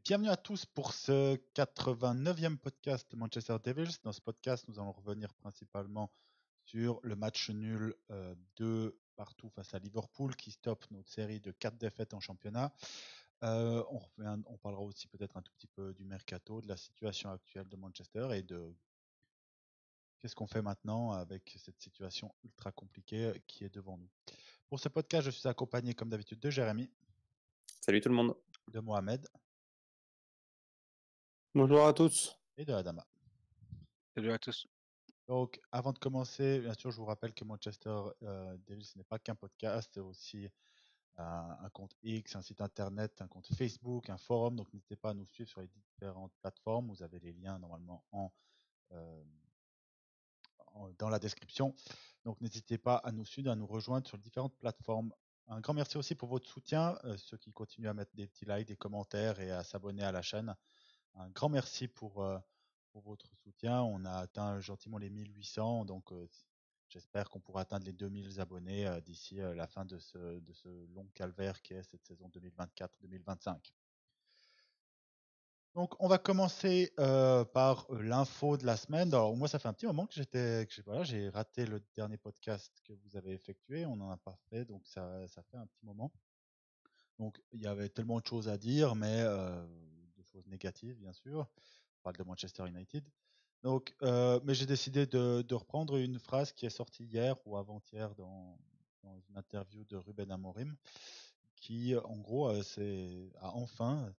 Bienvenue à tous pour ce 89e podcast de Manchester Devils. Dans ce podcast, nous allons revenir principalement sur le match nul 2 partout face à Liverpool qui stoppe notre série de 4 défaites en championnat. On parlera aussi peut-être un tout petit peu du mercato, de la situation actuelle de Manchester et de qu'est-ce qu'on fait maintenant avec cette situation ultra compliquée qui est devant nous. Pour ce podcast, je suis accompagné comme d'habitude de Jérémy, Salut tout le monde. de Mohamed Bonjour à tous. et de Adama. Salut à tous. Donc, avant de commencer, bien sûr, je vous rappelle que Manchester Devils, ce n'est pas qu'un podcast, c'est aussi un compte X, un site internet, un compte Facebook, un forum. Donc, n'hésitez pas à nous suivre sur les différentes plateformes. Vous avez les liens normalement dans la description. Donc, n'hésitez pas à nous suivre, à nous rejoindre sur les différentes plateformes. Un grand merci aussi pour votre soutien, ceux qui continuent à mettre des petits likes, des commentaires et à s'abonner à la chaîne. Un grand merci pour votre soutien. On a atteint gentiment les 1800, donc j'espère qu'on pourra atteindre les 2000 abonnés d'ici la fin de ce long calvaire qui est cette saison 2024-2025. Donc on va commencer par l'info de la semaine. Alors moi ça fait un petit moment que j'ai raté le dernier podcast que vous avez effectué. On n'en a pas fait, donc ça fait un petit moment. Donc il y avait tellement de choses à dire, mais de choses négatives bien sûr. On parle de Manchester United. Donc, mais j'ai décidé de reprendre une phrase qui est sortie hier ou avant-hier dans une interview de Ruben Amorim, qui en gros a enfin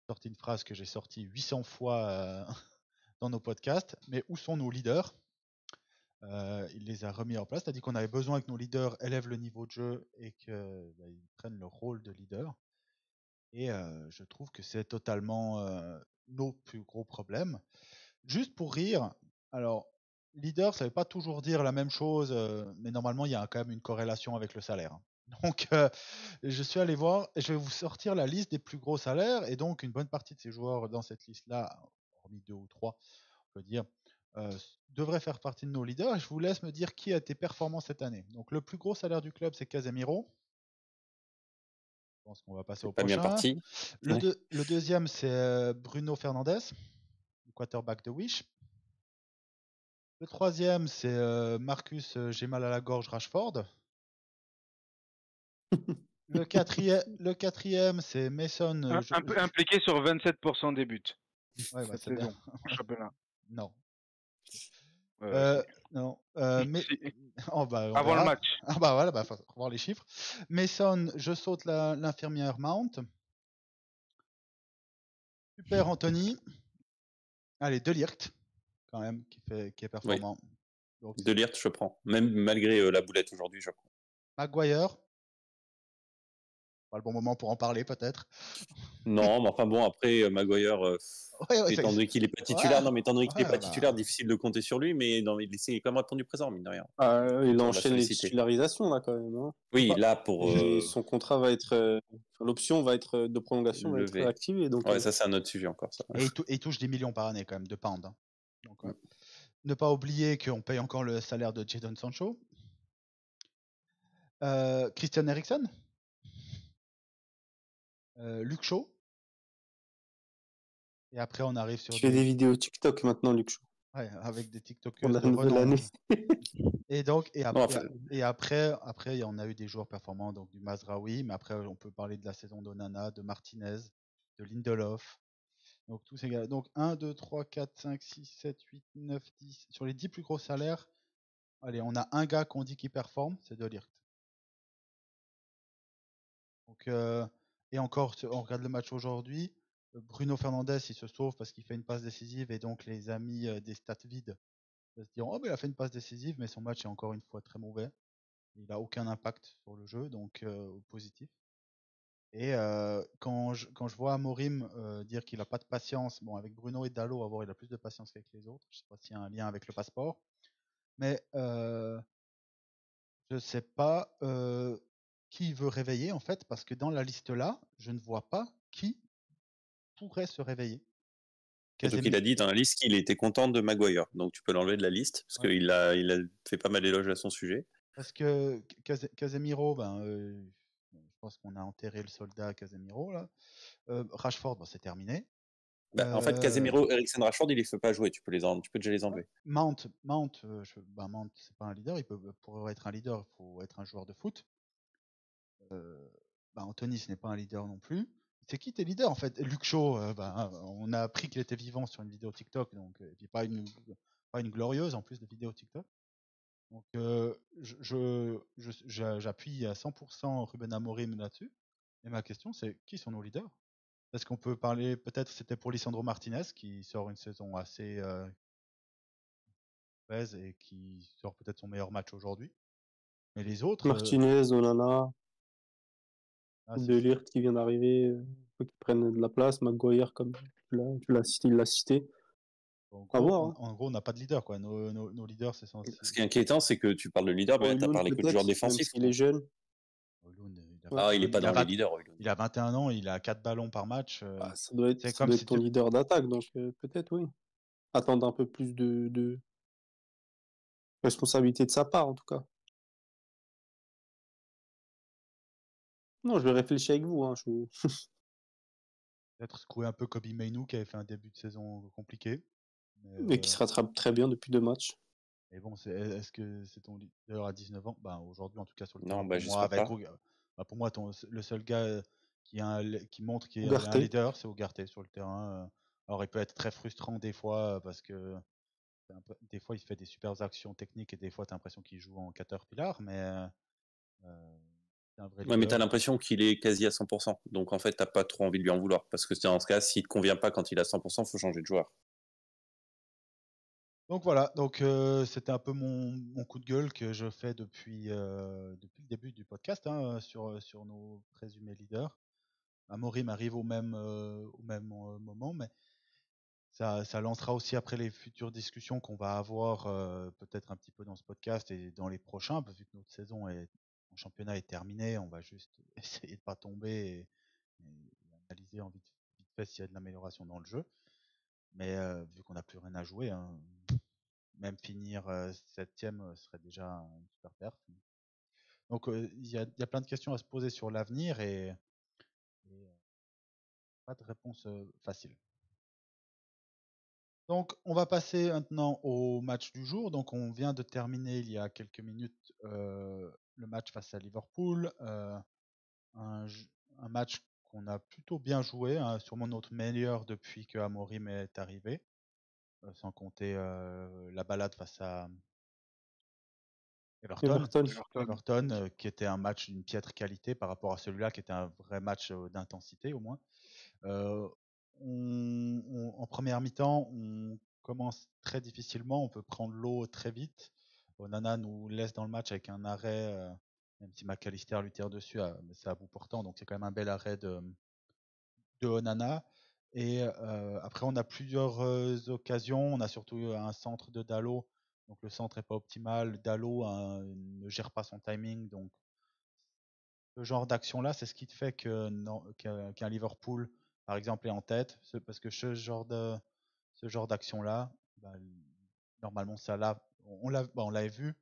sorti une phrase que j'ai sortie 800 fois dans nos podcasts. Mais où sont nos leaders? Il les a remis en place. Il a dit qu'on avait besoin que nos leaders élèvent le niveau de jeu et qu'ils prennent le rôle de leader. Et je trouve que c'est totalement nos plus gros problèmes. Juste pour rire, alors, leader, ça ne veut pas toujours dire la même chose, mais normalement, il y a quand même une corrélation avec le salaire. Donc, je suis allé voir, et je vais vous sortir la liste des plus gros salaires, et donc une bonne partie de ces joueurs dans cette liste-là, hormis 2 ou 3, on peut dire, devraient faire partie de nos leaders, et je vous laisse me dire qui a été performant cette année. Donc, le plus gros salaire du club, c'est Casemiro. Je pense qu'on va passer au Pas bien prochain. parti. Le deuxième, c'est Bruno Fernandes, le quarterback de Wish. Le troisième, c'est Marcus, j'ai mal à la gorge, Rashford. Le quatrième, c'est Mason. Un peu impliqué sur 27% des buts Ouais, bah, cette c'est bien. saison en championnat. Non. Si. Non. Mais... Si. Oh, bah, on Avant verra. le match. Ah bah voilà, bah, faut voir les chiffres. Mason, je saute l'infirmière Mount. Super Anthony. Allez, De Ligt, quand même, qui est performant. Donc, De Ligt, je prends. Même malgré la boulette aujourd'hui, je prends. Maguire. Pas le bon moment pour en parler, peut-être. Non, mais enfin bon, après, Maguire, Ouais, étant donné qu'il n'est pas titulaire, ouais, titulaire, difficile de compter sur lui, mais non, il s'est quand même répondu présent, mine de rien. Il enchaîne les titularisations là quand même. Hein. Oui, là pour. Et son contrat va être. L'option va être de prolongation va être activée. Donc, ouais, ça c'est un autre sujet encore. Ça. Et il touche des millions par année quand même, de pounds. Hein. Donc, ouais. Ne pas oublier qu'on paye encore le salaire de Jadon Sancho. Christian Eriksen. Luke Shaw. Et après, on arrive sur. Tu fais des vidéos TikTok maintenant, Luke Shaw. Ouais, avec des TikTokers pour la nouvelle année. Et après, on a eu des joueurs performants, donc du Mazraoui, mais après, on peut parler de la saison d'Onana, de Martinez, de Lindelof. Donc, tous ces gars. Donc, 1, 2, 3, 4, 5, 6, 7, 8, 9, 10. Sur les 10 plus gros salaires, allez, on a un gars qu'on dit qui performe, c'est De Ligt. Donc, et encore, on regarde le match aujourd'hui. Bruno Fernandes, il se sauve parce qu'il fait une passe décisive et donc les amis des stats vides se diront oh, mais il a fait une passe décisive, mais son match est encore une fois très mauvais. Il n'a aucun impact sur le jeu, donc positif. Et quand je vois Amorim dire qu'il n'a pas de patience, bon, avec Bruno et Dalot, il a plus de patience qu'avec les autres. Je ne sais pas s'il y a un lien avec le passeport. Mais je ne sais pas qui veut réveiller, en fait, parce que dans la liste là, je ne vois pas qui pourrait se réveiller. Donc il a dit dans la liste qu'il était content de Maguire, donc tu peux l'enlever de la liste, parce qu'il il a fait pas mal d'éloges à son sujet. Parce que Casemiro, je pense qu'on a enterré le soldat Casemiro là. Rashford, bon, c'est terminé. En fait, Casemiro, Eriksen, Rashford, il les fait pas jouer. Tu peux déjà les enlever. Mount, c'est pas un leader. Pour être un leader, il faut être un joueur de foot. Anthony, ce n'est pas un leader non plus. C'est qui tes leaders en fait? Luke Shaw, on a appris qu'il était vivant sur une vidéo TikTok, donc et puis pas une glorieuse en plus de vidéo TikTok. Donc j'appuie à 100% Ruben Amorim là-dessus. Et ma question c'est qui sont nos leaders? Est-ce qu'on peut parler, peut-être c'était pour Lisandro Martinez qui sort une saison assez mauvaise et qui sort peut-être son meilleur match aujourd'hui. Mais les autres. Martinez, Onana, De Ligt qui vient d'arriver, faut qu'ils prennent de la place. Maguire, comme tu l'as cité, il l'a cité. En gros, on n'a pas de leader, quoi. Nos leaders, c'est censé. Ce qui est inquiétant, c'est que tu parles de leader, mais tu as parlé que de joueur défensif. Il est jeune. Il n'est pas dans les leaders. Il a 21 ans, il a 4 ballons par match. Ça doit être ton leader d'attaque, donc peut-être, oui. Attendre un peu plus de responsabilité de sa part, en tout cas. Non, je vais réfléchir avec vous. Peut-être secouer un peu Kobe Mainoo qui avait fait un début de saison compliqué. Mais qui se rattrape très bien depuis 2 matchs. Mais bon, est-ce que c'est ton leader à 19 ans? Aujourd'hui, en tout cas, sur le terrain. Pour moi, le seul gars qui montre qu'il est un leader, c'est Ugarte sur le terrain. Alors, il peut être très frustrant des fois parce que des fois, il fait des super actions techniques et des fois, tu as l'impression qu'il joue en Caterpillar, mais c'est un vrai leader. Mais tu as l'impression qu'il est quasi à 100%. Donc, en fait, tu n'as pas trop envie de lui en vouloir. Parce que dans ce cas, s'il ne te convient pas quand il est à 100%, il faut changer de joueur. Donc voilà, c'était un peu mon coup de gueule que je fais depuis le début du podcast sur nos présumés leaders. Amorim arrive au même moment, mais ça lancera aussi après les futures discussions qu'on va avoir peut-être un petit peu dans ce podcast et dans les prochains, vu que notre saison en championnat est terminée, on va juste essayer de pas tomber et analyser en vite fait s'il y a de l'amélioration dans le jeu. Mais vu qu'on n'a plus rien à jouer, même finir 7e serait déjà une super perf. Donc il y a plein de questions à se poser sur l'avenir et pas de réponse facile. Donc on va passer maintenant au match du jour. Donc on vient de terminer il y a quelques minutes le match face à Liverpool. Un match qu'on a plutôt bien joué, sûrement notre meilleur depuis que Amorim est arrivé, sans compter la balade face à Everton, qui était un match d'une piètre qualité par rapport à celui-là, qui était un vrai match d'intensité au moins. En première mi-temps, on commence très difficilement, on peut prendre l'eau très vite. Onana nous laisse dans le match avec un arrêt, même si McAllister lui tire dessus, mais c'est à bout portant, donc c'est quand même un bel arrêt de Onana. Et après, on a plusieurs occasions. On a surtout un centre de Dalot. Donc le centre n'est pas optimal. Dalot ne gère pas son timing. Donc ce genre d'action-là, c'est ce qui te fait qu'un Liverpool, par exemple, est en tête. Parce que ce genre d'action-là, normalement, ça là, on l'avait vu.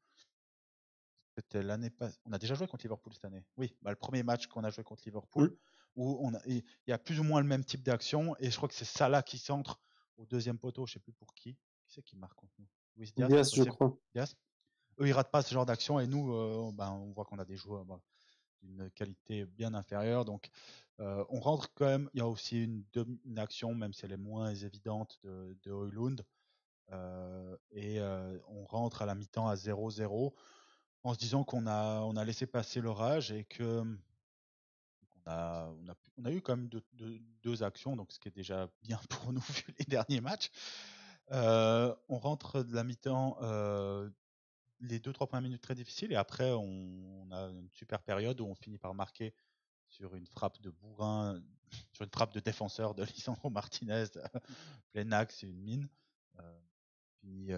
C'était l'année passée. On a déjà joué contre Liverpool cette année. Oui, le premier match qu'on a joué contre Liverpool, où il y a plus ou moins le même type d'action. Et je crois que c'est Salah qui centre au deuxième poteau. Je ne sais plus pour qui. Qui c'est qui marque contre nous? Luis Diaz, je crois. Diaz. Eux, ils ratent pas ce genre d'action. Et nous, on voit qu'on a des joueurs d'une qualité bien inférieure. Donc, on rentre quand même. Il y a aussi une action, même si elle est moins évidente, de Højlund. Et on rentre à la mi-temps à 0-0 en se disant qu'on a laissé passer l'orage et que on a eu quand même deux actions, donc ce qui est déjà bien pour nous vu les derniers matchs. On rentre de la mi-temps, les 2-3 premières minutes très difficiles, et après on a une super période où on finit par marquer sur une frappe de bourrin, sur une frappe de défenseur de Lisandro Martinez, plein axe et une mine, qui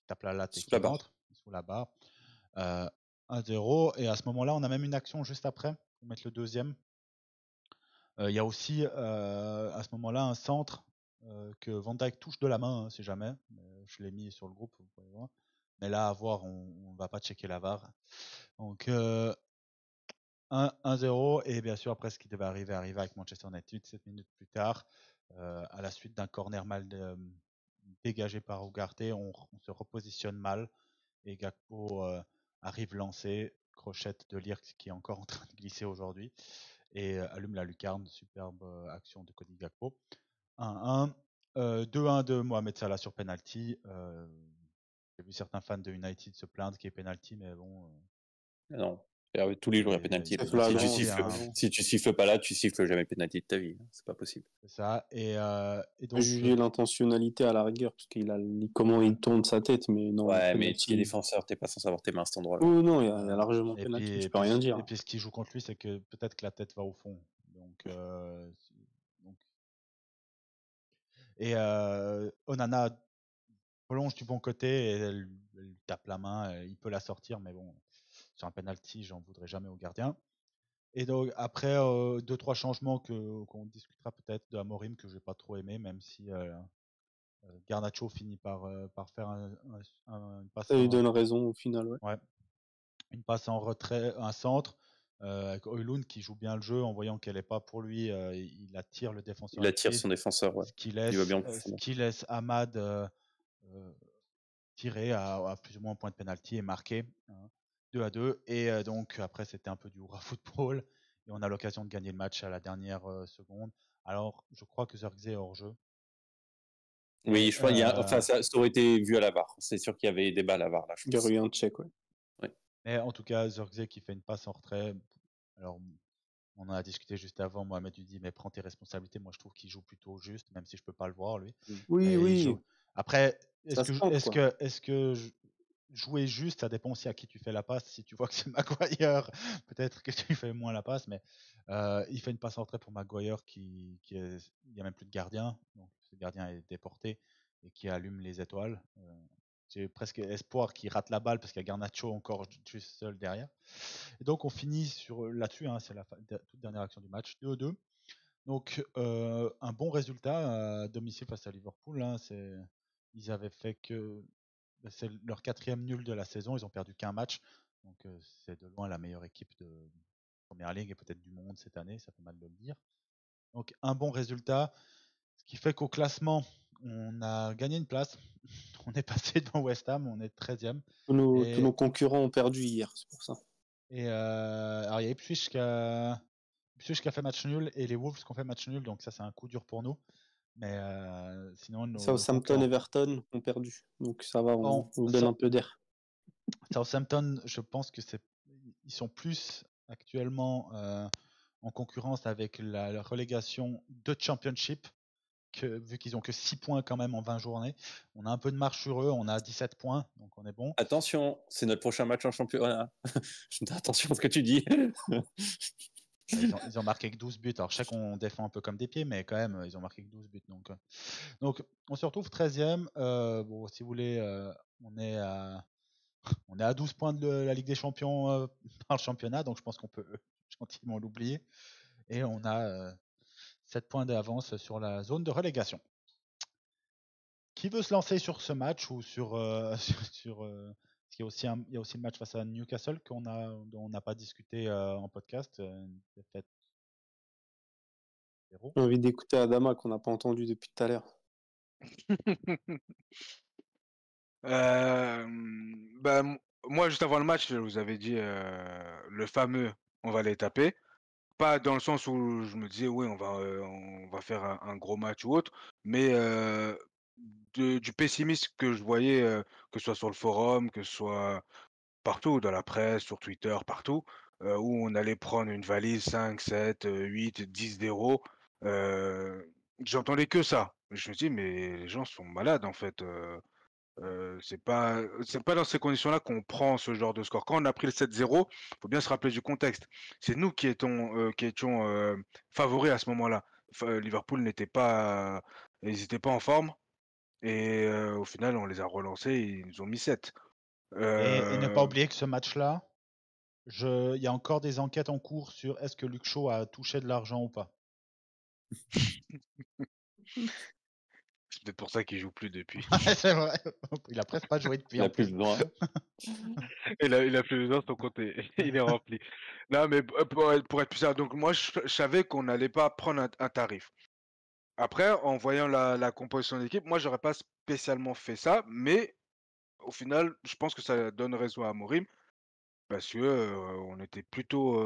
tape la latte et qui rentre sous la barre. 1-0, et à ce moment-là, on a même une action juste après pour mettre le deuxième. Il y a aussi à ce moment-là un centre que Van Dijk touche de la main, si jamais. Je l'ai mis sur le groupe, vous pouvez voir. Mais là, à voir, on ne va pas checker la VAR. Donc 1-0 et bien sûr après ce qui devait arriver avec Manchester United 7 minutes plus tard à la suite d'un corner mal dégagé par Ugarte, on se repositionne mal et Gakpo arrive lancé, crochette de Ligt qui est encore en train de glisser aujourd'hui et allume la lucarne, superbe action de Cody Gakpo. 1-1, 2-1 de Mohamed Salah sur penalty. J'ai vu certains fans de United se plaindre qu'il y ait penalty, mais bon. Non. Tous les jours, il y a penalty. C'est flagrant, Si tu siffles pas là, tu siffles jamais penalty de ta vie. C'est pas possible. C'est ça. Et donc, juger l'intentionnalité à la rigueur, parce comment il tourne sa tête, mais non. Ouais, mais tu es défenseur, t'es pas censé avoir tes mains à cet endroit-là. Oh non, il y a largement penalty, tu peux rien dire. Et puis ce qui joue contre lui, c'est que peut-être que la tête va au fond. Et Onana prolonge du bon côté et elle tape la main, il peut la sortir, mais bon, sur un penalty, j'en voudrais jamais au gardien. Et donc après 2-3 changements qu'on discutera peut-être de Amorim que je n'ai pas trop aimé, même si Garnacho finit par faire une passe. Ça lui donne raison au final, ouais. Une passe en retrait, un centre. Avec Højlund qui joue bien le jeu en voyant qu'elle n'est pas pour lui, il attire le défenseur. Il attire son défenseur, ouais. Ce qui laisse Ahmad tirer à plus ou moins un point de pénalty et marquer 2-2. Et donc après c'était un peu du hurrah football et on a l'occasion de gagner le match à la dernière seconde. Alors je crois que Zirkzee est hors jeu. Oui, je crois ça aurait été vu à la VAR. C'est sûr qu'il y avait des balles à la VAR là. Il y aurait eu un check, ouais. Mais en tout cas, Zirkzee qui fait une passe en retrait. Alors, on en a discuté juste avant. Mohamed lui dit mais prends tes responsabilités. Moi, je trouve qu'il joue plutôt juste, même si je peux pas le voir lui. Oui. Après, est-ce que jouer juste, ça dépend aussi à qui tu fais la passe. Si tu vois que c'est Maguire, peut-être que tu fais moins la passe, mais il fait une passe en retrait pour Maguire il n'y a même plus de gardien, donc ce gardien est déporté et qui allume les étoiles. J'ai presque espoir qu'il rate la balle parce qu'il y a Garnacho encore juste seul derrière. Et donc on finit là-dessus, c'est la toute dernière action du match, 2-2. Donc un bon résultat à domicile face à Liverpool. Ils avaient fait c'est leur 4e nul de la saison, ils ont perdu qu'un match. Donc c'est de loin la meilleure équipe de Première Ligue et peut-être du monde cette année, ça fait mal de le dire. Donc un bon résultat, ce qui fait qu'au classement, on a gagné une place. On est passé devant West Ham, on est 13e. Tous nos concurrents ont perdu hier, c'est pour ça. Et alors il y a Ipswich qui a fait match nul et les Wolves qui ont fait match nul, donc ça c'est un coup dur pour nous. Mais sinon, Southampton et Everton ont perdu, donc ça va, on donne un peu d'air. Southampton, je pense que ils sont plus actuellement en concurrence avec la relégation de Championship, vu qu'ils ont que 6 points quand même en 20 journées. On a un peu de marche sur eux, on a 17 points, donc on est bon. Attention, c'est notre prochain match en championnat. Attention à ce que tu dis. Ils ont marqué que 12 buts. Alors, je sais qu'on défend un peu comme des pieds, mais quand même, ils ont marqué que 12 buts. Donc on se retrouve 13e. Bon, si vous voulez, on est à 12 points de la Ligue des Champions par le championnat, donc je pense qu'on peut gentiment l'oublier. Et on a 7 points d'avance sur la zone de relégation. Qui veut se lancer sur ce match ou sur il y a aussi le match face à Newcastle dont on n'a pas discuté en podcast. J'ai envie d'écouter Adama qu'on n'a pas entendu depuis tout à l'heure. Moi, juste avant le match, je vous avais dit le fameux on va les taper. Pas dans le sens où je me disais oui, on va faire un gros match ou autre, mais du pessimisme que je voyais, que ce soit sur le forum, que ce soit partout, dans la presse, sur Twitter, partout, où on allait prendre une valise 5, 7, 8, 10-0. J'entendais que ça. Je me dis, mais les gens sont malades en fait. C'est pas dans ces conditions-là qu'on prend ce genre de score. Quand on a pris le 7-0, il faut bien se rappeler du contexte. C'est nous qui étions favoris à ce moment-là. Liverpool n'était pas, ils n'étaient pas en forme. Et au final, on les a relancés et ils nous ont mis 7. Et ne pas oublier que ce match-là, il y a encore des enquêtes en cours sur est-ce que Luke Shaw a touché de l'argent ou pas. C'est peut-être pour ça qu'il joue plus depuis. C'est vrai. Il a presque pas joué depuis. Il a en plus besoin. Il a plus besoin, son compte il est rempli. Non, mais pour être plus sérieux, donc moi, je savais qu'on n'allait pas prendre un tarif. Après, en voyant la composition de l'équipe, moi, j'aurais pas spécialement fait ça, mais au final, je pense que ça donne raison à Amorim parce que on était plutôt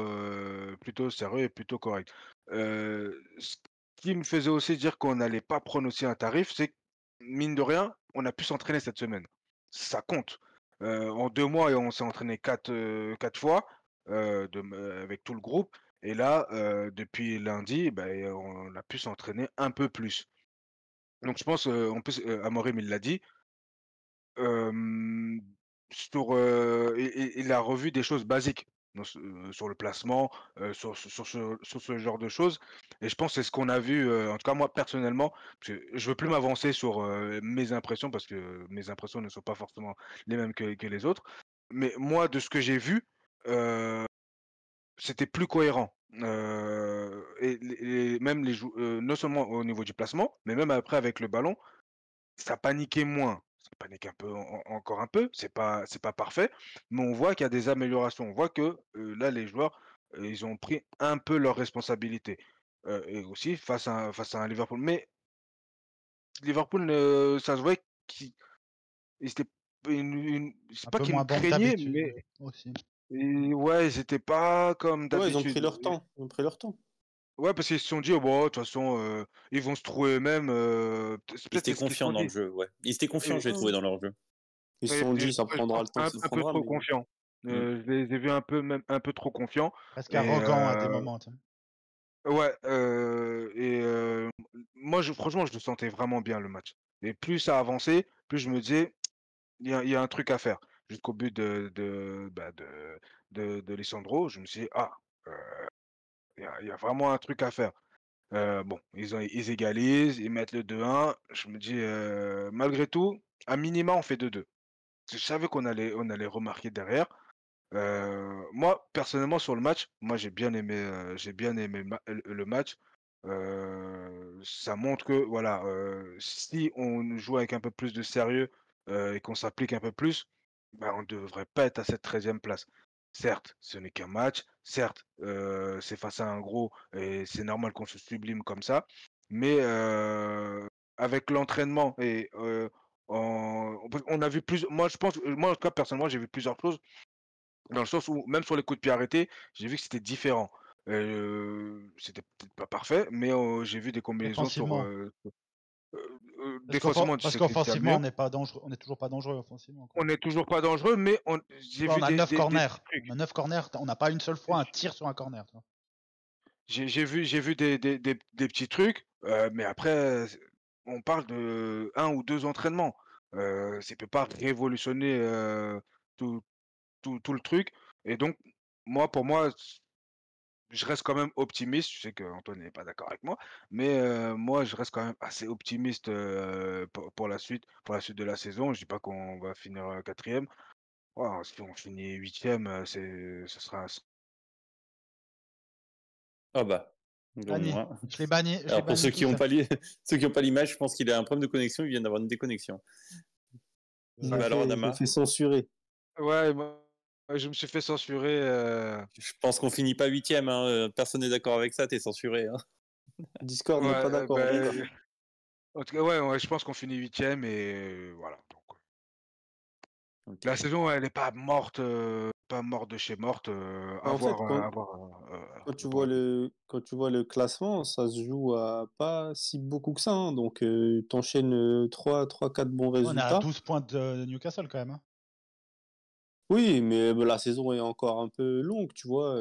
sérieux et plutôt correct. Ce qui me faisait aussi dire qu'on n'allait pas prendre aussi un tarif, c'est que, mine de rien, on a pu s'entraîner cette semaine. Ça compte. En 2 mois, on s'est entraîné 4 fois avec tout le groupe. Et là, depuis lundi, ben, on a pu s'entraîner un peu plus. Donc je pense, en plus, Amorim, il l'a dit, hem, il a revu des choses basiques sur le placement, sur ce genre de choses et je pense que c'est ce qu'on a vu, en tout cas moi personnellement, parce que je veux plus m'avancer sur, mes impressions parce que mes impressions ne sont pas forcément les mêmes que les autres. Mais moi de ce que j'ai vu, heu, c'était plus cohérent, et même non seulement au niveau du placement, mais même après avec le ballon, ça paniquait moins. Ça panique un peu encore un peu, c'est pas parfait, mais on voit qu'il y a des améliorations. On voit que, là, les joueurs, ils ont pris un peu leurs responsabilités, et aussi face à un Liverpool. Mais Liverpool, ça se voyait qu'ils ils étaient c'est Un pas peu qu'ils nous moins bon que craignaient, d'habitude mais aussi. ouais, ils étaient pas comme Ouais, ils ont d'habitude. pris leur temps. Ils ont pris leur temps. Ouais, parce qu'ils se sont dit: «Oh bah, de toute façon, ils vont se trouver eux-mêmes», Ils peut-être étaient c'est ce qu'ils se confiants sont dans le dit. jeu, ouais. Ils étaient confiants, j'ai trouvé, dans leur jeu. Ils se Et sont dit, ça ouais, je prendra pense le temps que ça un peu prendra, trop mais confiant. Mmh. Je les ai vus un peu trop confiants Presque et arrogant à des moments. Tu sais. ouais, moi franchement, je le sentais vraiment bien le match et plus ça avançait, plus je me disais: «Il y a un truc à faire». Jusqu'au but de Lisandro, je me suis dit: «Ah, heu, il y a vraiment un truc à faire». Bon, ils égalisent, ils mettent le 2-1. Je me dis, malgré tout, à minima, on fait 2-2. Je savais qu'on allait remarquer derrière. Moi, personnellement, sur le match, moi, j'ai bien aimé le match. Ça montre que, voilà, si on joue avec un peu plus de sérieux, et qu'on s'applique un peu plus, ben, on ne devrait pas être à cette 13e place. Certes, ce n'est qu'un match. Certes, c'est face à un gros et c'est normal qu'on se sublime comme ça. Mais, avec l'entraînement et on a vu moi, je pense, moi, en tout cas, personnellement, j'ai vu plusieurs choses dans le sens où même sur les coups de pied arrêtés, j'ai vu que c'était différent. C'était peut-être pas parfait, mais j'ai vu des combinaisons Offensivement. défensivement, Parce c'est déjà qu'offensivement, mieux. on n'est pas dangereux, on n'est toujours pas dangereux offensivement, quoi. On n'est toujours pas dangereux, mais j'ai Ouais, vu on a des 9 petits corners. On trucs. a 9 corners. On n'a pas une seule fois un tir sur un corner. Tu vois. J'ai vu des petits trucs, mais après, on parle de 1 ou 2 entraînements. Ça peut pas révolutionner, tout tout le truc et donc moi, pour moi, je reste quand même optimiste. Je sais qu'Antoine n'est pas d'accord avec moi, mais moi, je reste quand même assez optimiste, pour la suite de la saison. Je dis pas qu'on va finir, 4e. Waouh, si on finit 8e, ce sera Ah bah, au Banni. moins. Je l'ai banni. Je l'ai Alors pour banni ceux tout qui n'ont seul. pas ceux qui ont pas l'image, je pense qu'il a un problème de connexion, il vient d'avoir une déconnexion. il Bah alors il m'a Adama, fait censurer. ouais, moi, je me suis fait censurer, je pense qu'on finit pas 8e, hein. Personne n'est d'accord avec ça, t'es censuré, hein. Discord n'est pas ouais, d'accord avec ça. en tout cas, ouais, je pense qu'on finit 8e et voilà, donc Ok. la saison, elle est pas morte de chez morte, En fait, à voir, quand tu vois le classement, ça se joue à pas si beaucoup que ça, hein. Donc, t'enchaînes 4 bons On est à résultats. 12 points de Newcastle quand même. Hein. Oui, mais la saison est encore un peu longue, tu vois.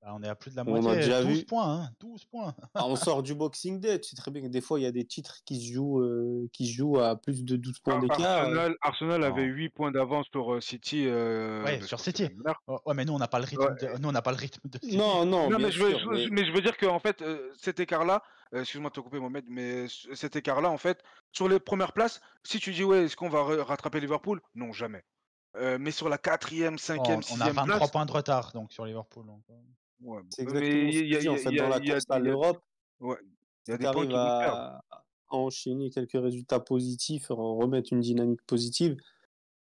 Bah, on est à plus de la On a moitié. déjà 12 vu. points. Hein. 12 points. On sort du Boxing Day. Tu sais très bien que des fois, il y a des titres qui se jouent à plus de 12 points d'écart. Arsenal avait Non. 8 points d'avance sur, City, Ouais, parce sur qu'on s'est City. fait menir. Oh, ouais, mais nous, on n'a pas le rythme Ouais. de, nous, on n'a pas le rythme de City. Non, non, Non, bien mais je veux sûr, mais mais je veux dire qu'en fait, cet écart-là, excuse-moi de te couper Mohamed, mais cet écart-là, en fait, sur les premières places, si tu dis: «Ouais, est-ce qu'on va rattraper Liverpool?» Non, jamais. Mais sur la 4e, Bon, 5e, on a 6e 23 place, points de retard donc sur Liverpool. Donc, ouais, c'est mais exactement ce que je dis. En fait, il y dans a la il y a course à il y a l'Europe, ouais, il y a si tu des points arrives qui vont se perdre. enchaîner quelques résultats positifs, remettre une dynamique positive,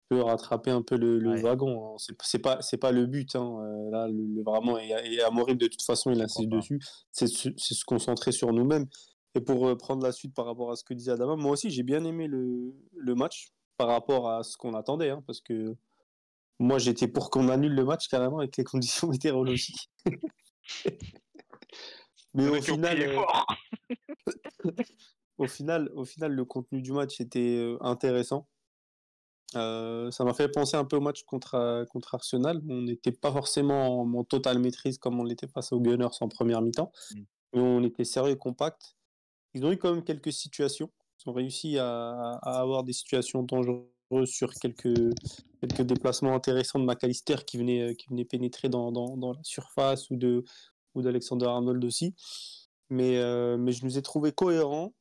peut rattraper un peu le Ouais. wagon. Hein. C'est pas le but. Hein. Là, vraiment, et Amorim, de toute façon, il Je insiste crois pas. dessus. C'est se concentrer sur nous-mêmes. Et pour prendre la suite par rapport à ce que disait Adama, moi aussi, j'ai bien aimé le match par rapport à ce qu'on attendait. Hein, parce que moi, j'étais pour qu'on annule le match carrément avec les conditions météorologiques. Mais Il y en a qui ont prié fort. au final, le contenu du match était intéressant. Ça m'a fait penser un peu au match contre Arsenal. On n'était pas forcément en totale maîtrise comme on l'était face aux Gunners en première mi-temps, mais on était sérieux et compact. Ils ont eu quand même quelques situations. Ils ont réussi à avoir des situations dangereuses sur quelques déplacements intéressants de McAllister qui venait pénétrer dans la surface ou d'Alexander Arnold aussi. Mais je nous ai trouvé cohérents,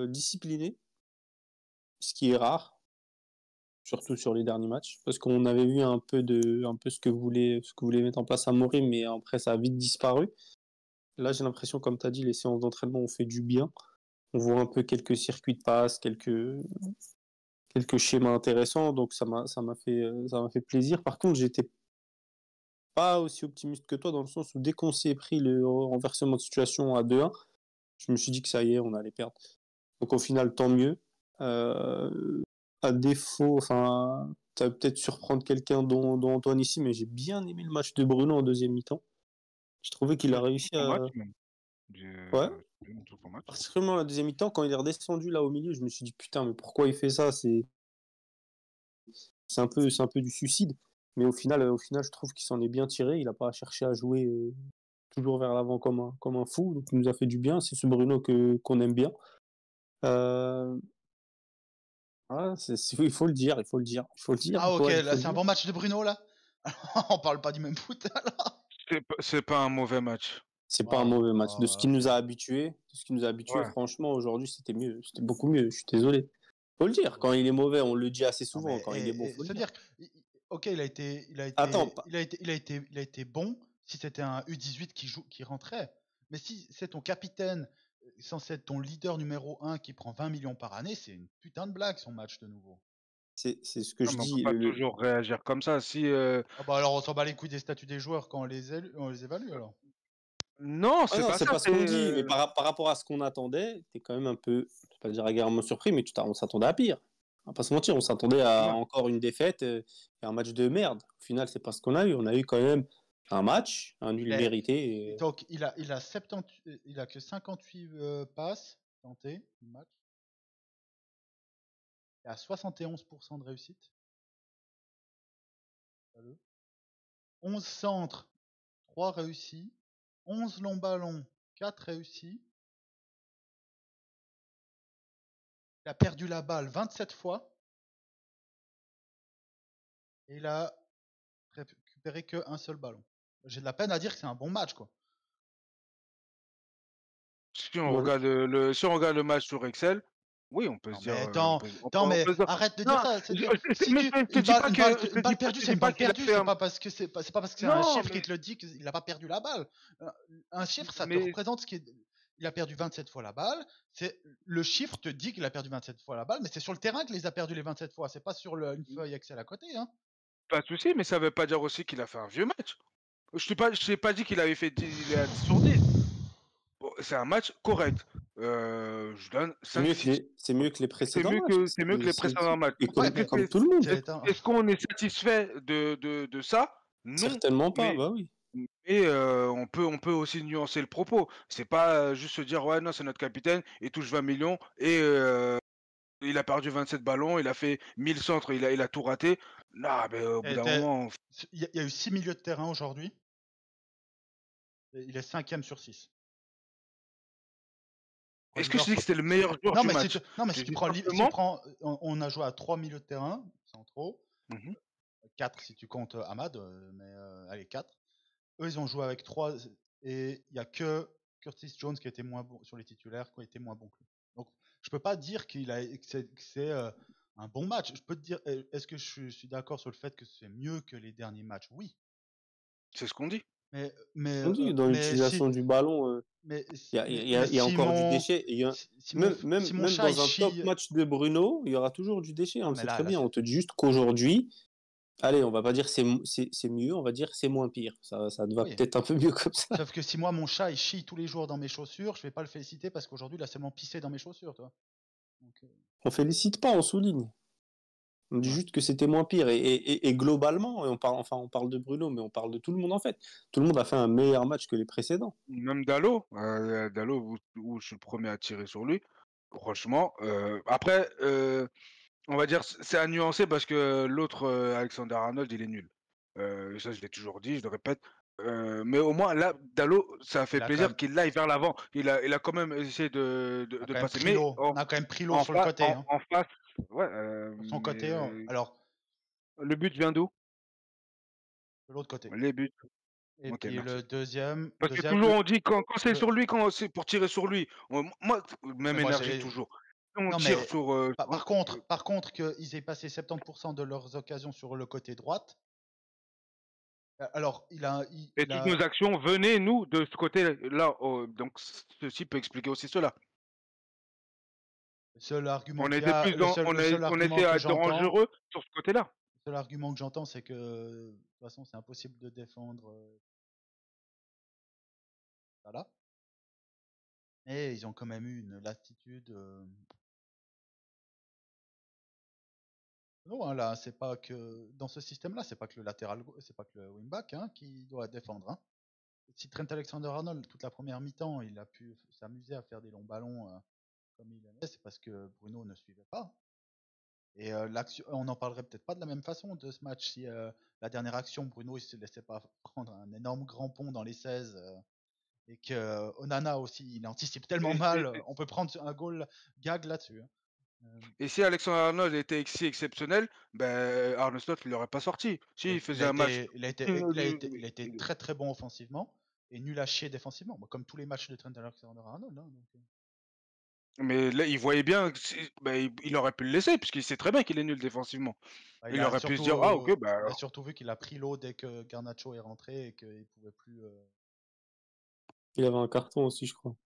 disciplinés, ce qui est rare, surtout sur les derniers matchs, parce qu'on avait vu un peu ce que voulait mettre en place Amorim, mais après ça a vite disparu. Là, j'ai l'impression, comme tu as dit, les séances d'entraînement ont fait du bien. On voit un peu quelques circuits de passe, quelques schémas intéressants, donc ça m'a fait plaisir. Par contre, j'étais pas aussi optimiste que toi, dans le sens où dès qu'on s'est pris le renversement de situation à 2-1, je me suis dit que ça y est, on allait perdre. Donc au final, tant mieux. À défaut, enfin, tu vas peut-être surprendre quelqu'un dont Antoine ici, mais j'ai bien aimé le match de Bruno en deuxième mi-temps. Je trouvais qu'il a réussi à... Ouais, particulièrement la deuxième mi-temps, quand il est redescendu là au milieu, je me suis dit putain, mais pourquoi il fait ça? C'est un peu du suicide. Mais au final, je trouve qu'il s'en est bien tiré. Il n'a pas cherché à jouer toujours vers l'avant comme un fou. Donc il nous a fait du bien. C'est ce Bruno qu'on aime bien. Ah, il faut le dire. Ah, ok, Antoine, là, c'est un bon match de Bruno, là. On parle pas du même foot, alors. C'est pas un mauvais match. C'est pas un mauvais match. De ce qui nous a ok. habitués, Ouais. franchement, aujourd'hui, c'était mieux. C'était beaucoup mieux. Je suis désolé. Faut le dire. Quand il est mauvais, on le dit assez Non, souvent. mais Quand il est bon, faut le dire. c'est-à-dire, ok, il a Attends, été bon si c'était un U18 qui rentrait. Mais si c'est ton capitaine, censé être ton leader numéro 1 qui prend 20 millions par année, c'est une putain de blague son match de nouveau. c'est ce que Non, je mais on peut dis. pas toujours réagir comme ça. Ah bah alors on s'en bat les couilles des statuts des joueurs quand on les évalue alors. Non, Ah c'est non, pas c'est ça. pas ce qu'on dit, mais par rapport à ce qu'on attendait, t'es quand même un peu, je vais pas dire agréablement surpris, mais on s'attendait à pire. On va pas se mentir, on s'attendait à Ouais. encore une défaite et un match de merde. Au final, c'est pas ce qu'on a eu. On a eu quand même un match, un nul mérité. Donc il a que 58 passes tentées du match. Il a 71% de réussite. 11 centres, 3 réussis. 11 longs ballons, 4 réussis. Il a perdu la balle 27 fois. Et il a récupéré qu'un seul ballon. J'ai de la peine à dire que c'est un bon match, quoi. Si on regarde le match sur Excel, oui, on peut Non, se mais dire. attends, mais arrête de dire Non, ça. C'est-à-dire, je te dis pas que. une balle perdue, c'est une balle perdue. C'est pas parce que c'est un Non, chiffre qui mais, te le dit qu'il n'a pas perdu la balle. Un chiffre, ça te mais représente ce qui est. Il a perdu 27 fois la balle. Le chiffre te dit qu'il a perdu 27 fois la balle, mais c'est sur le terrain qu'il les a perdus les 27 fois. C'est pas sur une feuille Excel à côté, hein. pas de souci, mais ça veut pas dire aussi qu'il a fait un vieux match. Je t'ai pas dit qu'il avait fait il est à 10 sur 10. Bon, c'est un match correct. Je donne 5-6. C'est mieux que les précédents matchs. C'est mieux que les précédents matchs. Et Ouais, mais comme tout le monde. Est-ce qu'on est satisfait de ça? Non. Certainement pas, Mais, bah oui. mais on peut aussi nuancer le propos. C'est pas juste se dire, ouais, non, c'est notre capitaine, il touche 20 millions et il a perdu 27 ballons, il a fait 1000 centres, il a tout raté. Non, mais au bout d'un moment. Il y a eu 6 milieux de terrain aujourd'hui. Il est 5ème sur 6. Est-ce que je dis que c'était le meilleur joueur non, du mais match? si tu prends, on a joué à 3 milieux de terrain, sans trop. 4 si tu comptes Ahmad, mais allez, 4. Eux, ils ont joué avec 3 et il n'y a que Curtis Jones qui était moins bon sur les titulaires, qui a été moins bon que lui. Donc, je peux pas dire que c'est un bon match. Je peux te dire, est-ce que je suis d'accord sur le fait que c'est mieux que les derniers matchs? Oui. C'est ce qu'on dit. Mais, On dit, dans si, l'utilisation du ballon, mais, il y a encore du déchet. Et si mon même chat il dans un top chie, match de Bruno, il y aura toujours du déchet. On non le mais sait très bien. c'est- On te dit juste qu'aujourd'hui, allez, on va pas dire c'est mieux, on va dire c'est moins pire. Ça te va oui. peut-être un peu mieux comme ça. Sauf que si moi mon chat il chie tous les jours dans mes chaussures, je vais pas le féliciter parce qu'aujourd'hui il a seulement pissé dans mes chaussures, toi. Donc, On félicite pas, on souligne. On dit ouais. juste que c'était moins pire. Et globalement, on parle de Bruno, mais on parle de tout le monde en fait. Tout le monde a fait un meilleur match que les précédents. Même Dalot, où je suis le premier à tirer sur lui. Franchement, après, on va dire, c'est à nuancer parce que l'autre, Alexander Arnold, il est nul. Ça, je l'ai toujours dit, je le répète. Mais au moins, là, Dalot, ça a fait Il a quand plaisir même, qu'il aille vers l'avant. Il a quand même essayé on a de quand même passer. pris Mais l'eau. On a quand même pris l'eau en, sur le côté, hein. en face, ouais, Sur son mais côté. Alors, le but vient d'où? de l'autre côté. Les buts. Et Ok, puis merci. le deuxième, Parce que toujours on dit quand c'est le- sur lui, quand c'est pour tirer sur lui, moi, mais même moi énergie j'ai, toujours. Si on non tire mais sur, par contre qu'ils aient passé 70% de leurs occasions sur le côté droite. Alors et toutes nos actions venaient, nous, de ce côté-là. Donc, ceci peut expliquer aussi cela. le seul argument On qu'il y était a, plus dans, le seul on argument était que j'entends, dangereux sur ce côté-là. le seul argument que j'entends, c'est que de toute façon c'est impossible de défendre ça là. Et ils ont quand même eu une latitude. Non, hein, là, c'est pas que dans ce système-là, c'est pas que le latéral, c'est pas que le wingback hein, qui doit défendre. Hein. Si Trent Alexander-Arnold toute la première mi-temps, il a pu s'amuser à faire des longs ballons comme il aimait, c'est parce que Bruno ne suivait pas. Et l'action, on n'en parlerait peut-être pas de la même façon de ce match si la dernière action, Bruno il se laissait pas prendre un énorme grand pont dans les 16 et que Onana aussi, il anticipe tellement mal, on peut prendre un goal gag là-dessus. Hein. Et si Alexandre Arnold était si exceptionnel, ben Arne Slot il l'aurait pas sorti. Si il faisait un match, il a été très très bon offensivement et nul à chier défensivement, bah, comme tous les matchs de Trent Alexander-Arnold. Hein, donc. mais là il voyait bien, ben, il aurait pu le laisser puisqu'il sait très bien qu'il est nul défensivement. Bah, Il aurait pu se dire ah ok bah il a surtout vu qu'il a pris l'eau dès que Garnacho est rentré et qu'il pouvait plus. Il avait un carton aussi, je crois.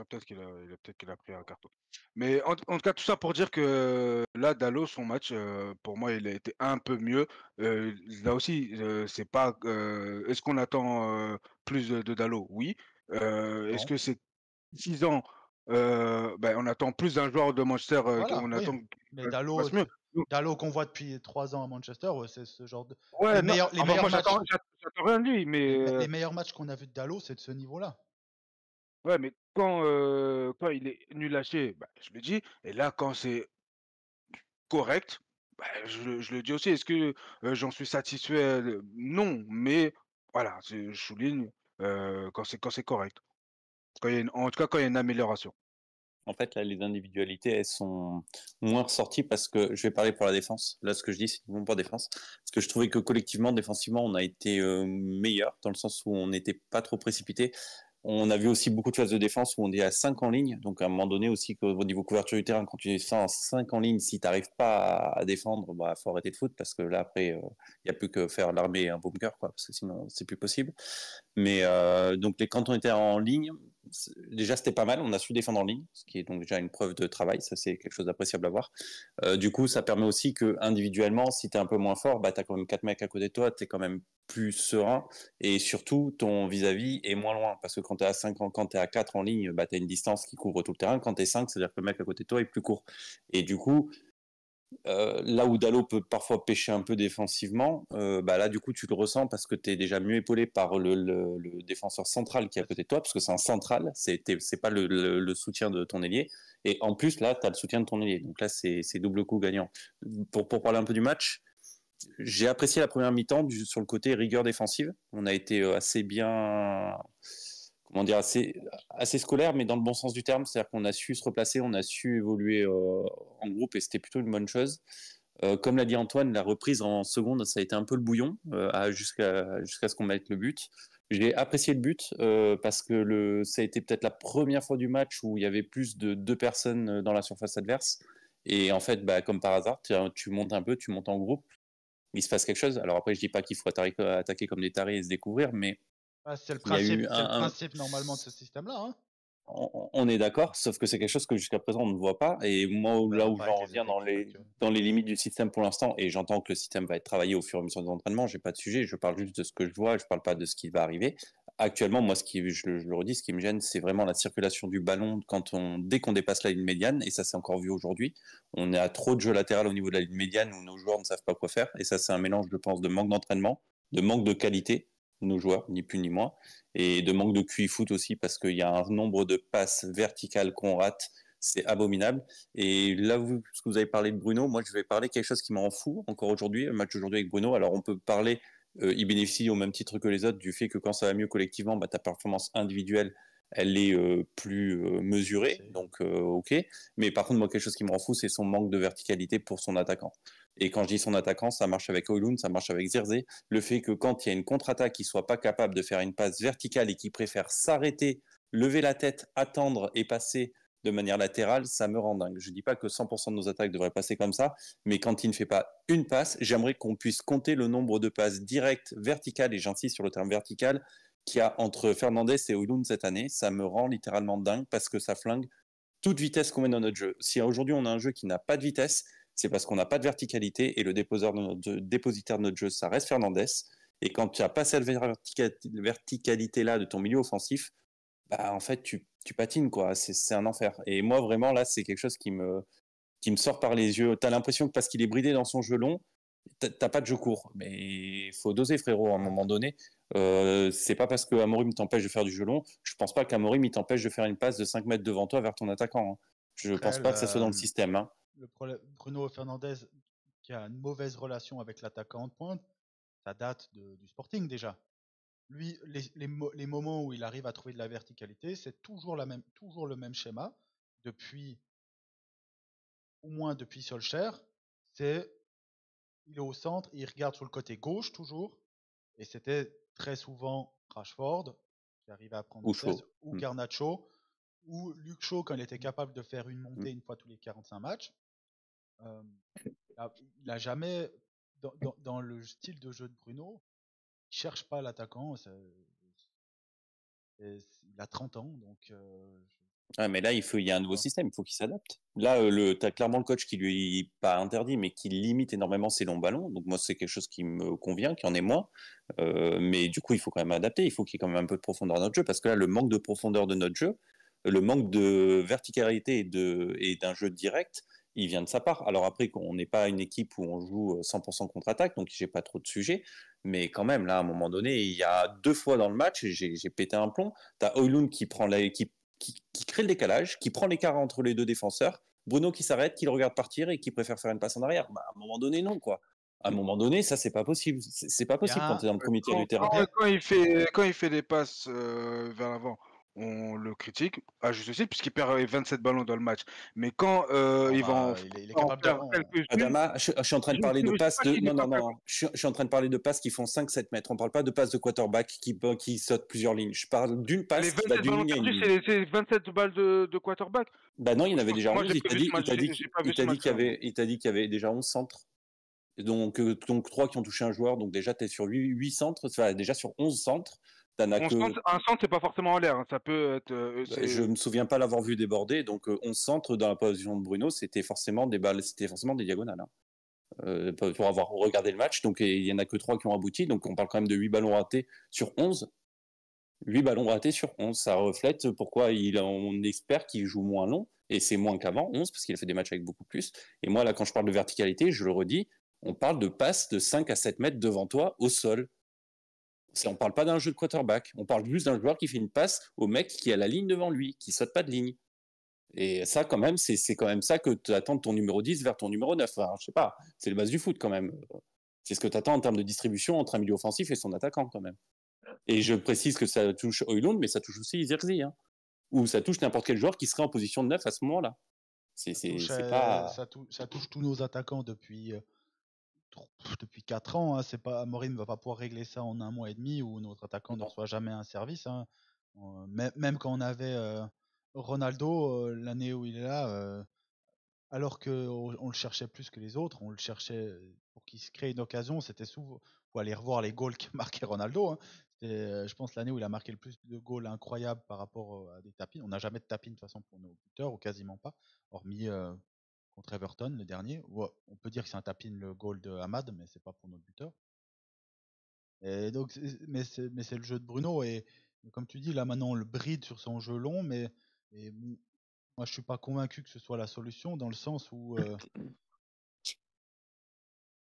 peut-être qu'il a pris un carton. Mais en tout cas, tout ça pour dire que là, Dalot, son match, pour moi, il a été un peu mieux. Là aussi, c'est pas. Est-ce qu'on attend plus de Dalot? Oui. Est-ce Non. que c'est suffisant? Ben, on attend plus d'un joueur de Manchester. Voilà, On oui. attend Mais qu'il fasse mieux. Dalot qu'on voit depuis 3 ans à Manchester, c'est ce genre de. Ouais, Les non, meilleurs, enfin, moi, matchs, j'attends rien de lui, mais les meilleurs matchs qu'on a vus de Dalot, c'est de ce niveau-là. ouais, mais quand il est nul à chier, bah, je le dis. Et là, quand c'est correct, bah, je le dis aussi. Est-ce que j'en suis satisfait? Non, mais voilà, je souligne quand c'est correct. En tout cas, quand il y a une amélioration. En fait, là, les individualités, elles sont moins ressorties parce que je vais parler pour la défense. Là, ce que je dis, c'est non pour défense. Parce que je trouvais que collectivement, défensivement, on a été meilleur dans le sens où on n'était pas trop précipité. On a vu aussi beaucoup de phases de défense où on est à 5 en ligne. Donc, à un moment donné aussi, au niveau couverture du terrain, quand tu es 5 en ligne, si tu n'arrives pas à défendre, bah, faut arrêter de foot parce que là, après, il n'y a plus que faire l'armée et un bunker, quoi, parce que sinon, c'est plus possible. Mais donc, quand on était en ligne, déjà, c'était pas mal. On a su défendre en ligne, ce qui est donc déjà une preuve de travail. Ça, c'est quelque chose d'appréciable à voir. Du coup, ça permet aussi que individuellement, si tu es un peu moins fort, bah, tu as quand même 4 mecs à côté de toi, tu es quand même plus serein et surtout ton vis-à-vis est moins loin parce que quand tu es à 5 quand tu es à 4 en ligne, bah, tu as une distance qui couvre tout le terrain. Quand tu es 5, c'est-à-dire que le mec à côté de toi est plus court. Et du coup, là où Dalot peut parfois pêcher un peu défensivement, bah là du coup tu le ressens parce que tu es déjà mieux épaulé par le défenseur central qui est à côté de toi, parce que c'est un central, c'est pas le soutien de ton ailier, et en plus là tu as le soutien de ton ailier, donc là c'est double coup gagnant. Pour parler un peu du match, j'ai apprécié la première mi-temps sur le côté rigueur défensive, on a été assez bien, comment dire, assez scolaire, mais dans le bon sens du terme. C'est-à-dire qu'on a su se replacer, on a su évoluer en groupe et c'était plutôt une bonne chose. Comme l'a dit Antoine, la reprise en seconde, ça a été un peu le bouillon jusqu'à ce qu'on mette le but. J'ai apprécié le but parce que ça a été peut-être la première fois du match où il y avait plus de 2 personnes dans la surface adverse. Et en fait, bah, comme par hasard, tu montes un peu, tu montes en groupe. il se passe quelque chose. Alors après, je dis pas qu'il faut attaquer comme des tarés et se découvrir, mais C'est le il y a eu principe normalement de ce système-là. Hein. on est d'accord, sauf que c'est quelque chose que jusqu'à présent on ne voit pas. Et moi, là où Pas j'en avec les reviens effectifs actuels. dans les limites du système pour l'instant, et j'entends que le système va être travaillé au fur et à mesure des entraînements, j'ai pas de sujet, je parle juste de ce que je vois, je parle pas de ce qui va arriver. Actuellement, moi, je le redis, ce qui me gêne, c'est vraiment la circulation du ballon dès qu'on dépasse la ligne médiane, et ça c'est encore vu aujourd'hui. On a trop de jeux latéral au niveau de la ligne médiane où nos joueurs ne savent pas quoi faire, et ça c'est un mélange, je pense, de manque d'entraînement, de manque de qualité de nos joueurs, ni plus ni moins, et de manque de QI foot aussi parce qu'il y a un nombre de passes verticales qu'on rate, c'est abominable. Et là, ce que vous avez parlé de Bruno, moi je vais parler quelque chose qui m'en fout encore aujourd'hui, le match d'aujourd'hui avec Bruno. Alors on peut parler, il bénéficie au même titre que les autres du fait que quand ça va mieux collectivement, bah, ta performance individuelle, elle est plus mesurée, donc ok. Mais par contre, moi, quelque chose qui me rend fou, c'est son manque de verticalité pour son attaquant. Et quand je dis son attaquant, ça marche avec Højlund, ça marche avec Zirze. Le fait que quand il y a une contre-attaque, il ne soit pas capable de faire une passe verticale et qu'il préfère s'arrêter, lever la tête, attendre et passer de manière latérale, ça me rend dingue. Je ne dis pas que 100% de nos attaques devraient passer comme ça, mais quand il ne fait pas une passe, j'aimerais qu'on puisse compter le nombre de passes directes, verticales, et j'insiste sur le terme vertical, qu'il y a entre Fernandez et Højlund cette année. Ça me rend littéralement dingue parce que ça flingue toute vitesse qu'on met dans notre jeu. Si aujourd'hui on a un jeu qui n'a pas de vitesse, c'est parce qu'on n'a pas de verticalité et le dépositaire de notre jeu, ça reste Fernandez. Et quand tu n'as pas cette verticalité-là de ton milieu offensif, bah, en fait, tu patines, quoi. C'est un enfer. Et moi, vraiment, là, c'est quelque chose qui me sort par les yeux. Tu as l'impression que parce qu'il est bridé dans son jeu long, t'as pas de jeu court. Mais il faut doser, frérot, à un moment donné. C'est pas parce que Amorim t'empêche de faire du jeu long. Je pense pas qu'Amorim il t'empêche de faire une passe de 5 mètres devant toi vers ton attaquant. Hein. Je Après, pense pas que ça soit dans le système. Hein. le problème, Bruno Fernandez, qui a une mauvaise relation avec l'attaquant de pointe, ça date du Sporting déjà. Lui, les moments où il arrive à trouver de la verticalité, c'est toujours le même schéma depuis, au moins depuis Solskjaer. C'est il est au centre, il regarde sur le côté gauche toujours, et c'était très souvent Rashford qui arrivait à prendre Ou vitesse, chaud. ou Garnacho, ou Luke Shaw quand il était capable de faire une montée une fois tous les 45 matchs. Euh, il a jamais, dans le style de jeu de Bruno, il cherche pas l'attaquant. Il a 30 ans, donc Ah, mais là, il y a un nouveau système, il faut qu'il s'adapte. Là, tu as clairement le coach qui lui, pas interdit, mais qui limite énormément ses longs ballons. Donc moi, c'est quelque chose qui me convient, qui en est moins. Mais du coup, il faut quand même adapter, il faut qu'il y ait quand même un peu de profondeur dans notre jeu, parce que là, le manque de profondeur de notre jeu, le manque de verticalité et d'un jeu direct, il vient de sa part. Alors après, on n'est pas une équipe où on joue 100% contre-attaque, donc j'ai pas trop de sujets. Mais quand même, là, à un moment donné, il y a 2 fois dans le match, j'ai pété un plomb. Tu as Højlund qui prend l'équipe qui crée le décalage, qui prend l'écart entre les deux défenseurs, Bruno qui s'arrête, qui le regarde partir et qui préfère faire une passe en arrière. Bah, à un moment donné, non, quoi. À un moment donné, ça, c'est pas possible. C'est pas possible quand tu es dans le premier tiers du terrain. Quand il fait des passes vers l'avant, on le critique, à juste titre, puisqu'il perd 27 ballons dans le match. Mais quand il va il est en capable de. perdre quelques-unes, Adama, je suis en train de parler de je sais passes pas de. qu'il Non, est pas non, capable. non. Je suis en train de parler de passes qui font 5-7 mètres. On parle pas de passes de quarterback qui sautent plusieurs lignes. Je parle d'une Les passe qui va 27 d'une ballons ligne à une perdus, ligne. c'est 27 balles de quarterback. Bah non, il y en avait déjà Moi, 11. j'ai pas vu ce match, j'ai pas vu Il ce t'a dit match-là, moi. il t'a dit qu'il y avait déjà 11 centres. Donc 3 qui ont touché un joueur. Donc déjà, tu es sur 8 centres. Enfin, déjà sur 11 centres. T'en as que. Un centre, c'est pas forcément en l'air. Hein. Ça peut être. Je me souviens pas l'avoir vu déborder. Donc 11 centres dans la position de Bruno, c'était forcément des balles, c'était forcément des diagonales. Hein. Pour avoir regardé le match. Donc il y en a que 3 qui ont abouti. Donc on parle quand même de 8 ballons ratés sur 11. 8 ballons ratés sur 11. Ça reflète pourquoi on espère qu'il joue moins long. Et c'est moins qu'avant, 11, parce qu'il a fait des matchs avec beaucoup plus. Et moi, là, quand je parle de verticalité, je le redis, on parle de passes de 5 à 7 mètres devant toi au sol. On ne parle pas d'un jeu de quarterback. On parle juste d'un joueur qui fait une passe au mec qui a la ligne devant lui, qui saute pas de ligne. Et ça, quand même, c'est quand même ça que tu attends de ton numéro 10 vers ton numéro 9. Enfin, je sais pas, c'est le base du foot quand même. C'est ce que tu attends en termes de distribution entre un milieu offensif et son attaquant quand même. Et je précise que ça touche Højlund, mais ça touche aussi Zirkzee. Hein. Ou ça touche n'importe quel joueur qui serait en position de 9 à ce moment-là. C'est pas. Ça touche tous nos attaquants depuis 4 ans. Hein. C'est pas, Amorim ne va pas pouvoir régler ça en 1 mois et demi où notre attaquant ne reçoit jamais un service. Hein. Même quand on avait Ronaldo, l'année où il est là, alors qu'on le cherchait plus que les autres, on le cherchait pour qu'il se crée une occasion. C'était souvent, faut aller revoir les goals qu'a marqué Ronaldo. Hein. C'était, je pense, l'année où il a marqué le plus de goals incroyables par rapport à des tapines. On n'a jamais de tapines de toute façon pour nos buteurs, ou quasiment pas, hormis contre Everton, le dernier. Ouais, on peut dire que c'est un tapine le goal de Hamad, mais c'est pas pour notre buteur. Et donc, mais c'est le jeu de Bruno. Et comme tu dis, là maintenant, on le bride sur son jeu long, mais moi, je suis pas convaincu que ce soit la solution, dans le sens où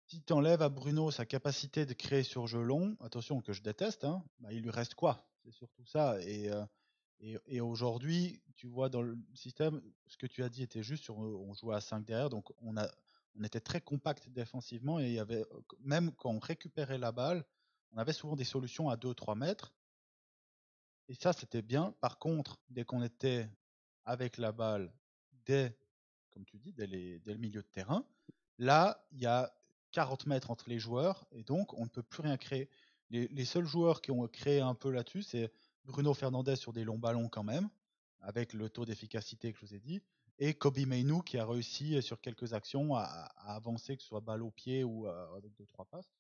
si tu enlèves à Bruno sa capacité de créer sur jeu long, attention que je déteste, hein, bah, il lui reste quoi? C'est surtout ça. Et aujourd'hui, tu vois, dans le système, ce que tu as dit était juste, on jouait à 5 derrière, donc on était très compact défensivement, et il y avait, même quand on récupérait la balle, on avait souvent des solutions à 2-3 mètres, et ça c'était bien. Par contre, dès qu'on était avec la balle, comme tu dis, dès le milieu de terrain, là, il y a 40 mètres entre les joueurs, et donc on ne peut plus rien créer. Les seuls joueurs qui ont créé un peu là-dessus, c'est Bruno Fernandes sur des longs ballons quand même, avec le taux d'efficacité que je vous ai dit, et Kobe Mainoo qui a réussi sur quelques actions à avancer, que ce soit balle au pied ou avec 2-3 passes.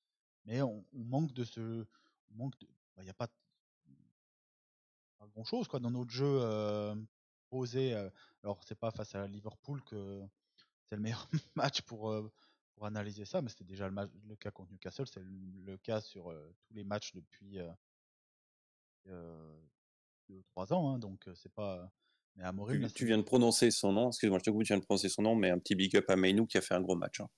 Mais on manque de ce... Il n'y a pas grand-chose quoi, dans notre jeu posé. Alors, c'est pas face à Liverpool que c'est le meilleur match pour analyser ça, mais c'était déjà le cas contre Newcastle, c'est le cas sur tous les matchs depuis 2-3 ans, hein, donc c'est pas. Mais Amorim, là, Tu viens de prononcer son nom, excuse-moi, je te coupe, tu viens de prononcer son nom, mais un petit big up à Mainoo qui a fait un gros match. Hein.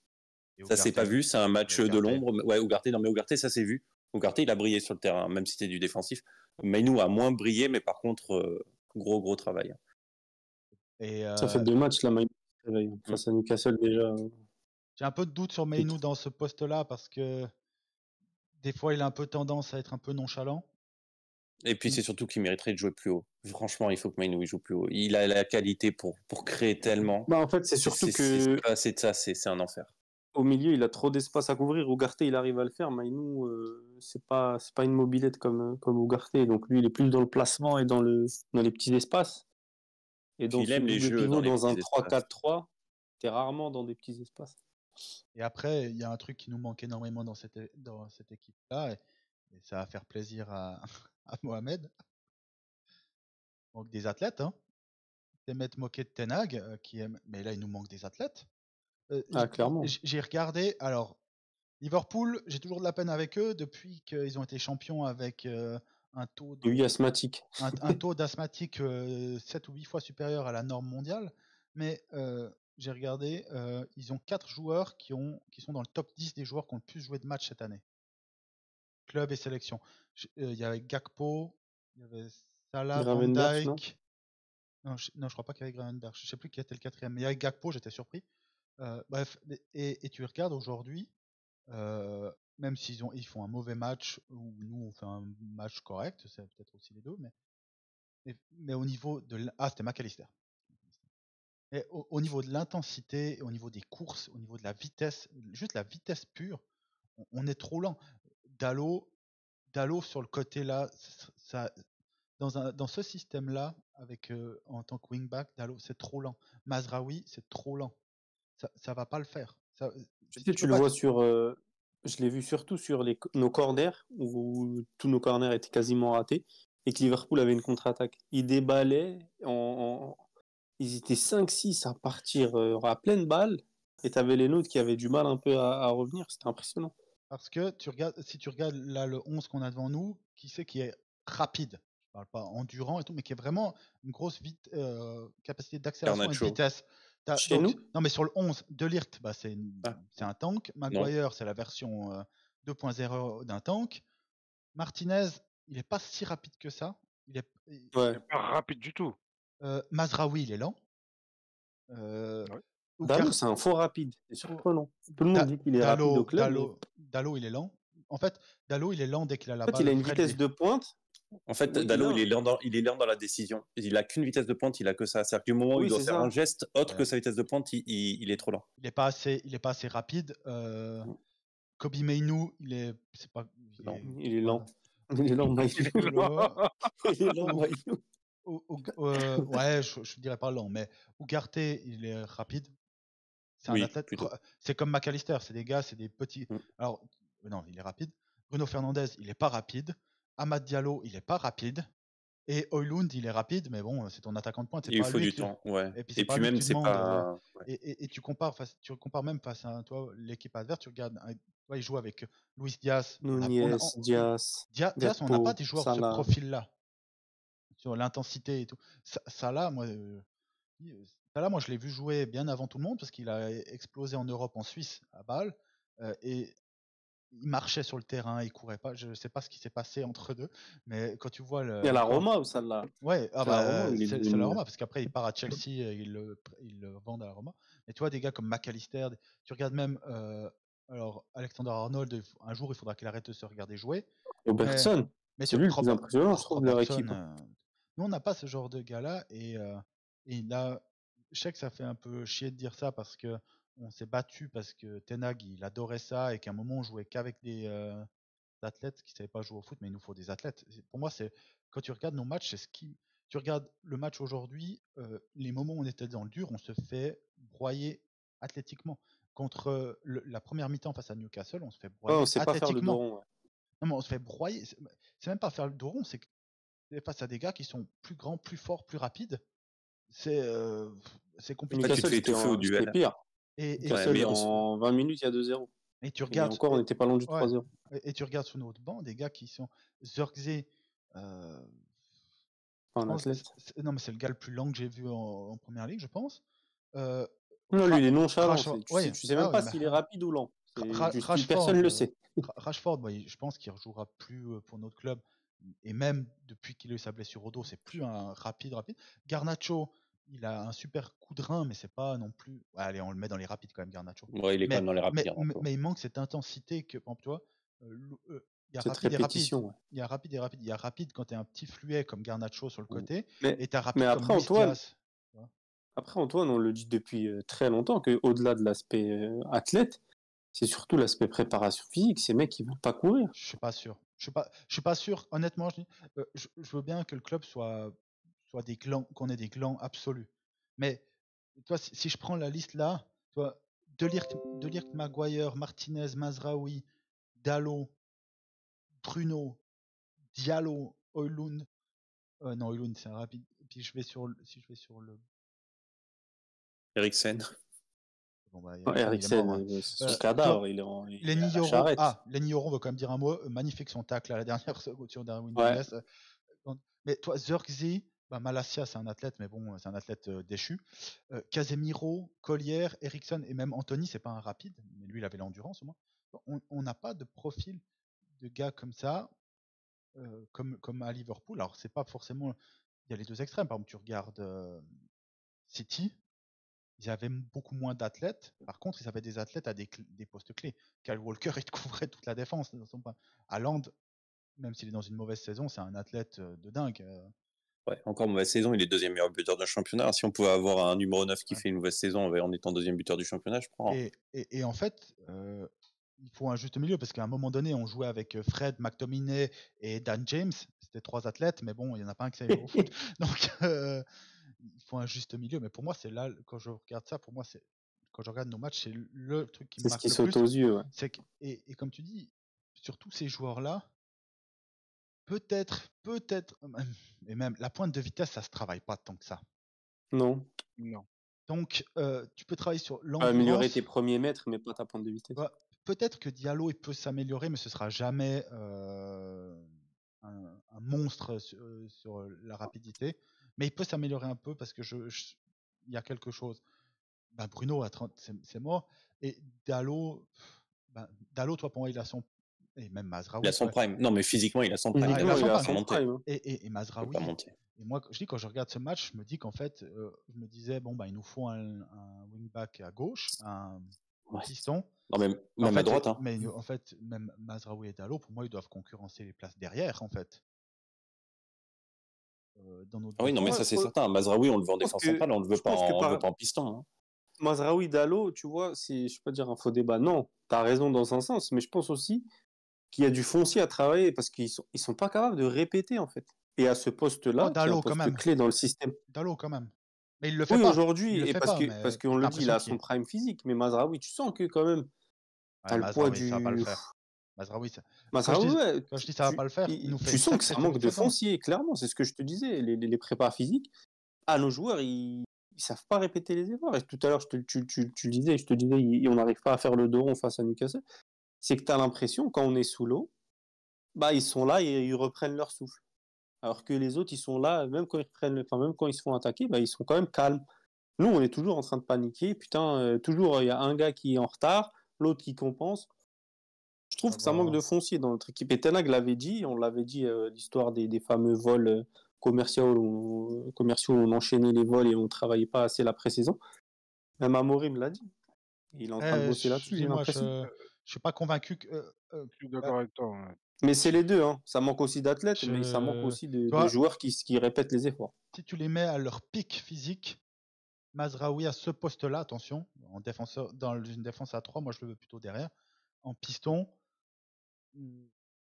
Ça s'est pas vu, c'est un match de l'ombre. Ouais, Ugarte, non, mais Ugarte, ça s'est vu. Ugarte, il a brillé sur le terrain, même si c'était du défensif. Mainoo a moins brillé, mais par contre, gros travail. Et, Ça fait 2 matchs là, Mainoo face à Newcastle déjà. J'ai un peu de doute sur Mainoo dans ce poste-là, parce que des fois, il a un peu tendance à être un peu nonchalant. Et puis c'est surtout qu'il mériterait de jouer plus haut. Franchement, il faut que Mainoo joue plus haut. Il a la qualité pour créer tellement. Bah, en fait, c'est surtout que c'est un enfer. Au milieu, il a trop d'espace à couvrir. Ugarte, il arrive à le faire. Mainoo, c'est pas une mobilette comme Ugarte. Donc lui, il est plus dans le placement et dans les petits espaces. Et dans il aime les jeux pivot, dans un petits 3-4-3, t'es rarement dans des petits espaces. Et après, il y a un truc qui nous manque énormément dans cette équipe-là, et ça va faire plaisir à Mohamed. Il manque des athlètes, hein. T'aimes te moquer de Ten Hag, mais là, il nous manque des athlètes. Clairement. J'ai regardé, alors, Liverpool, j'ai toujours de la peine avec eux depuis qu'ils ont été champions avec un taux asthmatique. un taux d'asthmatique 7 ou 8 fois supérieur à la norme mondiale. Mais j'ai regardé, ils ont 4 joueurs qui sont dans le top 10 des joueurs qui ont le plus joué de matchs cette année. Club et sélection. Il y avait Gakpo, il y avait Salah, Van Dijk. Non, je crois pas qu'il y avait Gravenberch. Je sais plus qui était le quatrième. Mais il y avait Gakpo, j'étais surpris. Bref, et tu regardes aujourd'hui, même ils font un mauvais match, ou nous on fait un match correct, c'est peut-être aussi les deux, mais au niveau de c'était McAllister. Mais au niveau de l'intensité, au niveau des courses, au niveau de la vitesse, juste la vitesse pure, on est trop lent. Dalot sur le côté là, dans ce système-là, avec en tant que wingback, Dalot c'est trop lent. Mazraoui c'est trop lent. Ça va pas le faire. Tu le vois sur. Je l'ai vu surtout sur nos corners, où tous nos corners étaient quasiment ratés, et que Liverpool avait une contre-attaque. Ils déballaient, ils étaient 5-6 à partir à pleine balle, et tu avais les nôtres qui avaient du mal un peu à revenir. C'était impressionnant. Parce que si tu regardes là le 11 qu'on a devant nous, qui est rapide, je parle pas endurant et tout, mais qui est vraiment une grosse capacité d'accélération et de vitesse. Chez nous Non, mais sur le 11, De Ligt, c'est un tank. Maguire, c'est la version 2.0 d'un tank. Martinez, il est pas si rapide que ça. Il est pas rapide du tout. Mazraoui, il est lent. Dalot, c'est un faux rapide. C'est surprenant. Tout le monde dit qu'il est rapide au club. Dalot, il est lent. En fait, Dalot, il est lent dès qu'il a la balle. En fait, il a une vitesse de pointe. En fait, Dalot, il est lent dans la décision. Il a qu'une vitesse de pointe, il a que ça. C'est-à-dire que du moment où il doit faire un geste autre que sa vitesse de pointe, il est trop lent. Il est pas assez rapide. Kobe Mainoo, il est lent. Il est lent. Il est lent, Mainoo. Ouais, je dirais pas lent, mais Ugarte, il est rapide. C'est un Oui, athlète. plutôt. C'est comme McAllister, c'est des gars, c'est des petits. Mm. Alors, non, il est rapide. Bruno Fernandes, il n'est pas rapide. Amad Diallo, il n'est pas rapide. Et Højlund, il est rapide, mais bon, c'est ton attaquant de pointe, c'est Il lui pas faut lui du que tu... temps, ouais. Et puis c'est Et pas puis lui que même, tu c'est demandes. pas. Ouais. Et tu compares même face à toi, l'équipe adverse, tu regardes, toi, il joue avec Luis Diaz. Nunez, Diaz, Diaz, on n'a pas Gakpo, des joueurs de ce Salah. profil-là, sur l'intensité et tout. Salah, moi, je l'ai vu jouer bien avant tout le monde parce qu'il a explosé en Europe, en Suisse, à Bâle. Et il marchait sur le terrain, il courait pas. Je ne sais pas ce qui s'est passé entre deux, mais quand tu vois Il y a la quand... Roma ou Salah? Ouais, C'est la Roma ou il est c'est la devenu. Roma parce qu'après il part à Chelsea, ils le vendent à la Roma. Mais tu vois des gars comme McAllister, tu regardes même alors Alexander Arnold, un jour il faudra qu'il arrête de se regarder jouer. Robertson, Mais c'est lui le plus impressionnant, je trouve, de leur équipe. Nous on n'a pas ce genre de gars-là et là, je sais que ça fait un peu chier de dire ça parce que on s'est battu parce que Ten Hag il adorait ça et qu'à un moment on jouait qu'avec des athlètes qui ne savaient pas jouer au foot, mais il nous faut des athlètes. Pour moi, c'est quand tu regardes nos matchs, c'est ce qui. Tu regardes le match aujourd'hui, les moments où on était dans le dur, on se fait broyer athlétiquement. Contre la première mi-temps face à Newcastle, on se fait broyer Ouais, on sait pas faire le dos athlétiquement. rond. Ouais. Non, mais on se fait broyer. C'est même pas faire le dos rond, c'est que c'est face à des gars qui sont plus grands, plus forts, plus rapides. C'est compliqué. Tu te fais étouffer au duel. C'était pire. Et Newcastle, mais en 20 minutes, il y a 2-0. tu Et regardes. encore, on n'était pas loin du Ouais. 3-0. Et tu regardes sous notre banc des gars qui sont Zirkzee. Un athlète. Non, mais c'est le gars le plus lent que j'ai vu en première ligue, je pense. Non, lui, il est nonchalant. Ouais, Tu sais même pas s'il est rapide ou lent. Personne ne le sait. Rashford, je pense qu'il ne rejouera plus pour notre club. Et même depuis qu'il a eu sa blessure au dos, c'est plus un rapide. Garnacho, il a un super coup de rein, mais c'est pas non plus. Ouais, allez, on le met dans les rapides quand même, Garnacho. Ouais, il est quand même dans les rapides. Mais il manque cette intensité que, par exemple, toi, il y a cette rapide répétition, et rapide. Ouais. Il y a rapide et rapide. Il y a rapide quand tu es un petit fluet comme Garnacho sur le côté, et tu as rapide après, comme Luis Diaz. Après, Antoine, on le dit depuis très longtemps qu'au-delà de l'aspect athlète, c'est surtout l'aspect préparation physique. Ces mecs, ils ne veulent pas courir. Je suis pas sûr. Je suis pas sûr. Honnêtement, je veux bien que le club soit des clans, qu'on ait des clans absolus. Mais toi, si je prends la liste là, toi, De Ligt, Maguire, Martinez, Mazraoui, Dalot, Bruno, Diallo, Højlund. Non, Højlund, c'est un rapide. Et puis si je vais sur le. Eriksen. Bon, bah, Eriksen, son cadavre, il est en charrette. Lenny Yoro veut quand même dire un mot. Magnifique son tacle à la dernière seconde sur Darwin Ouais. Núñez. Mais toi, Zirkzee, Malacia, c'est un athlète, mais bon, c'est un athlète déchu. Casemiro, Collier, Eriksen et même Anthony, c'est pas un rapide, mais lui, il avait l'endurance au moins. On n'a pas de profil de gars comme ça, comme à Liverpool. Alors, c'est pas forcément. Il y a les deux extrêmes. Par exemple, tu regardes City, ils avaient beaucoup moins d'athlètes. Par contre, ils avaient des athlètes à des postes clés. Kyle Walker, il couvrait toute la défense. Haaland, même s'il est dans une mauvaise saison, c'est un athlète de dingue. Ouais, encore mauvaise saison, il est deuxième meilleur buteur du championnat. Si on pouvait avoir un numéro 9 qui fait une mauvaise saison en étant deuxième buteur du championnat, je prends. Et en fait, il faut un juste milieu parce qu'à un moment donné, on jouait avec Fred, McTominay et Dan James. C'était 3 athlètes, mais bon, il n'y en a pas un qui savait jouer au foot. Donc, il faut un juste milieu. Mais pour moi, c'est là, quand je regarde ça, pour moi, c'est quand je regarde nos matchs, c'est le truc qui me marque le plus. C'est ce qui saute aux yeux. Ouais. Et comme tu dis, sur tous ces joueurs-là, peut-être, et même la pointe de vitesse, ça se travaille pas tant que ça. Non. Donc, tu peux travailler sur l'endurance. Améliorer tes premiers mètres, mais pas ta pointe de vitesse. Peut-être que Diallo il peut s'améliorer, mais ce sera jamais un monstre sur la rapidité. Mais il peut s'améliorer un peu parce que il y a quelque chose. Bruno à 30, c'est mort. Et Diallo, toi pour moi il a son. Et même Mazraoui. Il a son prime. Non, mais physiquement, il a son prime. Il a son prime. Et Mazraoui. Et moi, je dis, quand je regarde ce match, je me dis qu'en fait, je me disais, il nous faut un wingback à gauche, un piston. Non, même à droite. Mais en fait, même Mazraoui et Dalot, pour moi, ils doivent concurrencer les places derrière, en fait. Oui, non, mais ça, c'est certain. Mazraoui, on le veut en défense centrale, on le veut pas en piston. Mazraoui, Dalot, tu vois, je ne peux pas dire un faux débat. Non, tu as raison dans un sens, mais je pense aussi qu'il y a du foncier à travailler parce qu'ils sont pas capables de répéter, en fait. Et à ce poste-là, qui est un poste clé dans le système. Dalot, quand même. Mais il le fait Oui, pas. Il aujourd'hui, le et fait parce pas, que, mais parce t'as qu'on le dit, il l'impression a qu'il son est. prime physique, mais Mazraoui, tu sens que quand même, Ouais, t'as le poids Mazraoui, ça va pas le du. faire. Mazraoui, Mazraoui, ouais, quand je dis ça va pas le faire, il nous fait tu sens que sacré ça tour manque de faisant. foncier, clairement, c'est ce que je te disais. Les prépas physiques, nos joueurs, ils savent pas répéter les efforts. Et tout à l'heure, tu le disais, je te disais, on n'arrive pas à faire le dos rond face à Newcastle. C'est que tu as l'impression, quand on est sous l'eau, bah, ils sont là et ils reprennent leur souffle. Alors que les autres, ils sont là, même quand même quand ils se font attaquer, bah, ils sont quand même calmes. Nous, on est toujours en train de paniquer. Putain, toujours, il y a un gars qui est en retard, l'autre qui compense. Je trouve que ça manque de foncier dans notre équipe. Et Ten Hag l'avait dit, on l'avait dit, l'histoire des fameux vols commerciaux où on enchaînait les vols et on ne travaillait pas assez la pré-saison. Même Amorim l'a dit. Il est en train de bosser là-dessus, j'ai l'impression. Je suis pas convaincu que. Je suis d'accord avec toi. Ouais. Mais c'est les deux, hein. Ça manque aussi d'athlètes, mais ça manque Tu aussi de vois, joueurs qui répètent les efforts. si tu les mets à leur pic physique, Mazraoui à ce poste-là, attention, en défenseur, dans une défense à 3, moi je le veux plutôt derrière. En piston,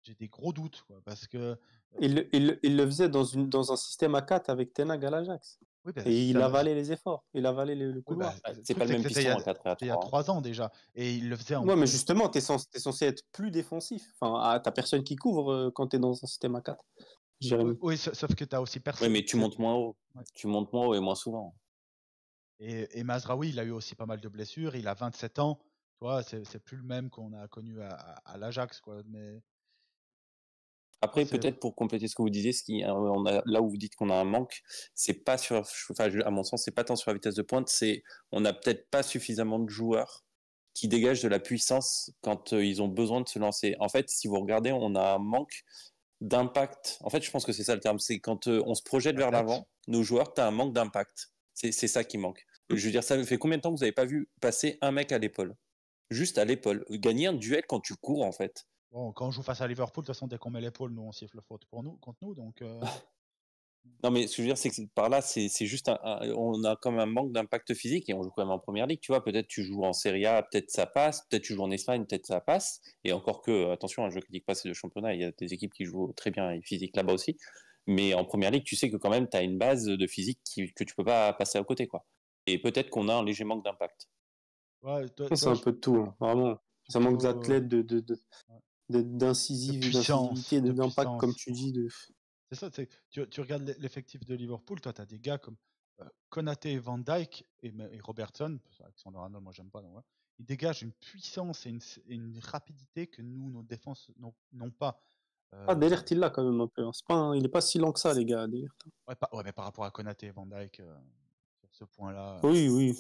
j'ai des gros doutes, quoi, parce que. Il le faisait dans un système à 4 avec Ten Hag à l'Ajax. Oui, ben, Et il avalait les efforts, il avalait le oui, couloir. ben, C'est pas le même piston à 4 et à 3. C'était il y a 3 ans déjà. Et il le faisait en. Ouais, mais justement, t'es censé être plus défensif. Enfin, t'as personne qui couvre quand t'es dans un système à 4. Jérémy. Oui, sauf que t'as aussi Oui, personne. mais tu montes moins haut. Ouais. Tu montes moins haut et moins souvent. Et Mazraoui, il a eu aussi pas mal de blessures. Il a 27 ans. Toi, c'est plus le même qu'on a connu à l'Ajax, quoi. Mais Après, peut-être pour compléter ce que vous disiez, là où vous dites qu'on a un manque, c'est pas à mon sens, c'est pas tant sur la vitesse de pointe, c'est on n'a peut-être pas suffisamment de joueurs qui dégagent de la puissance quand ils ont besoin de se lancer. En fait, si vous regardez, on a un manque d'impact. En fait, je pense que c'est ça le terme, c'est quand on se projette vers l'avant, nos joueurs, tu as un manque d'impact. C'est ça qui manque. Je veux dire, ça fait combien de temps que vous n'avez pas vu passer un mec à l'épaule? Juste à l'épaule. Gagner un duel quand tu cours, en fait. Bon, quand on joue face à Liverpool, de toute façon, dès qu'on met l'épaule, nous, on siffle faute contre nous. Donc, Non, mais ce que je veux dire, c'est que par là, c'est juste on a comme un manque d'impact physique et on joue quand même en première ligue. Tu vois, peut-être tu joues en Serie A, peut-être ça passe, peut-être tu joues en Espagne, peut-être ça passe. Et encore que, attention, je ne critique pas ces deux championnats, il y a des équipes qui jouent très bien et physique là-bas aussi. Mais en première ligue, tu sais que quand même, tu as une base de physique que tu peux pas passer à côté, quoi. Et peut-être qu'on a un léger manque d'impact. ouais, C'est un peu de tout, hein, vraiment. Ça manque d'athlètes, d'incisivité, d'impact, comme tu dis. C'est ça, tu regardes l'effectif de Liverpool, toi, tu as des gars comme Konaté et Van Dijk et Robertson, Alexander Arnold, moi j'aime pas, donc, ouais. Ils dégagent une puissance et une rapidité que nous, nos défenses n'ont pas. Delirte, il l'a quand même un peu. Hein. Il est pas si lent que ça, les gars, Delirte. Ouais, mais par rapport à Konaté et Van Dijk, sur ce point-là. Oui.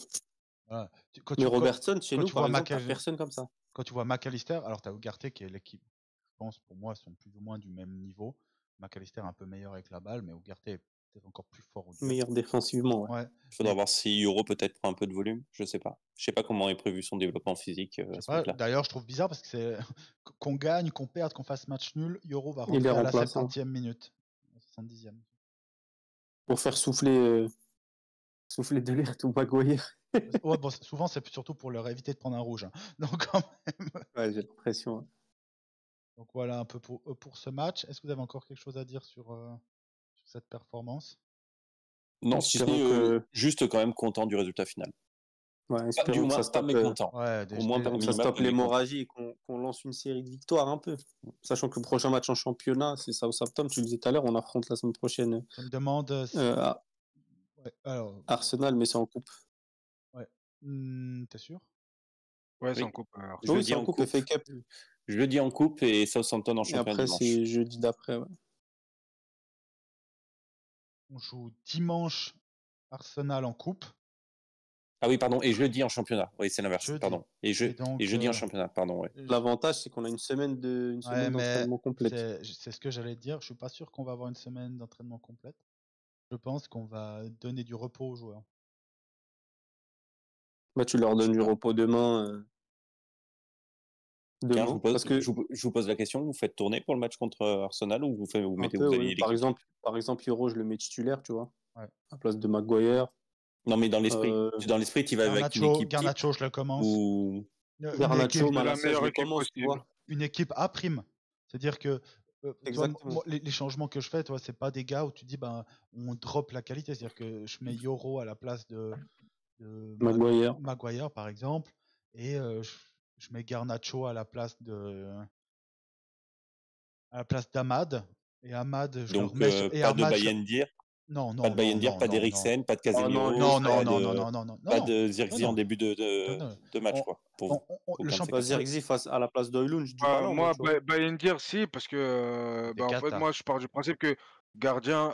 Voilà. Mais Robertson, chez nous, par exemple, t'as personne comme ça. Quand tu vois McAllister, alors tu as Ugarte qui est l'équipe, je pense, pour moi, sont plus ou moins du même niveau. McAllister un peu meilleur avec la balle, mais Ugarte est peut-être encore plus fort au duel. Meilleur défensivement, ouais. Il faudra voir si Euro peut-être prend un peu de volume, je sais pas. Je sais pas comment est prévu son développement physique. D'ailleurs, je trouve bizarre parce que c'est qu'on gagne, qu'on perde, qu'on fasse match nul, Euro va rentrer à la 70e minute. 70e. Pour faire souffler Delirte ou Maguire. Ouais, bon, souvent, c'est surtout pour leur éviter de prendre un rouge. Hein. Donc, quand même. Ouais, j'ai l'impression. Ouais. Donc, voilà un peu pour ce match. Est-ce que vous avez encore quelque chose à dire sur cette performance? Non, si juste quand même content du résultat final. Ouais, espérons que ça stoppe, mécontent. Ouais, au moins ça stoppe l'hémorragie et qu'on lance une série de victoires un peu. Sachant que le prochain match en championnat, c'est Southampton, tu le disais tout à l'heure, on affronte la semaine prochaine. Je me demande Arsenal, mais c'est en coupe. Ouais. T'es sûr? Ouais, c'est en coupe. Oui, c'est en coupe, FA Cup. Jeudi en coupe et Southampton en championnat après, dimanche. c'est jeudi d'après, ouais. On joue dimanche Arsenal en coupe. Ah oui, pardon, et jeudi en championnat. Oui, c'est l'inverse, pardon. Et jeudi en championnat, pardon, ouais. L'avantage, c'est qu'on a une semaine d'entraînement complète. C'est ce que j'allais dire. Je suis pas sûr qu'on va avoir une semaine d'entraînement complète. Je pense qu'on va donner du repos aux joueurs. Bah, tu leur donnes du repos demain. Je vous pose la question, vous faites tourner pour le match contre Arsenal ou vous mettez vous oui. Par exemple, Euro, je le mets titulaire, tu vois, à place de Maguire. Non, mais dans l'esprit, tu vas avec une équipe Garnacho, je le commence. Garnacho, la meilleure équipe possible. Une équipe A'. C'est-à-dire que Tu vois, Exactement. les changements que je fais, tu vois, c'est pas des gars où tu dis, ben, on drop la qualité. C'est-à-dire que je mets Yoro à la place de Maguire. Maguire, par exemple, et je mets Garnacho à la place d'Amad. Et Amad, je le Donc, remets sur. Et pas de Amad sur. Bayendir, Non, pas non, de non, Bayendir, non, pas non, non. d'Eriksen, pas de Oh non, lui, Casemiro, Non, ça non, va. non, non, non, non, non, non, pas non, de non, Zirkzee en non, début non, non. de match, quoi. Pour vous. Le Aucun de ces Bah, champion. quatre. Zirkzee face à la place d'Oilund, je dis pas non, moi, Moi, tu vois. Bayendir, si, parce que C'était en fait, cata. moi, je pars du principe que gardien,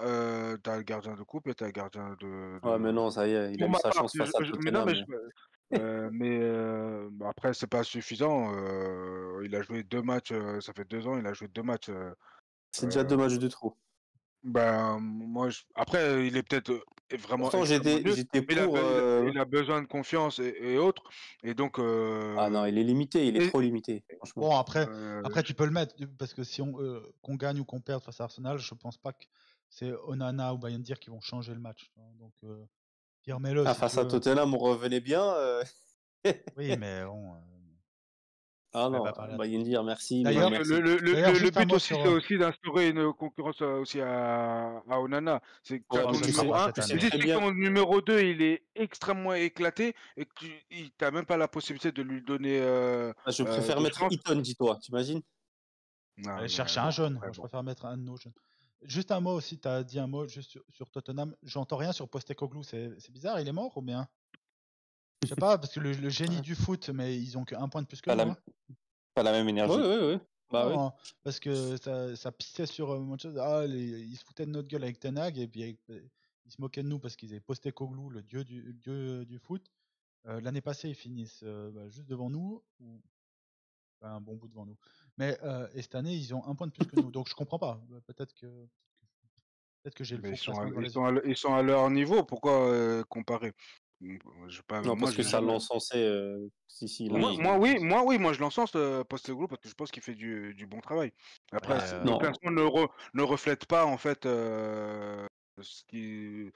t'as le gardien de coupe et t'as le gardien Ouais, mais non, ça y est, il a Pour eu ma sa part, chance face à mais non, Tottenham. bah, après, c'est pas suffisant. Il a joué 2 matchs, ça fait 2 ans, il a joué 2 matchs. C'est déjà 2 matchs de trop. Ben, moi, après, il est peut-être vraiment Pourtant, extrêmement nul, j'étais mais pour. il a besoin de confiance et autres. Et donc, Ah non, il est limité, il est et- trop limité, franchement. Bon, après, euh, tu peux le mettre, parce que si qu'on gagne ou qu'on perde face à Arsenal, je pense pas que c'est Onana ou Bayendir qui vont changer le match. Tu vois. Donc, puis remets-le Ah, si tu face à veux. Tottenham, on revenait bien. Oui, mais bon, Ah je vais non, pas parler à bah toi. Yendir, merci, mais non parce D'ailleurs, que merci. le juste un but mot aussi, c'est sur. aussi d'instaurer une concurrence aussi à Onana. C'est que tu as Ouais, Oh, ton mais ça sera numéro pas 1, cette tu et sais année. si très tu sais que bien. ton numéro 2, il est extrêmement éclaté et que tu n'as même pas la possibilité de lui donner Ah, je préfère de mettre chance. Eton, dis-toi, t'imagines? Non, Aller mais chercher bon, un jeune. après, Moi, je bon. préfère mettre un de nos jeunes. Juste un mot aussi, tu as dit un mot juste sur Tottenham. J'entends rien sur Postecoglou. C'est bizarre, il est mort ou bien? Je sais pas, parce que le génie Ouais, du foot, mais ils ont qu'un point de plus que Pas nous. la, Hein. pas la même ouais, énergie. ouais. Bah oui. Non, parce que ça pissait sur Manchester. Ah, ils se foutaient de notre gueule avec Ten Hag et puis ils se moquaient de nous parce qu'ils avaient Postecoglou, le dieu du foot. L'année passée, ils finissent juste devant nous, ou enfin, un bon bout devant nous. Mais et cette année, ils ont un point de plus que nous. Donc je comprends pas. Peut-être que j'ai le Mais faux classement devant les yeux. ils sont à leur niveau. Pourquoi comparer? Non, Moi, parce que j'ai ça jamais. l'encensait. Si, là. Oui. Moi, je l'encense Postecoglou parce que je pense qu'il fait du bon travail. Après, Ouais, nos Non, classements ne reflètent pas en fait ce qu'ils